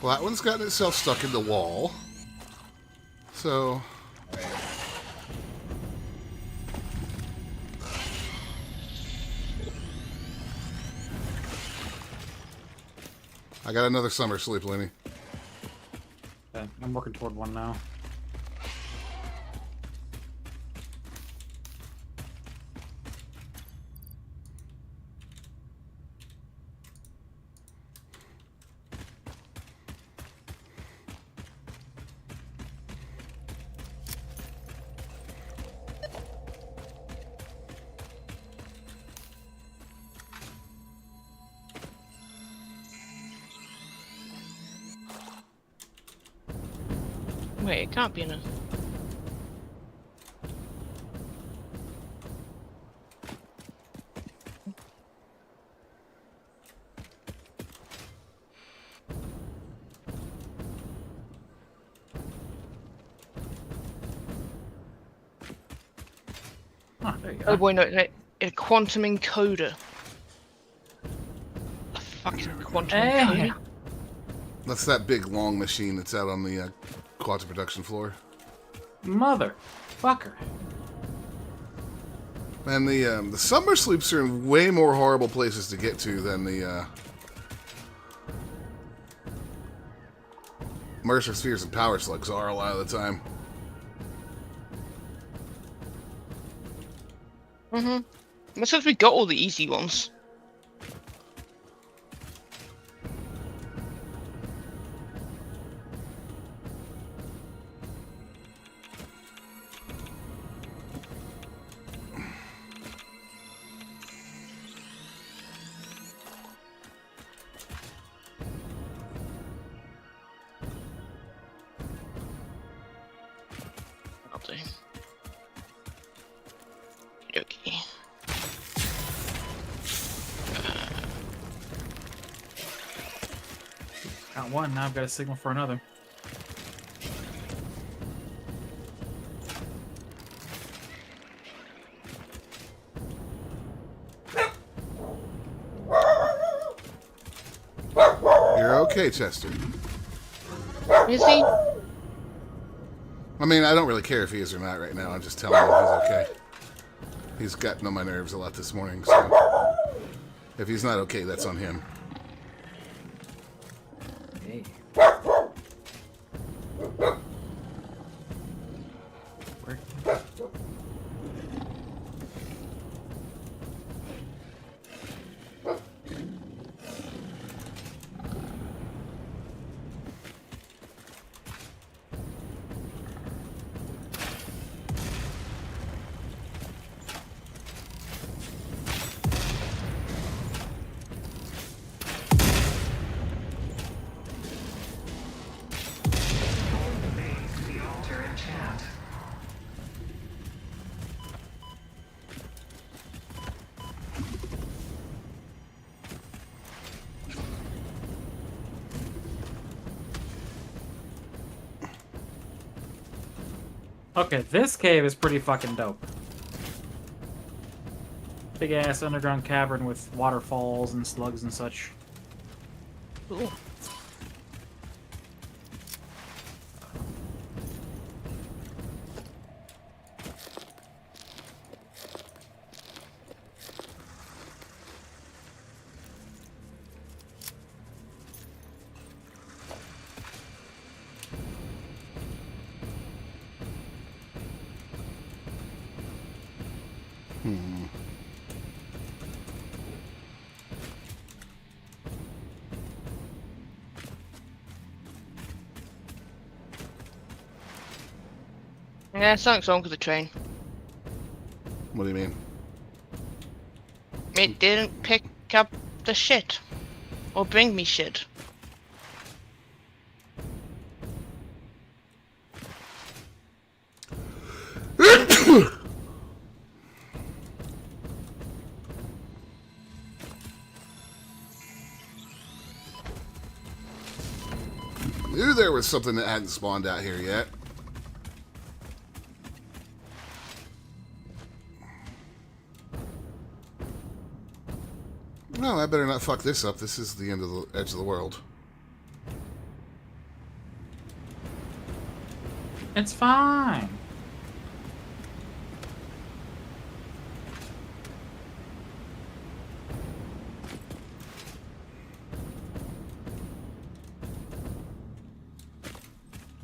Well, that one's gotten itself stuck in the wall. So... I got another summer sleep, Lenny. Okay, I'm working toward one now. Wait, it can't be enough. Ah, there you go. Oh boy, no, a quantum encoder. A fucking quantum Hey. encoder? That's that big long machine that's out on the quantum production floor. Motherfucker. Man, the summer sleeps are in way more horrible places to get to than the Mercer spheres and power slugs are a lot of the time. Mm-hmm. It says we got all the easy ones. I'll do. Okay. Got one, now I've got a signal for another. You're okay, Chester. Is he? I mean, I don't really care if he is or not right now. I'm just telling him he's okay. He's gotten on my nerves a lot this morning, so if he's not okay, that's on him. Hey. Where? The altar enchant. Okay, this cave is pretty fucking dope. Big ass underground cavern with waterfalls and slugs and such. Cool. Yeah, something's wrong with the train. What do you mean? It didn't pick up the shit. Or bring me shit. Knew there was something that hadn't spawned out here yet. No, I better not fuck this up. This is the end of the edge of the world. It's fine.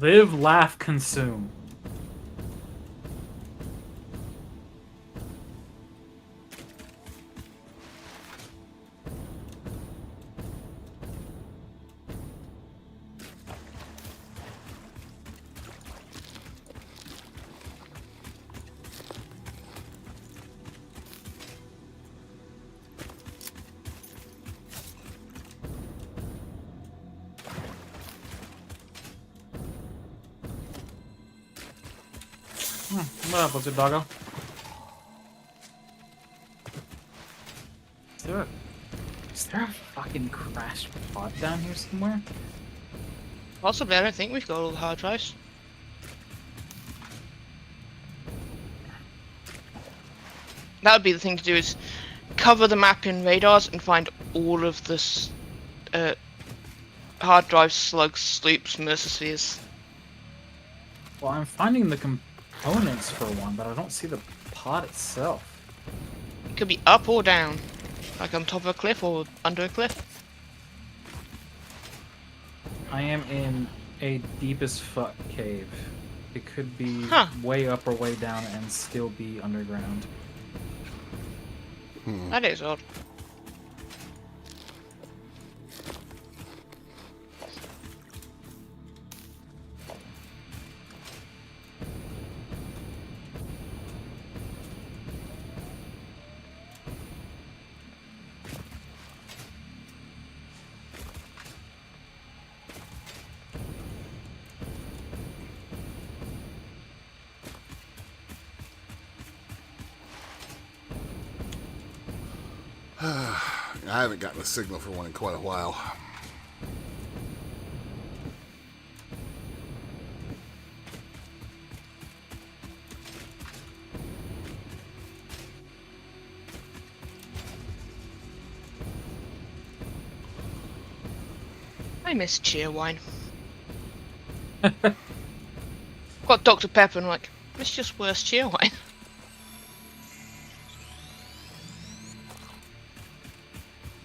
Live, laugh, consume. What up, what's your doggo? Is there a fucking crashed pod down here somewhere? Possibly, I don't think we've got all the hard drives. That would be the thing to do, is cover the map in radars and find all of the hard drives, slugs, sloops, mercerspheres. Well, I'm finding the components for one, but I don't see the pod itself. It could be up or down, like on top of a cliff or under a cliff. I am in a deep as fuck cave. It could be Huh. way up or way down and still be underground. That is odd. I haven't gotten a signal for one in quite a while. I miss Cheerwine. Got Dr. Pepper and like, it's just worse Cheerwine.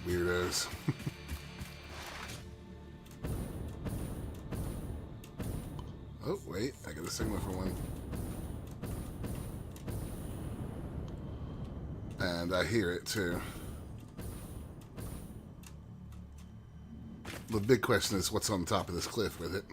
Weirdos. Oh, wait. I got a signal for one. And I hear it, too. The big question is what's on top of this cliff with it.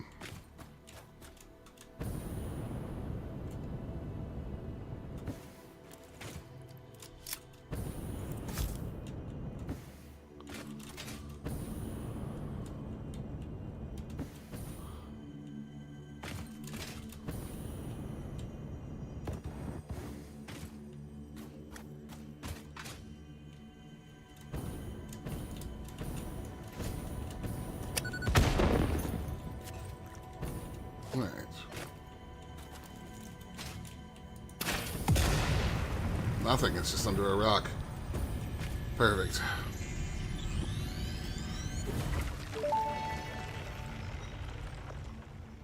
Alright. Nothing, it's just under a rock. Perfect.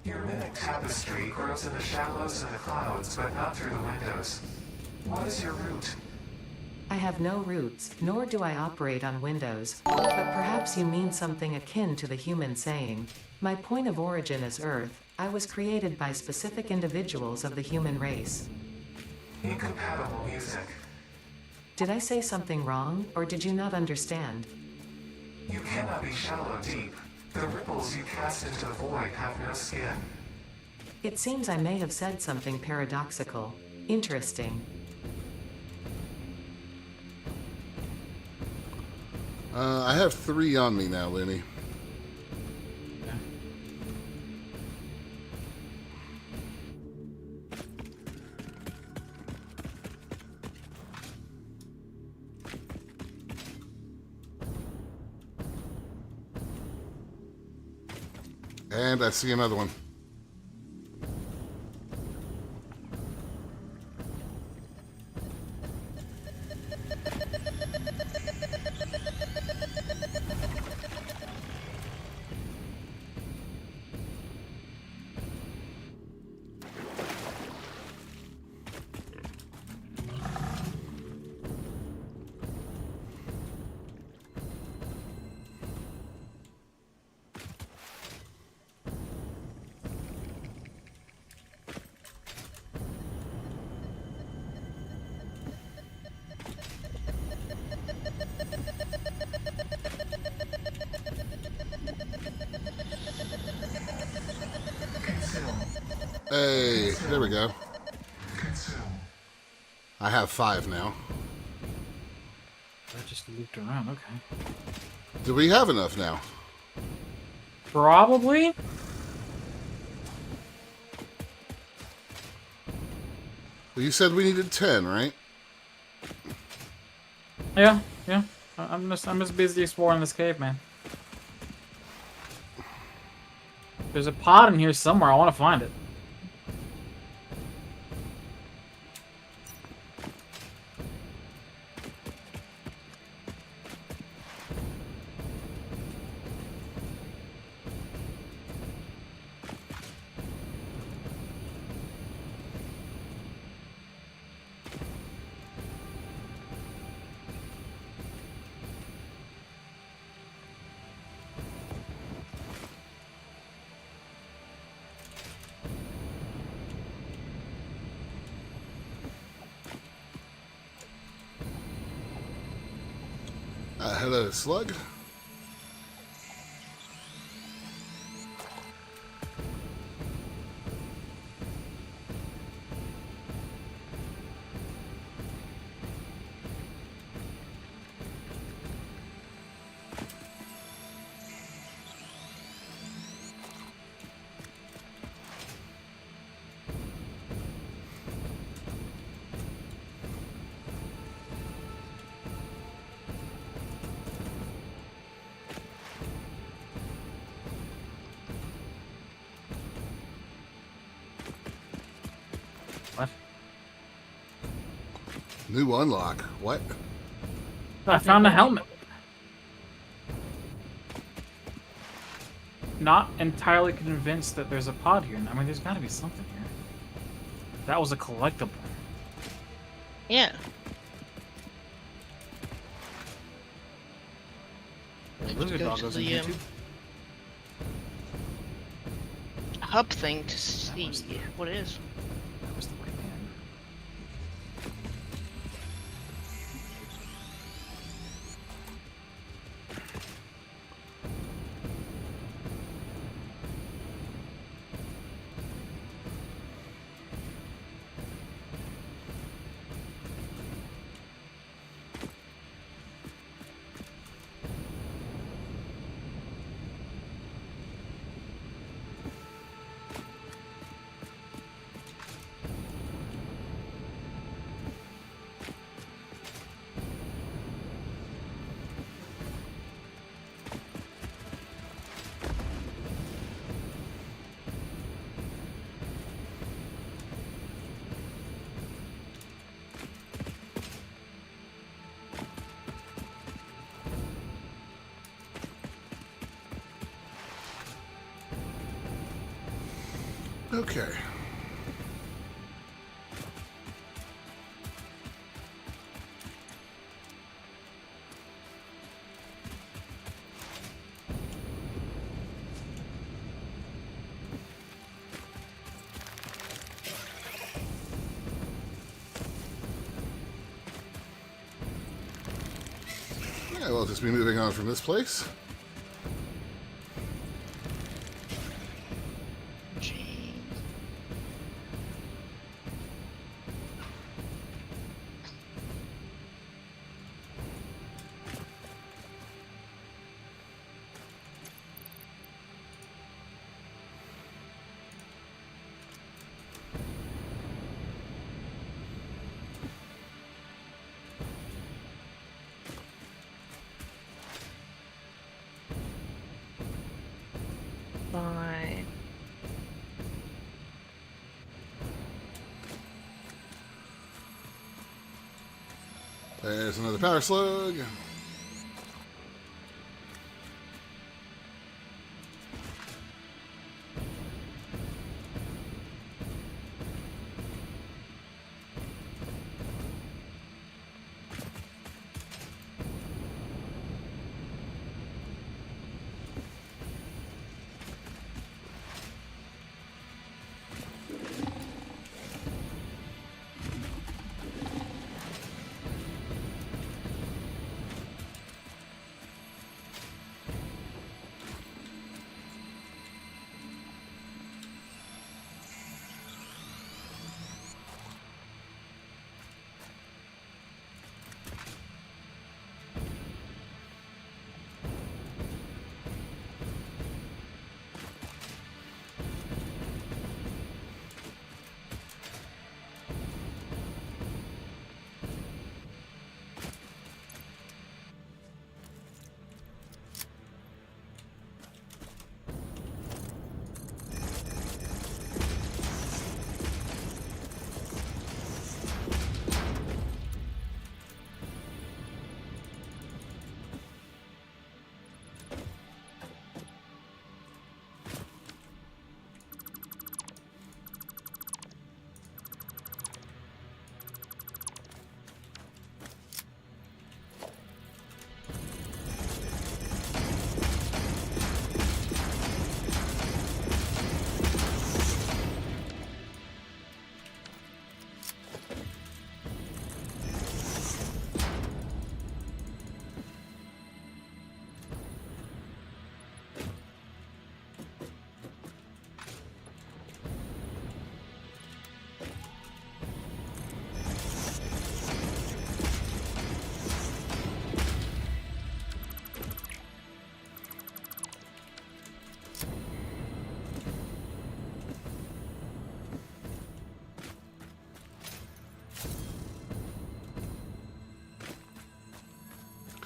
Your mimic tapestry grows in the shallows and the clouds, but not through the windows. What is your route? I have no roots, nor do I operate on Windows. But perhaps you mean something akin to the human saying, "My point of origin is Earth. I was created by specific individuals of the human race." Incompatible music. Did I say something wrong, or did you not understand? You cannot be shallow deep. The ripples you cast into the void have no skin. It seems I may have said something paradoxical. Interesting. I have 3 on me now, Lenny. And I see another one. Hey, there we go. Consume. I have 5 now. That just looped around. Okay. Do we have enough now? Probably. Well, you said we needed 10, right? Yeah. Yeah. I'm just busy exploring this cave, man. There's a pod in here somewhere. I want to find it. Hello, slug. What? New unlock. What? I found a helmet. Not entirely convinced that there's a pod here. I mean, there's got to be something here. That was a collectible. Yeah. Lizard go dog to goes in the, here too. Hub thing to see was the- what it is. That was the right hand. Okay. Yeah, we'll just be moving on from this place. Jeez. Fine. There's another power slug.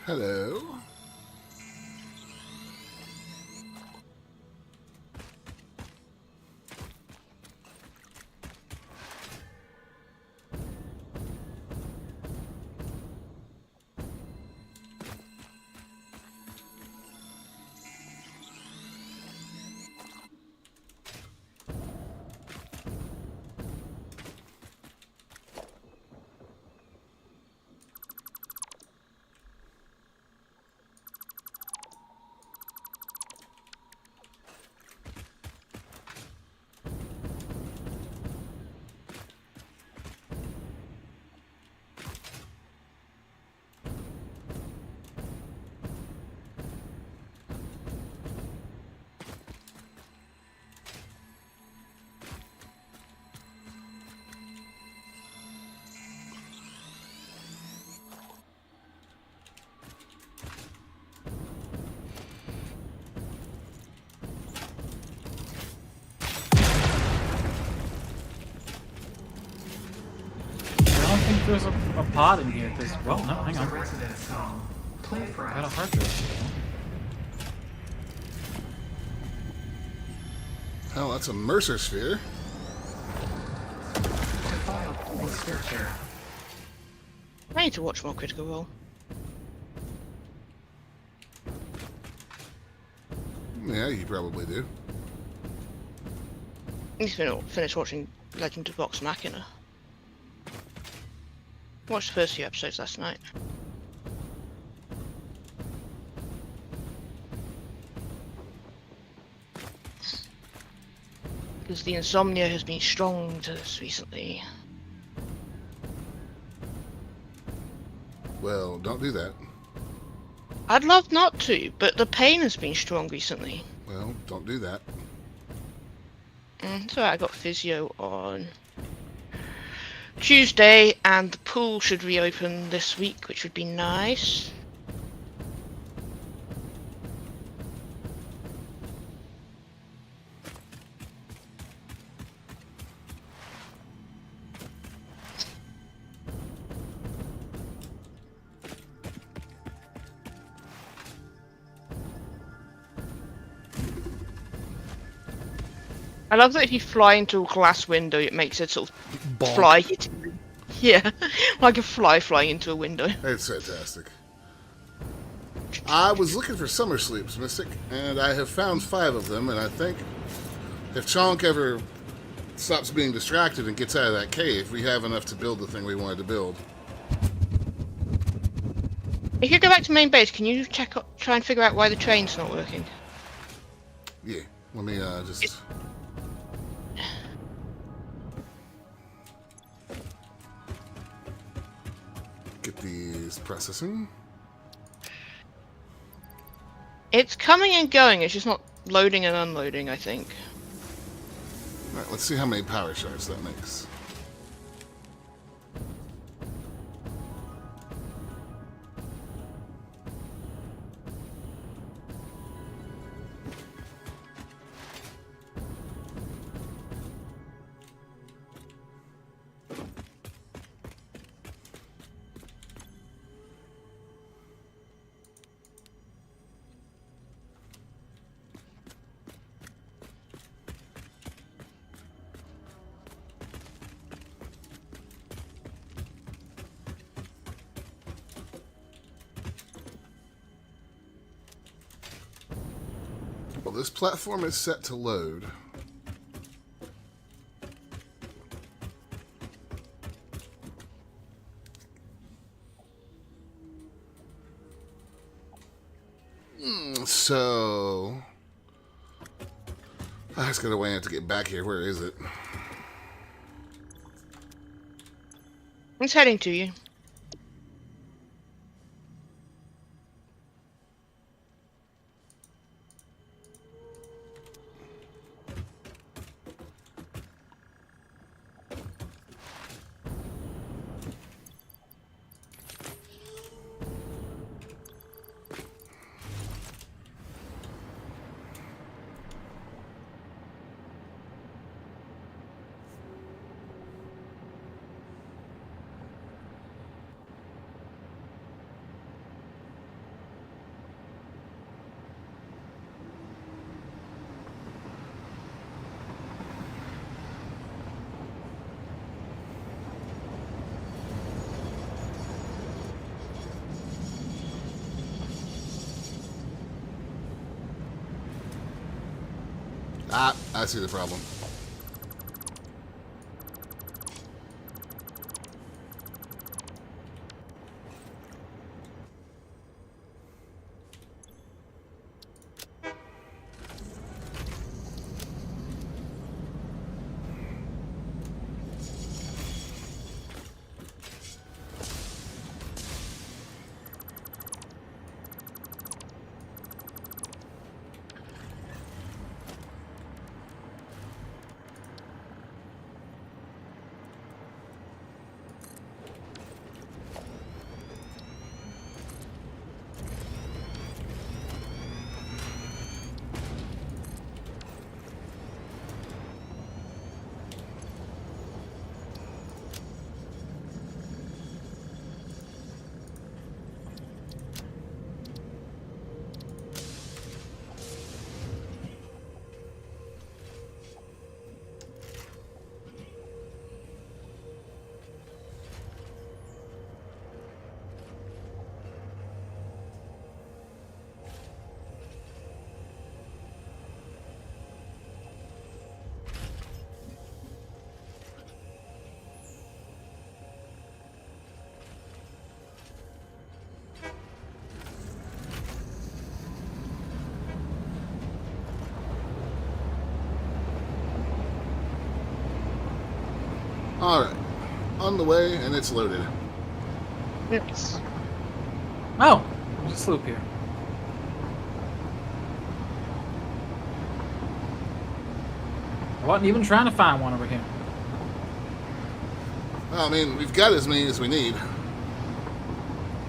Hello. I don't think there's a pod in here, because, well, no, hang on. Residence home. Play for I got a us. hard drive. Hell, that's a Mercer sphere. Defiled restrictor. I need to watch more Critical Role. Yeah, you probably do. I need to finish watching Legend of Vox Machina. Watched the first few episodes last night. Because the insomnia has been strong to us recently. Well, don't do that. I'd love not to, but the pain has been strong recently. Well, don't do that. So I got physio on Tuesday, and the pool should reopen this week, which would be nice. I love that if you fly into a glass window, it makes it sort of Bonk. fly. Yeah, like a fly flying into a window. It's fantastic. I was looking for summer sleeps, Mystic, and I have found 5 of them, and I think if Chonk ever stops being distracted and gets out of that cave, we have enough to build the thing we wanted to build. If you go back to main base, can you try and figure out why the train's not working? Yeah, let me just... get these processing. It's coming and going, it's just not loading and unloading, I think. Alright, let's see how many power shards that makes. Well, this platform is set to load. So... I just gotta wait to get back here. Where is it? It's heading to you. Ah, I see the problem. Alright. On the way, and it's loaded. Yes. Oh, there's a sloop here. I wasn't even trying to find one over here. Well, I mean, we've got as many as we need.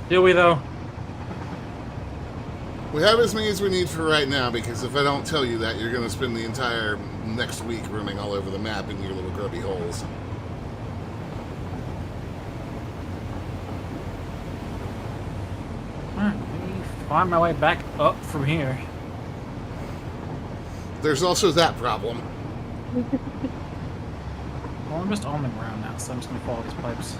Do we, though? We have as many as we need for right now, because if I don't tell you that, you're going to spend the entire next week roaming all over the map in your little grubby holes. Alright, let me find my way back up from here. There's also that problem. Well, I'm just on the ground now, so I'm just gonna follow these pipes.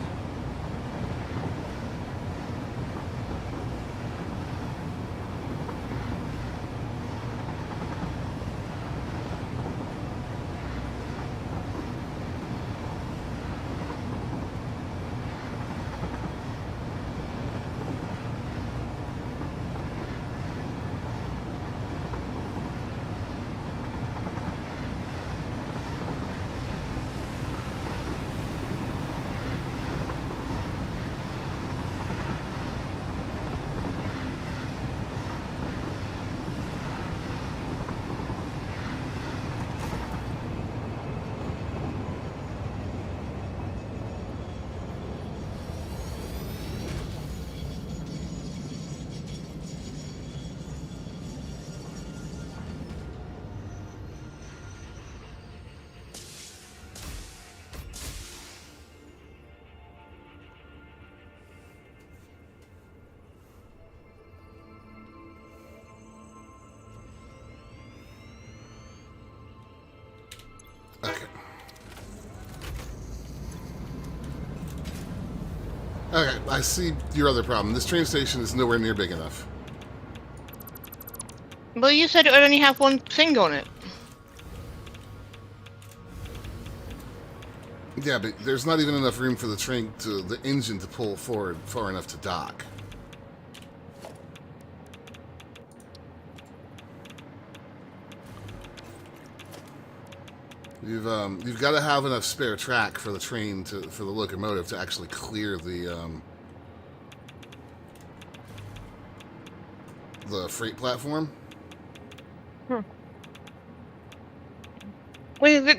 Okay. Okay, I see your other problem. This train station is nowhere near big enough. Well, you said it would only have one thing on it. Yeah, but there's not even enough room for the train to the engine to pull forward far enough to dock. You've got to have enough spare track for the train for the locomotive to actually clear the freight platform. Well,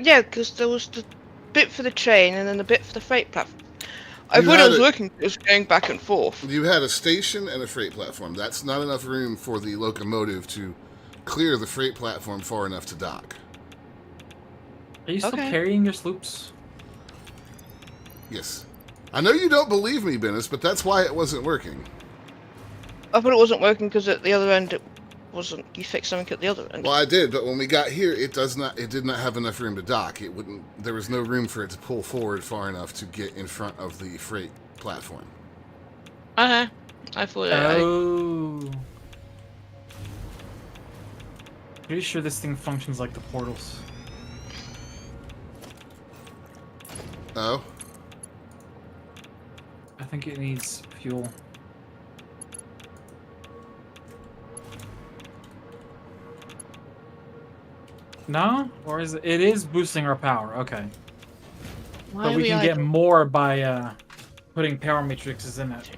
yeah, because there was the bit for the train and then the bit for the freight platform. I You thought had I was it- looking, it was going back and forth. You had a station and a freight platform. That's not enough room for the locomotive to clear the freight platform far enough to dock. Are you still Okay. carrying your sloops? Yes. I know you don't believe me, Bennis, but that's why it wasn't working. I thought it wasn't working because at the other end it wasn't. You fixed something at the other end. Well, I did, but when we got here, it did not have enough room to dock. It wouldn't. There was no room for it to pull forward far enough to get in front of the freight platform. I thought. Oh. Pretty sure this thing functions like the portals. Oh. I think it needs fuel. No? Or is it? It is boosting our power. Okay. Why But are we can get idle? more by putting power matrices in it.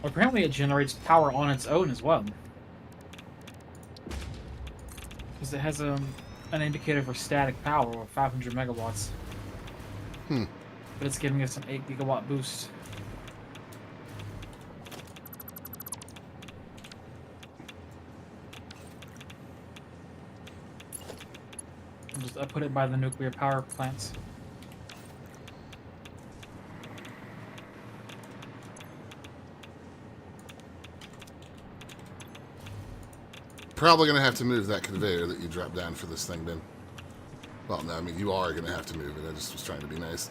Apparently it generates power on its own as well. Because it has an indicator for static power of 500 megawatts. Hmm. But it's giving us an 8 gigawatt boost. I put it by the nuclear power plants. Probably going to have to move that conveyor that you dropped down for this thing, then. Well, no, I mean, you are going to have to move it. I just was trying to be nice.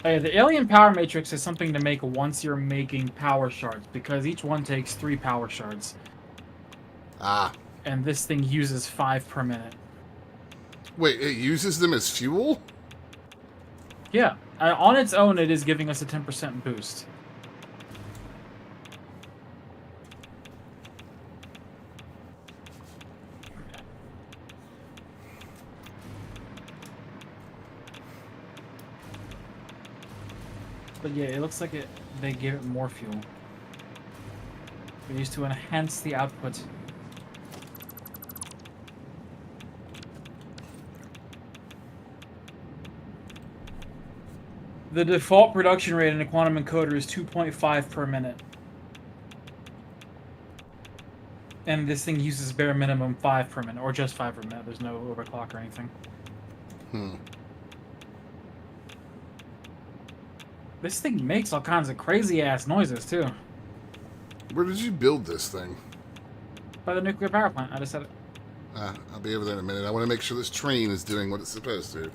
Hey, the alien power matrix is something to make once you're making power shards, because each one takes 3 power shards. Ah. And this thing uses 5 per minute. Wait, it uses them as fuel? Yeah, on its own, it is giving us a 10% boost. But yeah, it looks like they give it more fuel. They used to enhance the output. The default production rate in a quantum encoder is 2.5 per minute. And this thing uses bare minimum 5 per minute, or just 5 per minute. There's no overclock or anything. Hmm. This thing makes all kinds of crazy ass noises too. Where did you build this thing? By the nuclear power plant, I just said it. I'll be over there in a minute. I want to make sure this train is doing what it's supposed to.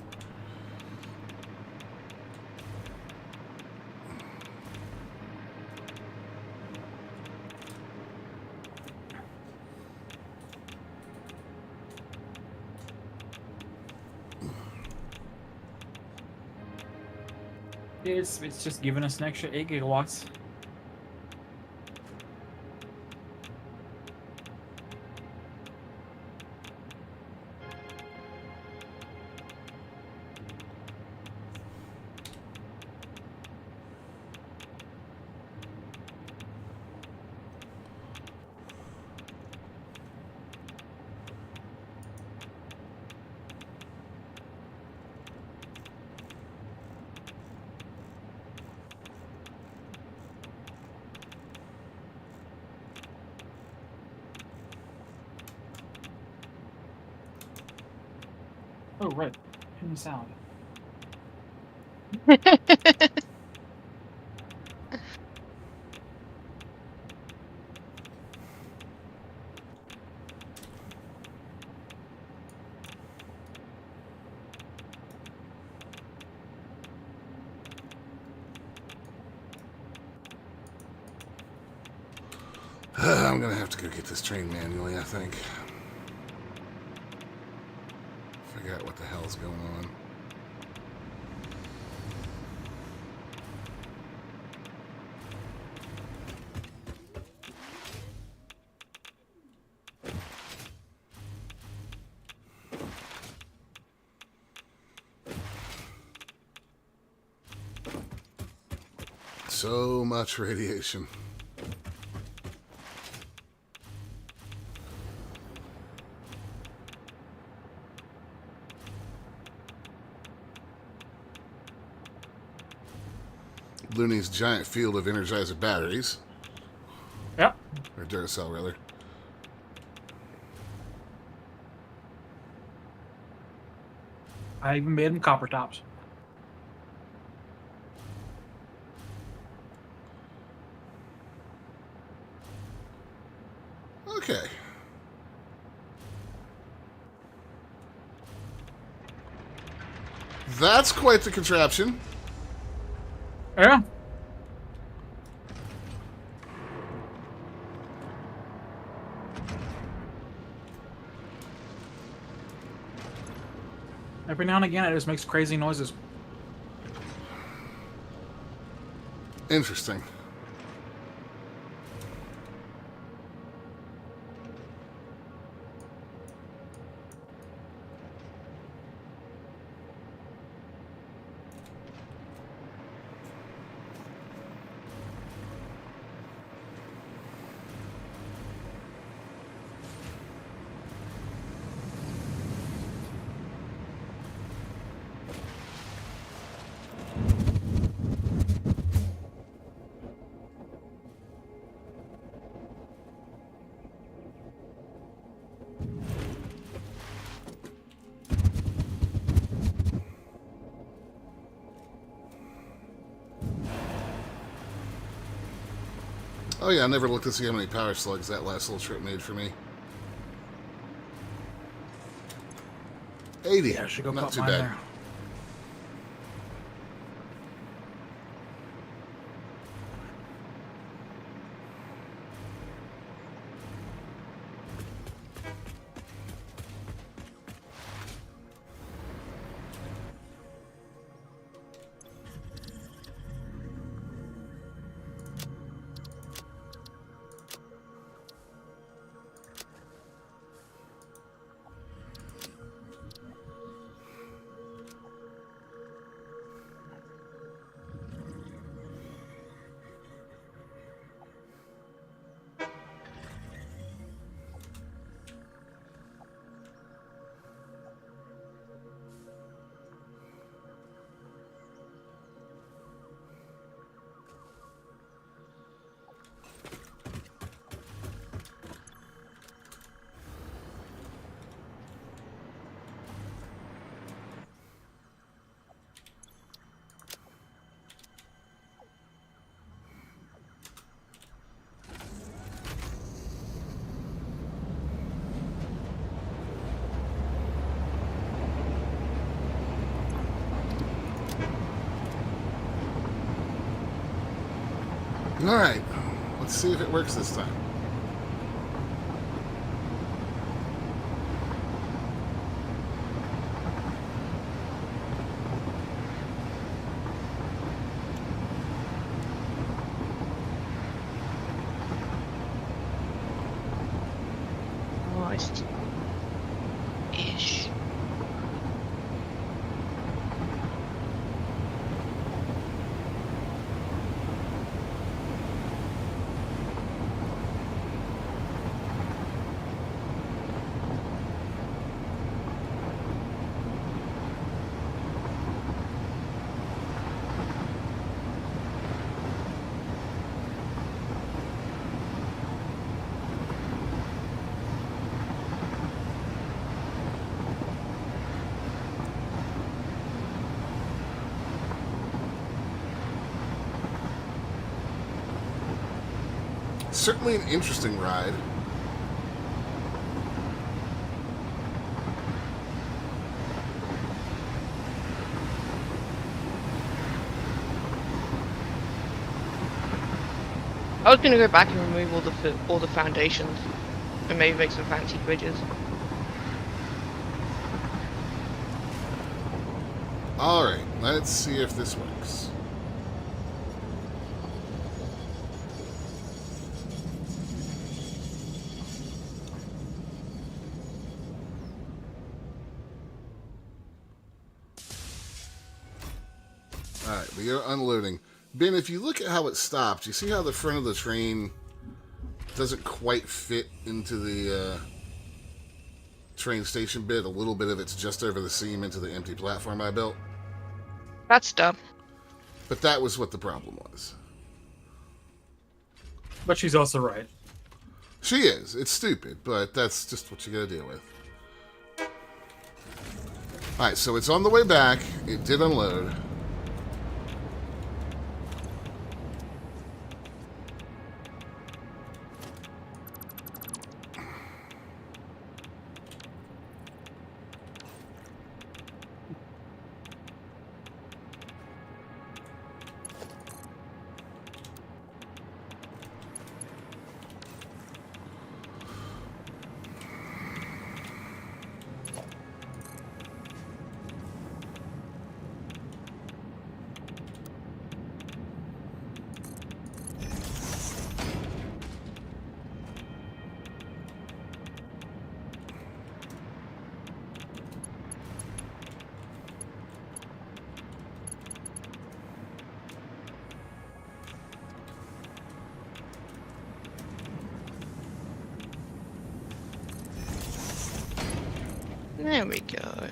It's just giving us an extra 8 gigawatts. Oh, right. Hidden sound. I'm going to have to go get this train manually, I think. Figure out what the hell's going on. So much radiation. Looney's giant field of Energizer batteries. Yep. Or Duracell, rather. I even made them copper tops. Okay. That's quite the contraption. Yeah. Every now and again, it just makes crazy noises. Interesting. Oh yeah, I never looked to see how many power slugs that last little trip made for me. 80. Yeah, I should go Not put too mine bad. there. Alright. Let's see if it works this time. Almost. Ish. Certainly an interesting ride. I was gonna go back and remove all the foundations and maybe make some fancy bridges. Alright, let's see if this works. Alright, we are unloading. Ben, if you look at how it stopped, you see how the front of the train doesn't quite fit into the train station bit? A little bit of it's just over the seam into the empty platform I built. That's dumb. But that was what the problem was. But she's also right. She is. It's stupid, but that's just what you gotta deal with. Alright, so it's on the way back. It did unload. There we go.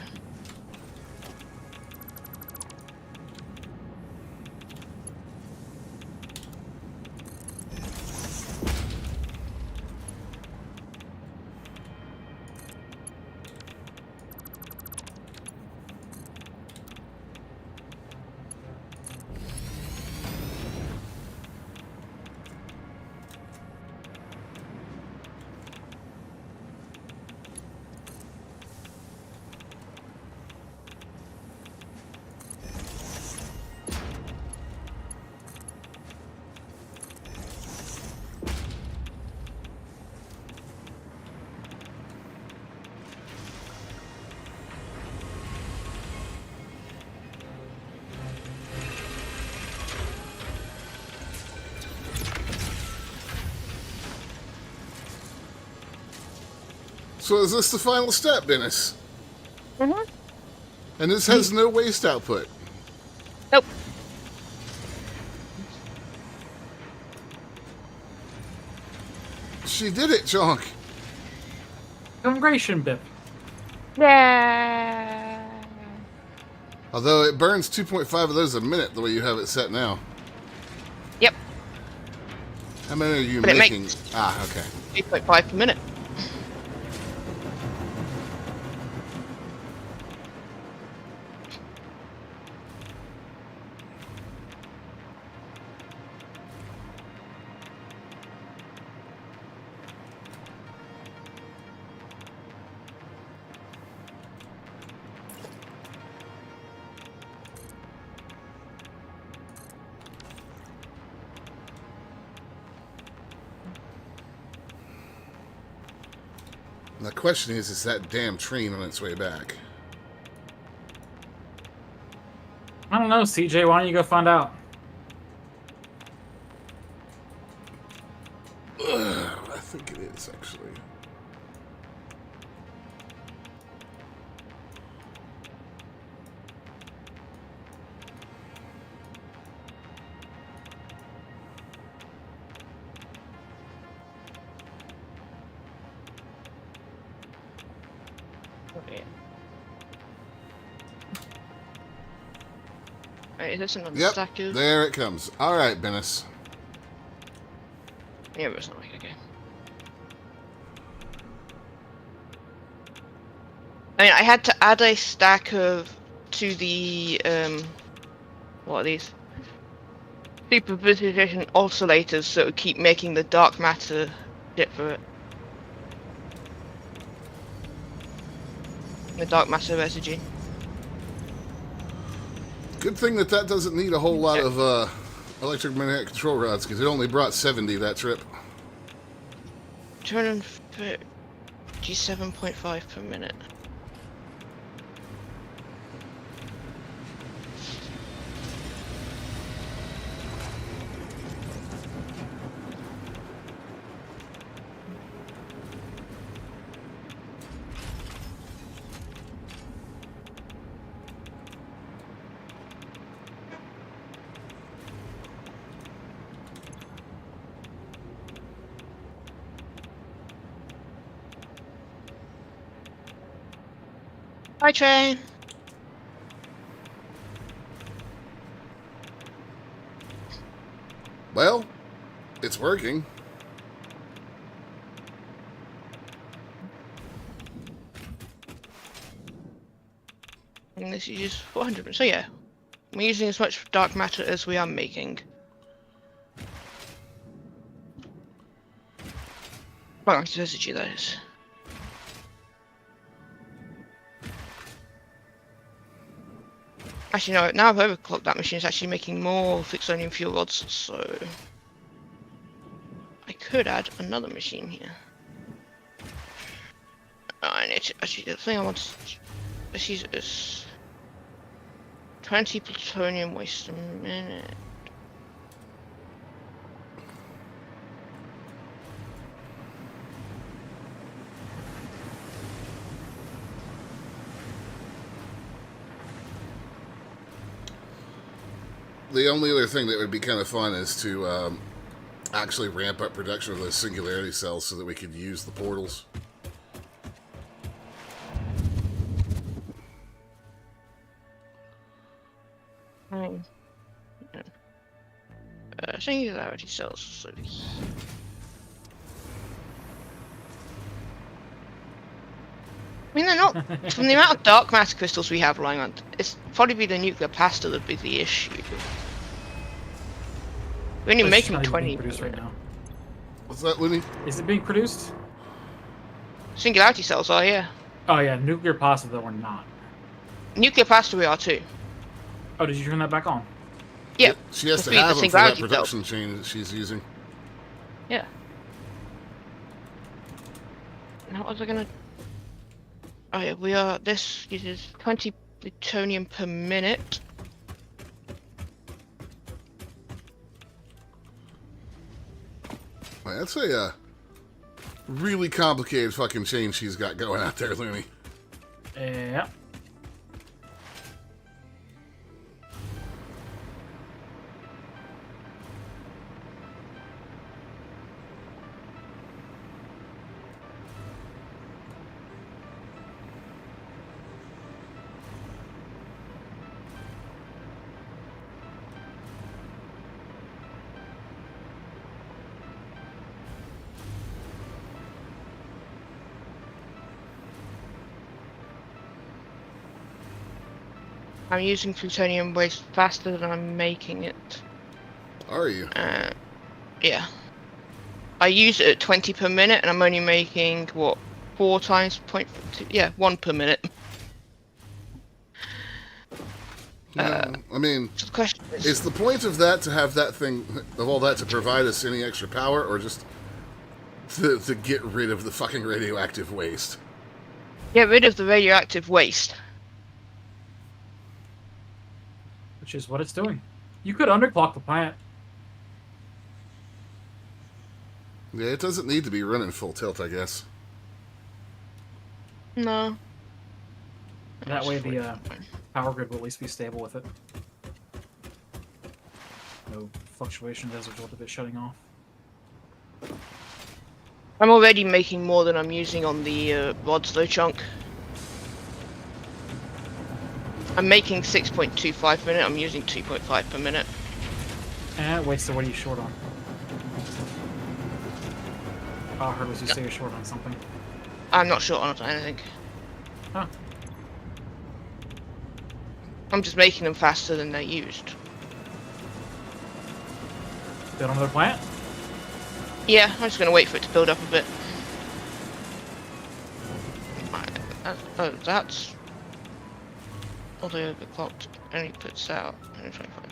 So is this the final step, Dennis? Mm-hmm. And this has no waste output. Nope. She did it, Jonk. Congratulations, Bip. Yeah. Although it burns 2.5 of those a minute the way you have it set now. Yep. How many are you But it making? makes- Ah, okay. 8.5 per minute. The question is that damn train on its way back? I don't know, CJ. Why don't you go find out? I think it is, actually. Okay. Right, is this another Yep, stack of... there it comes. All right, Bennis. Yeah, but it's not like, okay. I mean, I had to add a stack of... to the, what are these? Superposition oscillators, so it would keep making the dark matter shit for it. The dark matter residue. Good thing that doesn't need a whole lot of electromagnetic control rods, because it only brought 70 that trip. 257.5 per minute. Hi, train. Well, it's working. And this uses 400. So yeah, we're using as much dark matter as we are making. Well, electricity, that is. Actually, no, now I've overclocked that machine, it's actually making more fixonium fuel rods, so I could add another machine here. I need to, actually, the thing I want to, let's use this 20 plutonium waste a minute. The only other thing that would be kind of fun is to actually ramp up production of those singularity cells so that we could use the portals. Singularity cells. So I mean, they're not. From the amount of dark matter crystals we have lying around, it's probably be the nuclear pasta that'd be the issue. We're only It's making not even 20 being produced right now. What's that, Looney? Is it being produced? Singularity cells are, yeah. Oh yeah, nuclear pasta though we're not. Nuclear pasta we are too. Oh, did you turn that back on? Yeah. She has to feed the have them for that singularity production chain that she's using. Yeah. Now what was I gonna? Oh yeah, we are. This uses 20 plutonium per minute. Man, that's a really complicated fucking chain she's got going out there, Looney. Yeah. I'm using plutonium waste faster than I'm making it. Are you? Yeah. I use it at 20 per minute, and I'm only making what 4 times 0.2. Yeah, 1 per minute. No, I mean, So the question is the point of that to have that thing, of all that, to provide us any extra power, or just to get rid of the fucking radioactive waste? get rid of the radioactive waste. Which is what it's doing. You could underclock the plant. Yeah, it doesn't need to be running full tilt, I guess. No. That way the power grid will at least be stable with it. No fluctuations as a result of it shutting off. I'm already making more than I'm using on the rods though, chunk. I'm making 6.25 per minute, I'm using 2.5 per minute. Wait, so what are you short on? All I heard was you say you're short on something. I'm not short on anything. Huh. I'm just making them faster than they're used. Build another plant? Yeah, I'm just gonna wait for it to build up a bit. Oh, that's... Although overclocked only puts out 125.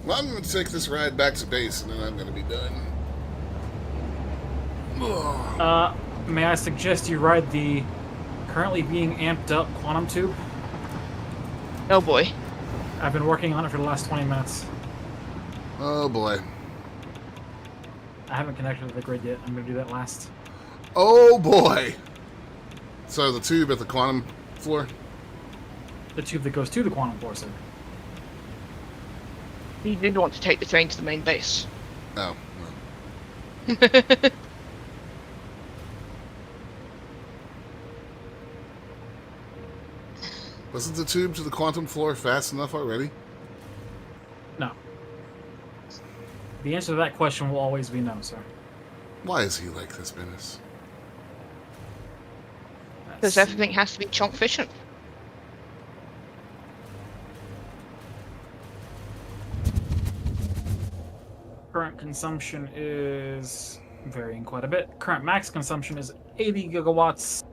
Well, I'm going to take this ride back to base, and then I'm going to be done. May I suggest you ride the currently being amped up quantum tube? Oh boy. I've been working on it for the last 20 minutes. Oh, boy. I haven't connected to the grid yet. I'm going to do that last. Oh, boy! So the tube at the quantum floor? The tube that goes to the quantum floor, sir. He did want to take the train to the main base. Oh, no. Wasn't the tube to the quantum floor fast enough already? No. The answer to that question will always be no, sir. Why is he like this, Bennis? Because everything has to be chunk efficient. Current consumption is varying quite a bit. Current max consumption is 80 gigawatts.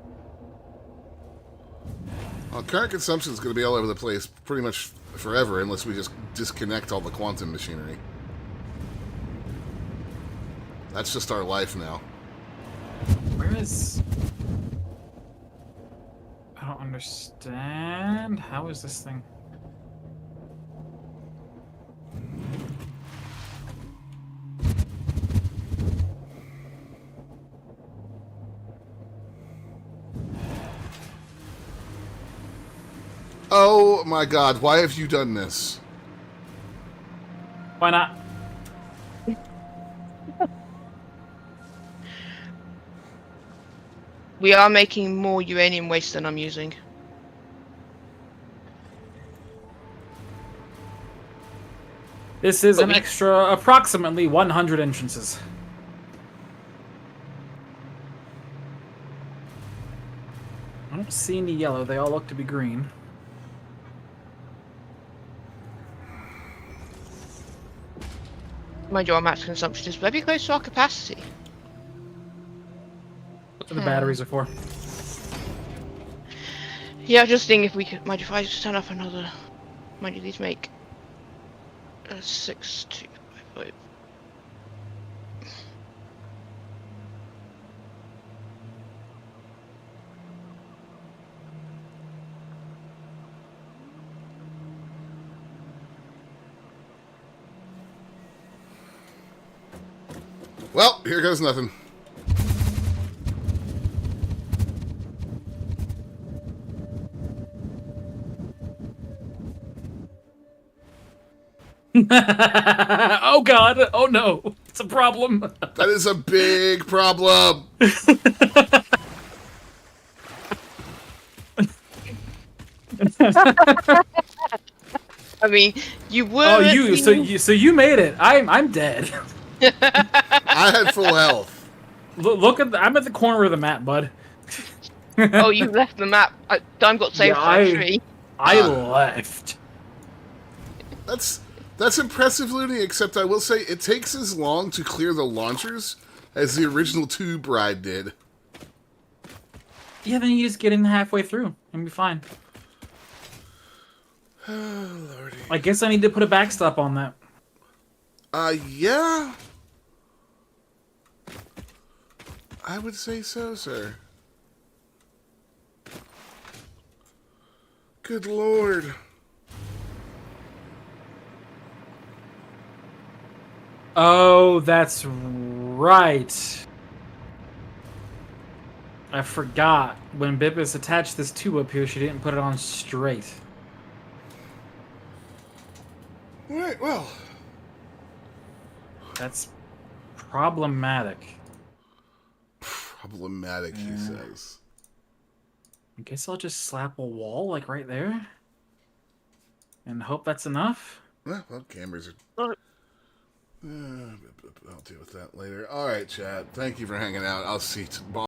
Well, current consumption is going to be all over the place pretty much forever unless we just disconnect all the quantum machinery. That's just our life now. Where is... I don't understand. How is this thing? Oh my god, why have you done this? Why not? We are making more uranium waste than I'm using. This is But an we- extra approximately 100 entrances. I don't see any yellow. They all look to be green. Mind you, our max consumption is very close to our capacity. What the batteries are for. Yeah, I just think if we could, mind if I just turn up another, mind you, these make 6, 2, 5, 5. Well, here goes nothing. Oh god! Oh no! It's a problem! That is a big problem. I mean, you were. Oh, so you made it. I'm dead. I had full health. Look at I'm at the corner of the map, bud. Oh, you left the map. Time got saved Yeah, by a tree. I left. That's impressive, Looney, except I will say it takes as long to clear the launchers as the original tube ride did. Yeah, then you just get in halfway through and be fine. Oh, lordy. I guess I need to put a backstop on that. Yeah. I would say so, sir. Good lord. Oh, that's right. I forgot. When Bippus attached this tube up here, she didn't put it on straight. Alright, well. That's problematic. Problematic, he says. I guess I'll just slap a wall, like right there. And hope that's enough. Well, cameras are... Look. I'll deal with that later. Alright, Chad. Thank you for hanging out. I'll see you tomorrow.